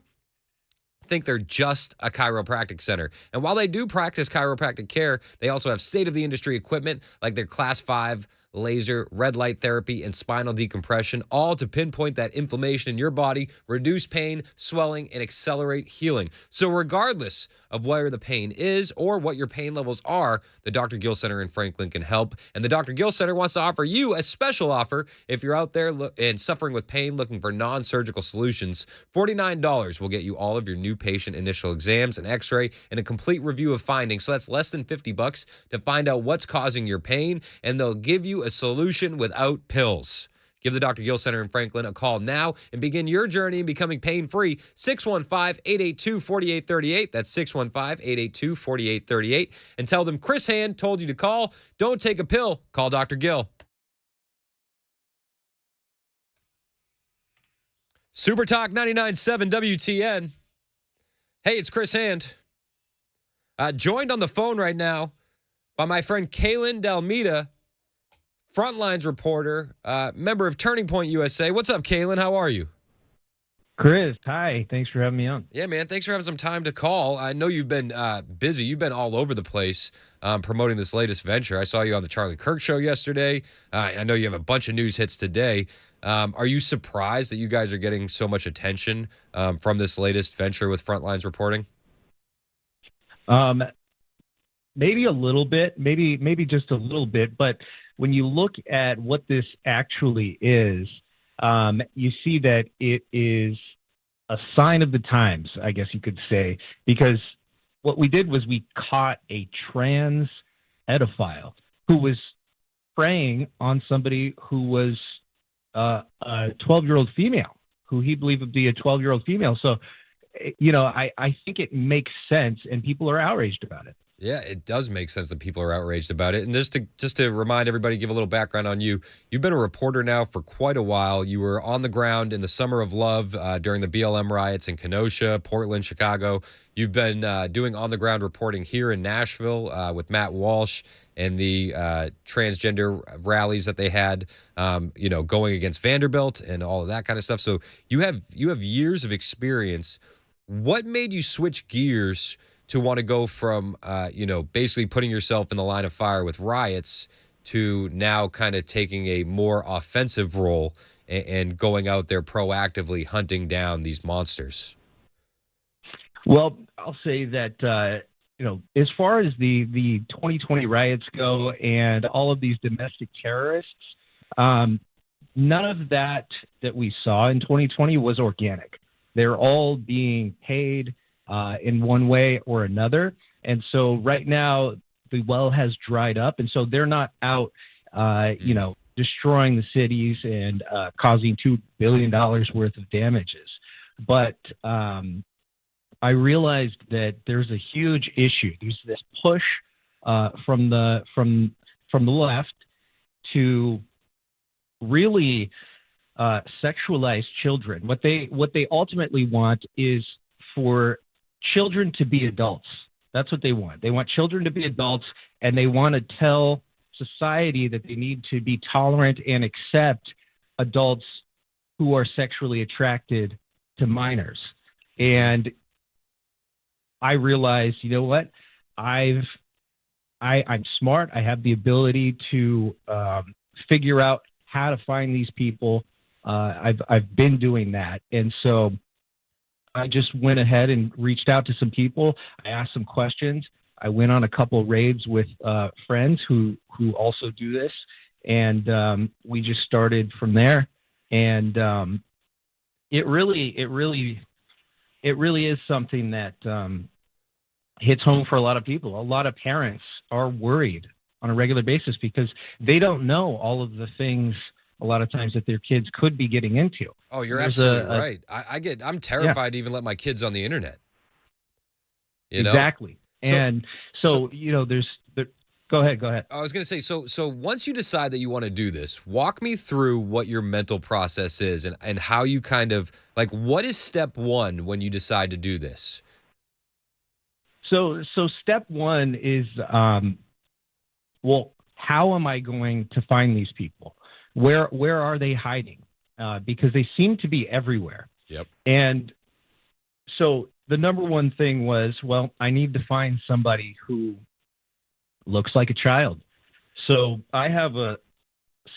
think they're just a chiropractic center. And while they do practice chiropractic care, they also have state-of-the-industry equipment like their Class 5 laser, red light therapy, and spinal decompression, all to pinpoint that inflammation in your body, reduce pain, swelling, and accelerate healing. So regardless of where the pain is or what your pain levels are, the Dr. Gill Center in Franklin can help. And the Dr. Gill Center wants to offer you a special offer if you're out there and suffering with pain looking for non-surgical solutions. $49 will get you all of your new patient initial exams, an x-ray, and a complete review of findings. So that's less than $50 to find out what's causing your pain, and they'll give you a solution without pills. Give the Dr. Gill Center in Franklin a call now and begin your journey in becoming pain-free. 615-882-4838. That's 615-882-4838. And tell them Chris Hand told you to call. Don't take a pill. Call Dr. Gill. Super Talk 99.7 WTN. Hey, it's Chris Hand. Joined on the phone right now by my friend Kaylin Dalmeda, Frontlines reporter, member of Turning Point USA. What's up, Kaylin? How are you? Chris, hi. Thanks for having me on. Yeah, man. Thanks for having some time to call. I know you've been busy. You've been all over the place promoting this latest venture. I saw you on the Charlie Kirk show yesterday. I know you have a bunch of news hits today. Are you surprised that you guys are getting so much attention from this latest venture with Frontlines reporting? Maybe a little bit, maybe just a little bit. But when you look at what this actually is, you see that it is a sign of the times, I guess you could say, because what we did was we caught a trans pedophile who was preying on somebody who was a 12-year-old female, who he believed would be a 12-year-old female. So, I think it makes sense, and people are outraged about it. Yeah, it does make sense that people are outraged about it. And just to remind everybody, give a little background on you. You've been a reporter now for quite a while. You were on the ground in the Summer of Love during the BLM riots in Kenosha, Portland, Chicago. You've been doing on-the-ground reporting here in Nashville with Matt Walsh and the transgender rallies that they had, going against Vanderbilt and all of that kind of stuff. So you have years of experience. What made you switch gears to want to go from, basically putting yourself in the line of fire with riots to now kind of taking a more offensive role and going out there proactively hunting down these monsters? Well, I'll say that, as far as the 2020 riots go and all of these domestic terrorists, none of that we saw in 2020 was organic. They're all being paid in one way or another. And so right now the well has dried up. And so they're not out, destroying the cities and causing $2 billion worth of damages. But I realized that there's a huge issue. There's this push from the left to really sexualize children. What they ultimately want is for children to be adults. That's what they want. They want children to be adults, and they want to tell society that they need to be tolerant and accept adults who are sexually attracted to minors. And I realized, you know what? I'm smart. I have the ability to figure out how to find these people. I've been doing that, and so I just went ahead and reached out to some people. I asked some questions. I went on a couple raids with friends who also do this, and we just started from there. And it really is something that hits home for a lot of people. A lot of parents are worried on a regular basis because they don't know all of the things a lot of times that their kids could be getting into. Oh, you're absolutely right. I'm terrified to even let my kids on the internet. Exactly. And so go ahead. I was going to say, so once you decide that you want to do this, walk me through what your mental process is and how you kind of, like, what is step one when you decide to do this? So step one is, how am I going to find these people? Where are they hiding? Because they seem to be everywhere. Yep. And so the number one thing was, I need to find somebody who looks like a child. So I have a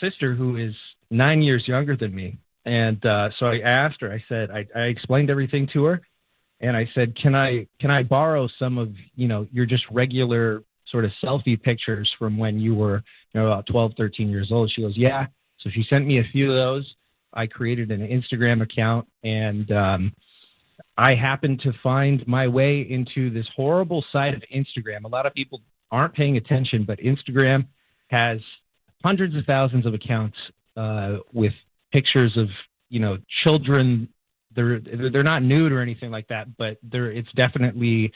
sister who is 9 years younger than me. And so I asked her, I said, I explained everything to her. And I said, can I borrow some of, your just regular sort of selfie pictures from when you were, about 12, 13 years old? She goes, yeah. So she sent me a few of those. I created an Instagram account, and I happened to find my way into this horrible side of Instagram. A lot of people aren't paying attention, but Instagram has hundreds of thousands of accounts with pictures of, children. They're not nude or anything like that, but it's definitely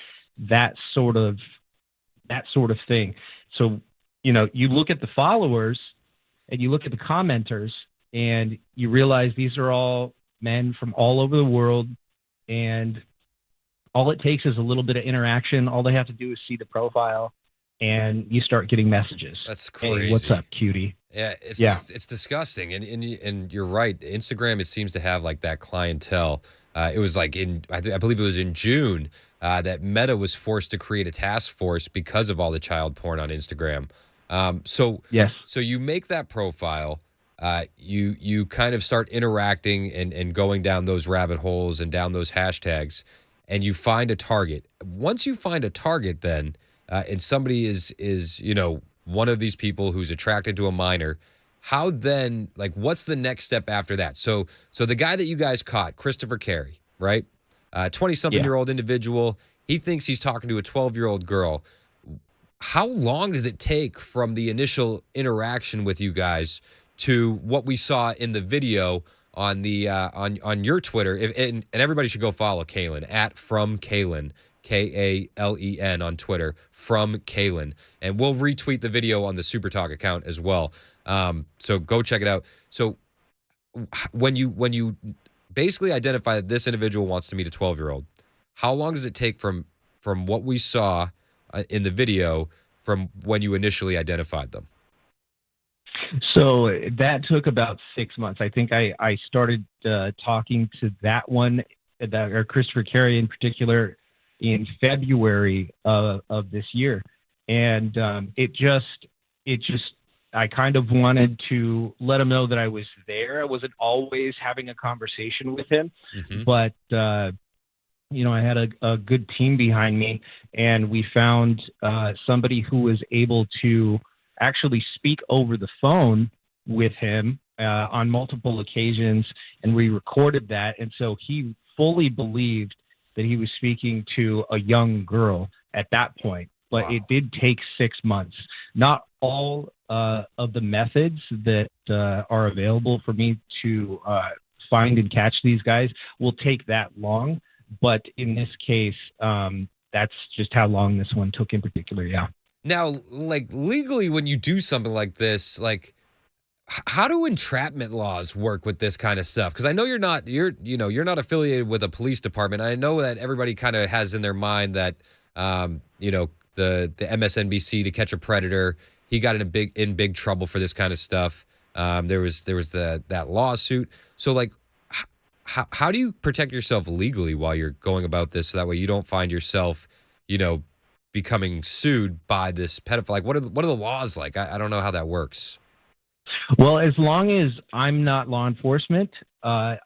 that sort of thing. So, you look at the followers and you look at the commenters and you realize these are all men from all over the world, and all it takes is a little bit of interaction. All they have to do is see the profile, and you start getting messages. That's crazy. Hey, what's up, cutie? Yeah, it's disgusting. And you're right. Instagram, it seems to have like that clientele. It was like I believe it was in June that Meta was forced to create a task force because of all the child porn on Instagram. Yes. So you make that profile. You kind of start interacting and going down those rabbit holes and down those hashtags, and you find a target. Once you find a target, then and somebody is one of these people who's attracted to a minor, how then, like, what's the next step after that? So the guy that you guys caught, Christopher Carey, right? 20-something-year-old individual. He thinks he's talking to a 12-year-old girl. How long does it take from the initial interaction with you guys to what we saw in the video on the on your Twitter? And everybody should go follow Kalen at From Kalen, Kalen on Twitter, From Kalen, and we'll retweet the video on the Super Talk account as well. So go check it out. So when you basically identify that this individual wants to meet a 12-year-old, how long does it take from what we saw in the video from when you initially identified them? So that took about 6 months. I think I started talking to that one, or Christopher Carey in particular, in February of this year. And I kind of wanted to let him know that I was there. I wasn't always having a conversation with him, but I had a good team behind me, and we found somebody who was able to actually speak over the phone with him on multiple occasions, and we recorded that. And so he fully believed that he was speaking to a young girl at that point. But it did take 6 months. Not all of the methods that are available for me to find and catch these guys will take that long. But in this case, that's just how long this one took in particular, yeah. Now, like, legally, when you do something like this, like, how do entrapment laws work with this kind of stuff? Because I know you're not affiliated with a police department. I know that everybody kind of has in their mind that, the MSNBC To Catch a Predator, he got in big trouble for this kind of stuff. There was that lawsuit. So, like, how do you protect yourself legally while you're going about this, so that way you don't find yourself, becoming sued by this pedophile? Like, what are the laws like? I don't know how that works. Well, as long as I'm not law enforcement, I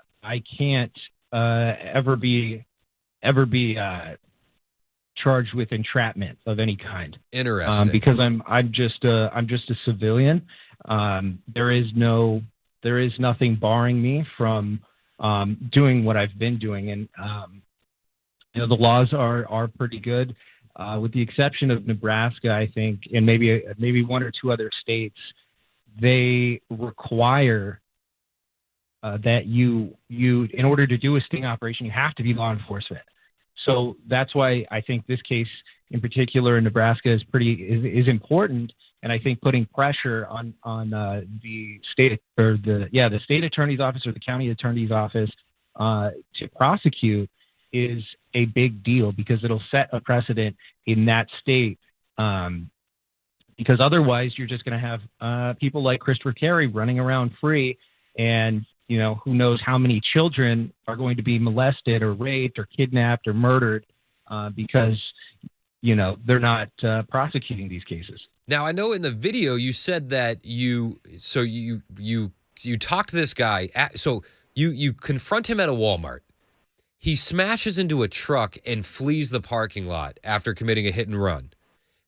can't ever be charged with entrapment of any kind. Interesting. Because I'm just a civilian. There is nothing barring me from doing what I've been doing, and the laws are pretty good, with the exception of Nebraska, I think, and maybe one or two other states. They require that you in order to do a sting operation, you have to be law enforcement. So that's why I think this case in particular in Nebraska is important, and I think putting pressure on the state or the state attorney's office or the county attorney's office to prosecute is a big deal, because it'll set a precedent in that state. Because otherwise, you're just going to have people like Christopher Carey running around free, and who knows how many children are going to be molested or raped or kidnapped or murdered because they're not prosecuting these cases. Now, I know in the video you said that you talked to this guy. So you confront him at a Walmart. He smashes into a truck and flees the parking lot after committing a hit and run.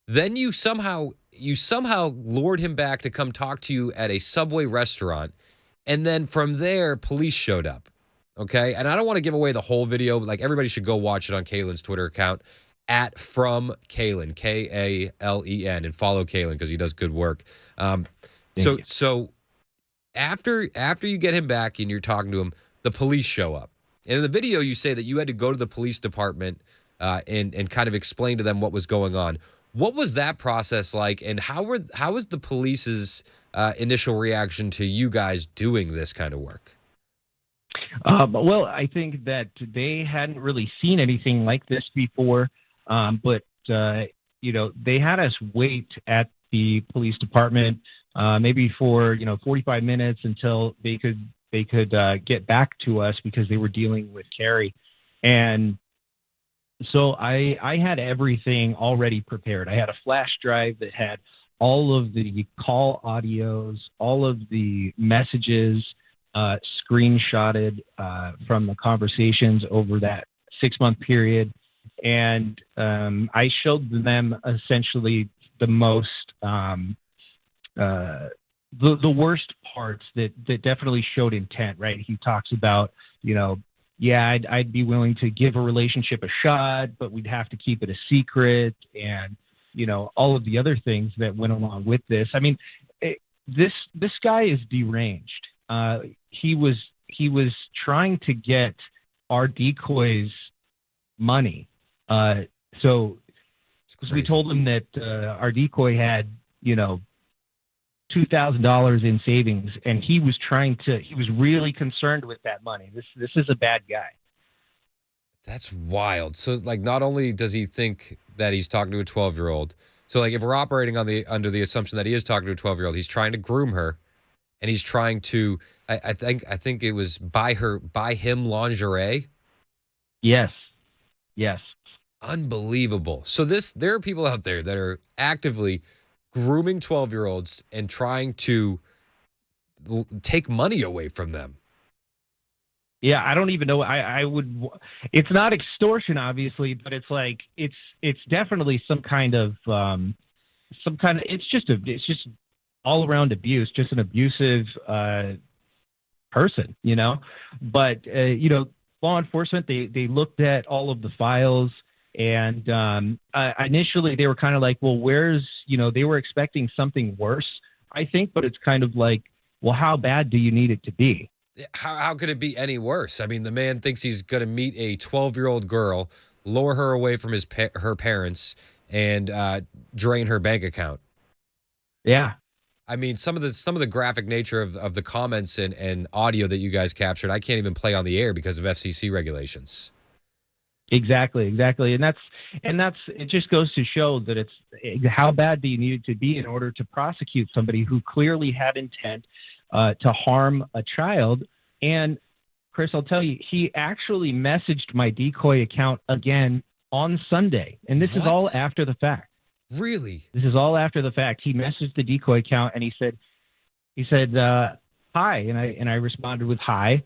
Then you somehow lured him back to come talk to you at a Subway restaurant. And then from there, police showed up. Okay. And I don't want to give away the whole video, but like, everybody should go watch it on Kalen's Twitter account at From Kalen, Kalen, and follow Kalen because he does good work. So after you get him back and you're talking to him, the police show up. And in the video, you say that you had to go to the police department and kind of explain to them what was going on. What was that process like, and how was the police's initial reaction to you guys doing this kind of work? Well, I think that they hadn't really seen anything like this before, but they had us wait at the police department maybe for 45 minutes until they could get back to us, because they were dealing with Carey. And so I had everything already prepared. I had a flash drive that had all of the call audios, all of the messages screenshotted from the conversations over that 6-month period. And I showed them essentially the most, the worst parts that definitely showed intent, right? He talks about, yeah, I'd be willing to give a relationship a shot, but we'd have to keep it a secret, and all of the other things that went along with this. I mean, this guy is deranged. He was trying to get our decoys money. So we told him that our decoy had $2,000 in savings, and he was really concerned with that money. This is a bad guy. That's wild. So, like, not only does he think that he's talking to a 12-year-old, so like if we're operating under the assumption that he is talking to a 12-year-old, he's trying to groom her, and he's trying to, I think it was buy him lingerie. Yes. Unbelievable. So there are people out there that are actively grooming 12-year-olds and trying to take money away from them. Yeah, I don't even know. I would. It's not extortion, obviously, but it's like it's definitely some kind of. It's just all around abuse, just an abusive person, But law enforcement, they looked at all of the files, and initially they were kind of like, well, they were expecting something worse, I think, but it's kind of like, well, how bad do you need it to be? How could it be any worse? I mean, the man thinks he's going to meet a 12-year-old girl, lure her away from her parents, and drain her bank account. Yeah. I mean, some of the graphic nature of the comments and audio that you guys captured, I can't even play on the air because of FCC regulations. Exactly. And that's it just goes to show that it's how bad do you need it to be in order to prosecute somebody who clearly had intent to harm a child. And Chris, I'll tell you, he actually messaged my decoy account again on Sunday, and this is all after the fact. Really? This is all after the fact. He messaged the decoy account, and he said, hi, and I responded with hi.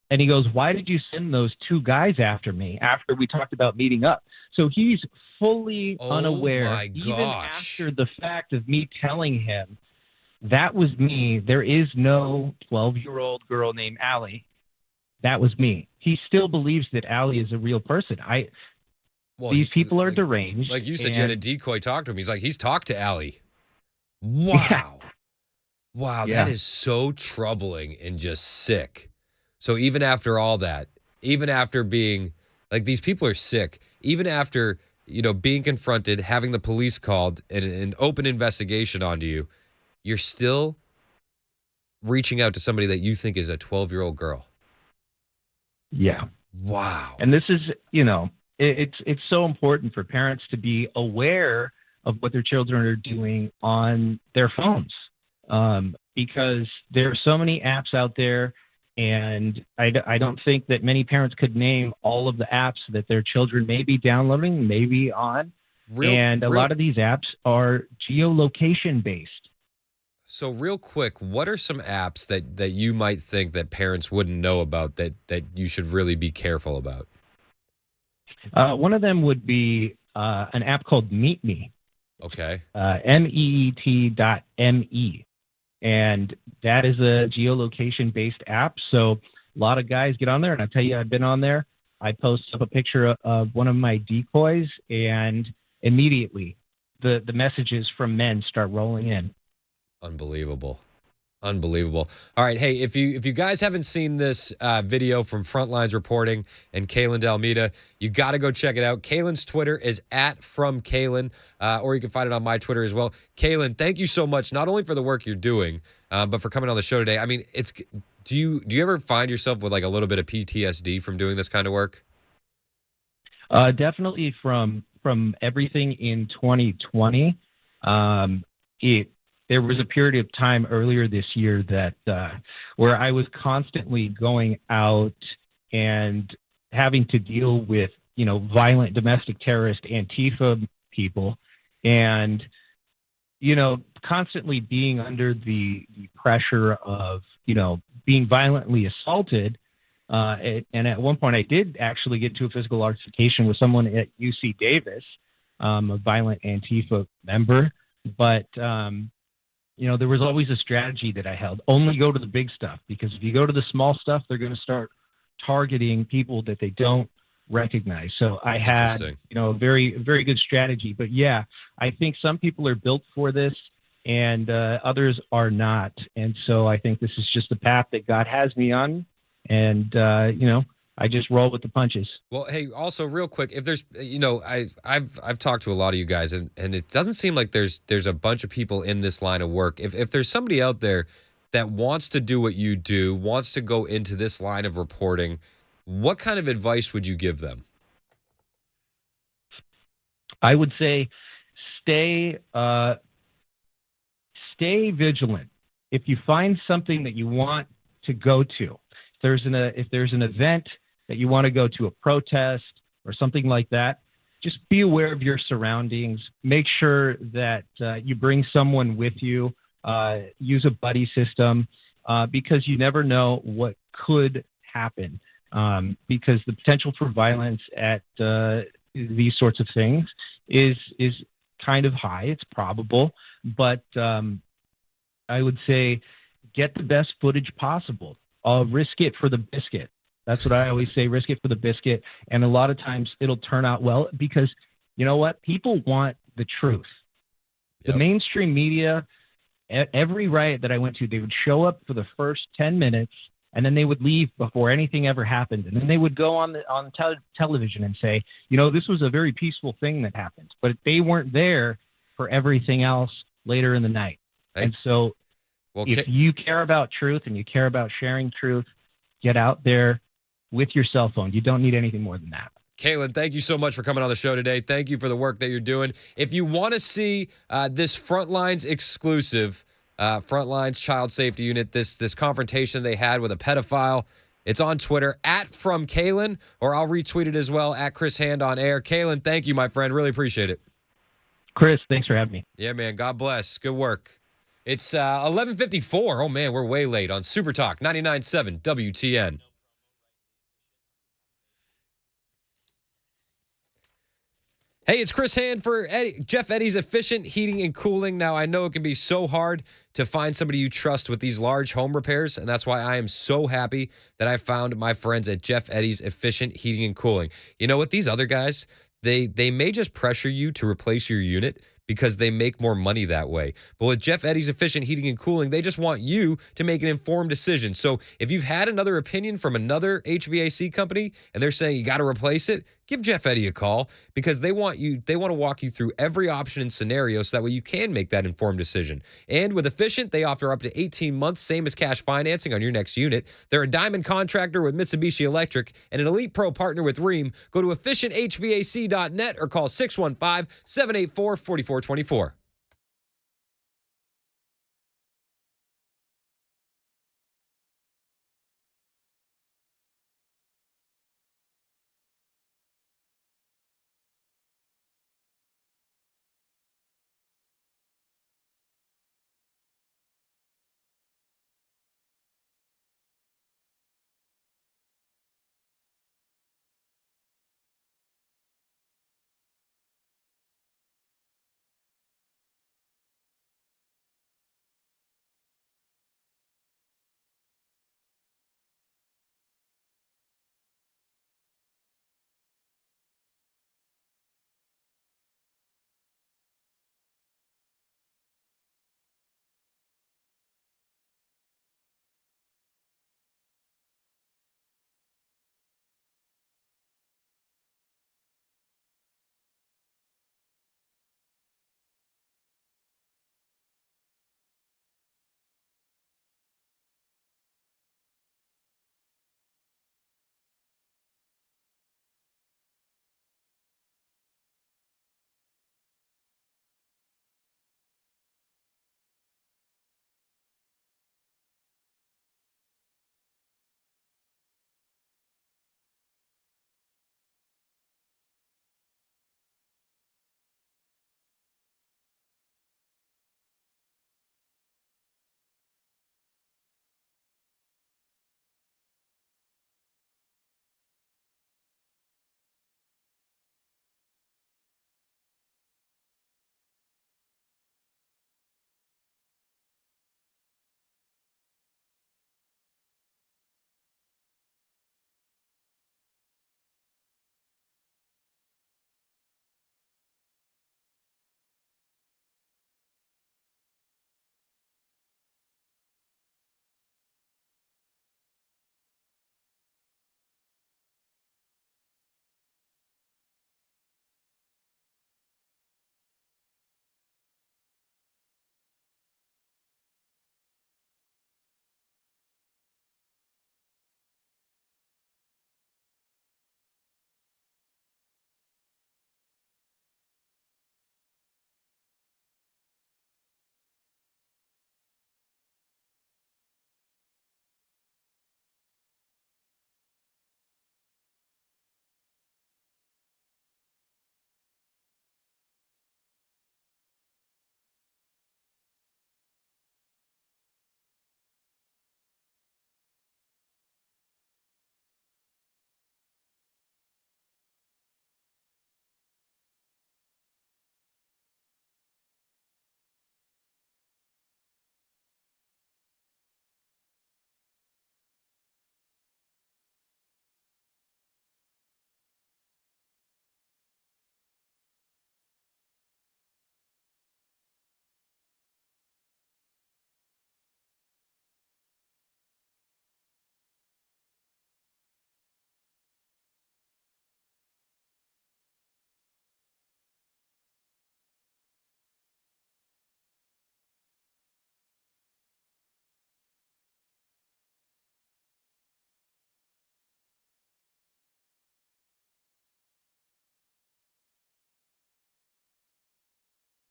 And he goes, why did you send those two guys after me after we talked about meeting up? So he's fully unaware, even after the fact of me telling him that was me. There is no 12-year-old girl named Allie. That was me. He still believes that Allie is a real person. These people are deranged. Like you said, you had a decoy talk to him. He's talked to Allie. Wow. Yeah. Wow, that is so troubling and just sick. So even after all that, even after being, like, these people are sick, even after, being confronted, having the police called, and an open investigation onto you, you're still reaching out to somebody that you think is a 12-year-old girl. Yeah. Wow. And this is, it's so important for parents to be aware of what their children are doing on their phones, because there are so many apps out there. And I don't think that many parents could name all of the apps that their children may be downloading, maybe on. A lot of these apps are geolocation based. So real quick, what are some apps that you might think that parents wouldn't know about that you should really be careful about? One of them would be an app called Meet Me. Okay. MEET.me. And that is a geolocation-based app. So a lot of guys get on there, and I tell you, I've been on there. I post up a picture of one of my decoys, and immediately the messages from men start rolling in. Unbelievable. All right, hey, if you guys haven't seen this video from Frontlines Reporting and Kaylin Dalmeda, you got to go check it out. Kaylin's Twitter is @FromKaylin, or you can find it on my Twitter as well. Kaylin, thank you so much, not only for the work you're doing, but for coming on the show today. I mean, do you ever find yourself with like a little bit of PTSD from doing this kind of work? Definitely from everything in 2020. There was a period of time earlier this year that where I was constantly going out and having to deal with, violent domestic terrorist Antifa people, and, constantly being under the pressure of, being violently assaulted. And at one point I did actually get into a physical altercation with someone at UC Davis, a violent Antifa member. But, there was always a strategy that I held. Only go to the big stuff, because if you go to the small stuff, they're going to start targeting people that they don't recognize. So I had, a very, very good strategy. But yeah, I think some people are built for this and others are not. And so I think this is just the path that God has me on. And, I just roll with the punches. Well, hey, also real quick, if there's, I've talked to a lot of you guys, and it doesn't seem like there's a bunch of people in this line of work. If there's somebody out there that wants to do what you do, wants to go into this line of reporting, what kind of advice would you give them? I would say stay vigilant. If you find something that you want to go to, if there's an event that you want to go to, a protest or something like that, just be aware of your surroundings. Make sure that you bring someone with you. Use a buddy system because you never know what could happen. Because the potential for violence at these sorts of things is kind of high. It's probable, but I would say get the best footage possible. Risk it for the biscuit. That's what I always say. Risk it for the biscuit. And a lot of times it'll turn out well because you know what? People want the truth. Yep. The mainstream media, every riot that I went to, they would show up for the first 10 minutes and then they would leave before anything ever happened. And then they would go on television and say, this was a very peaceful thing that happened. But they weren't there for everything else later in the night. Right. And so if you care about truth and you care about sharing truth, get out there with your cell phone. You don't need anything more than that. Kaylin, thank you so much for coming on the show today. Thank you for the work that you're doing. If you want to see this Frontlines exclusive, Frontlines Child Safety Unit, this confrontation they had with a pedophile, it's on Twitter, @FromKaylin, or I'll retweet it as well, @ChrisHand on air. Kaylin, thank you, my friend. Really appreciate it. Chris, thanks for having me. Yeah, man. God bless. Good work. It's 11:54. Oh, man, we're way late on Super Talk 99.7 WTN. Hey, it's Chris Hand for Jeff Eddy's Efficient Heating and Cooling. Now, I know it can be so hard to find somebody you trust with these large home repairs, and that's why I am so happy that I found my friends at Jeff Eddy's Efficient Heating and Cooling. You know what? These other guys, they may just pressure you to replace your unit because they make more money that way. But with Jeff Eddy's Efficient Heating and Cooling, they just want you to make an informed decision. So if you've had another opinion from another HVAC company and they're saying you got to replace it, give Jeff Eddy a call because they want to walk you through every option and scenario so that way you can make that informed decision. And with Efficient, they offer up to 18 months, same as cash financing on your next unit. They're a diamond contractor with Mitsubishi Electric and an Elite Pro partner with Rheem. Go to efficienthvac.net or call 615-784-4424.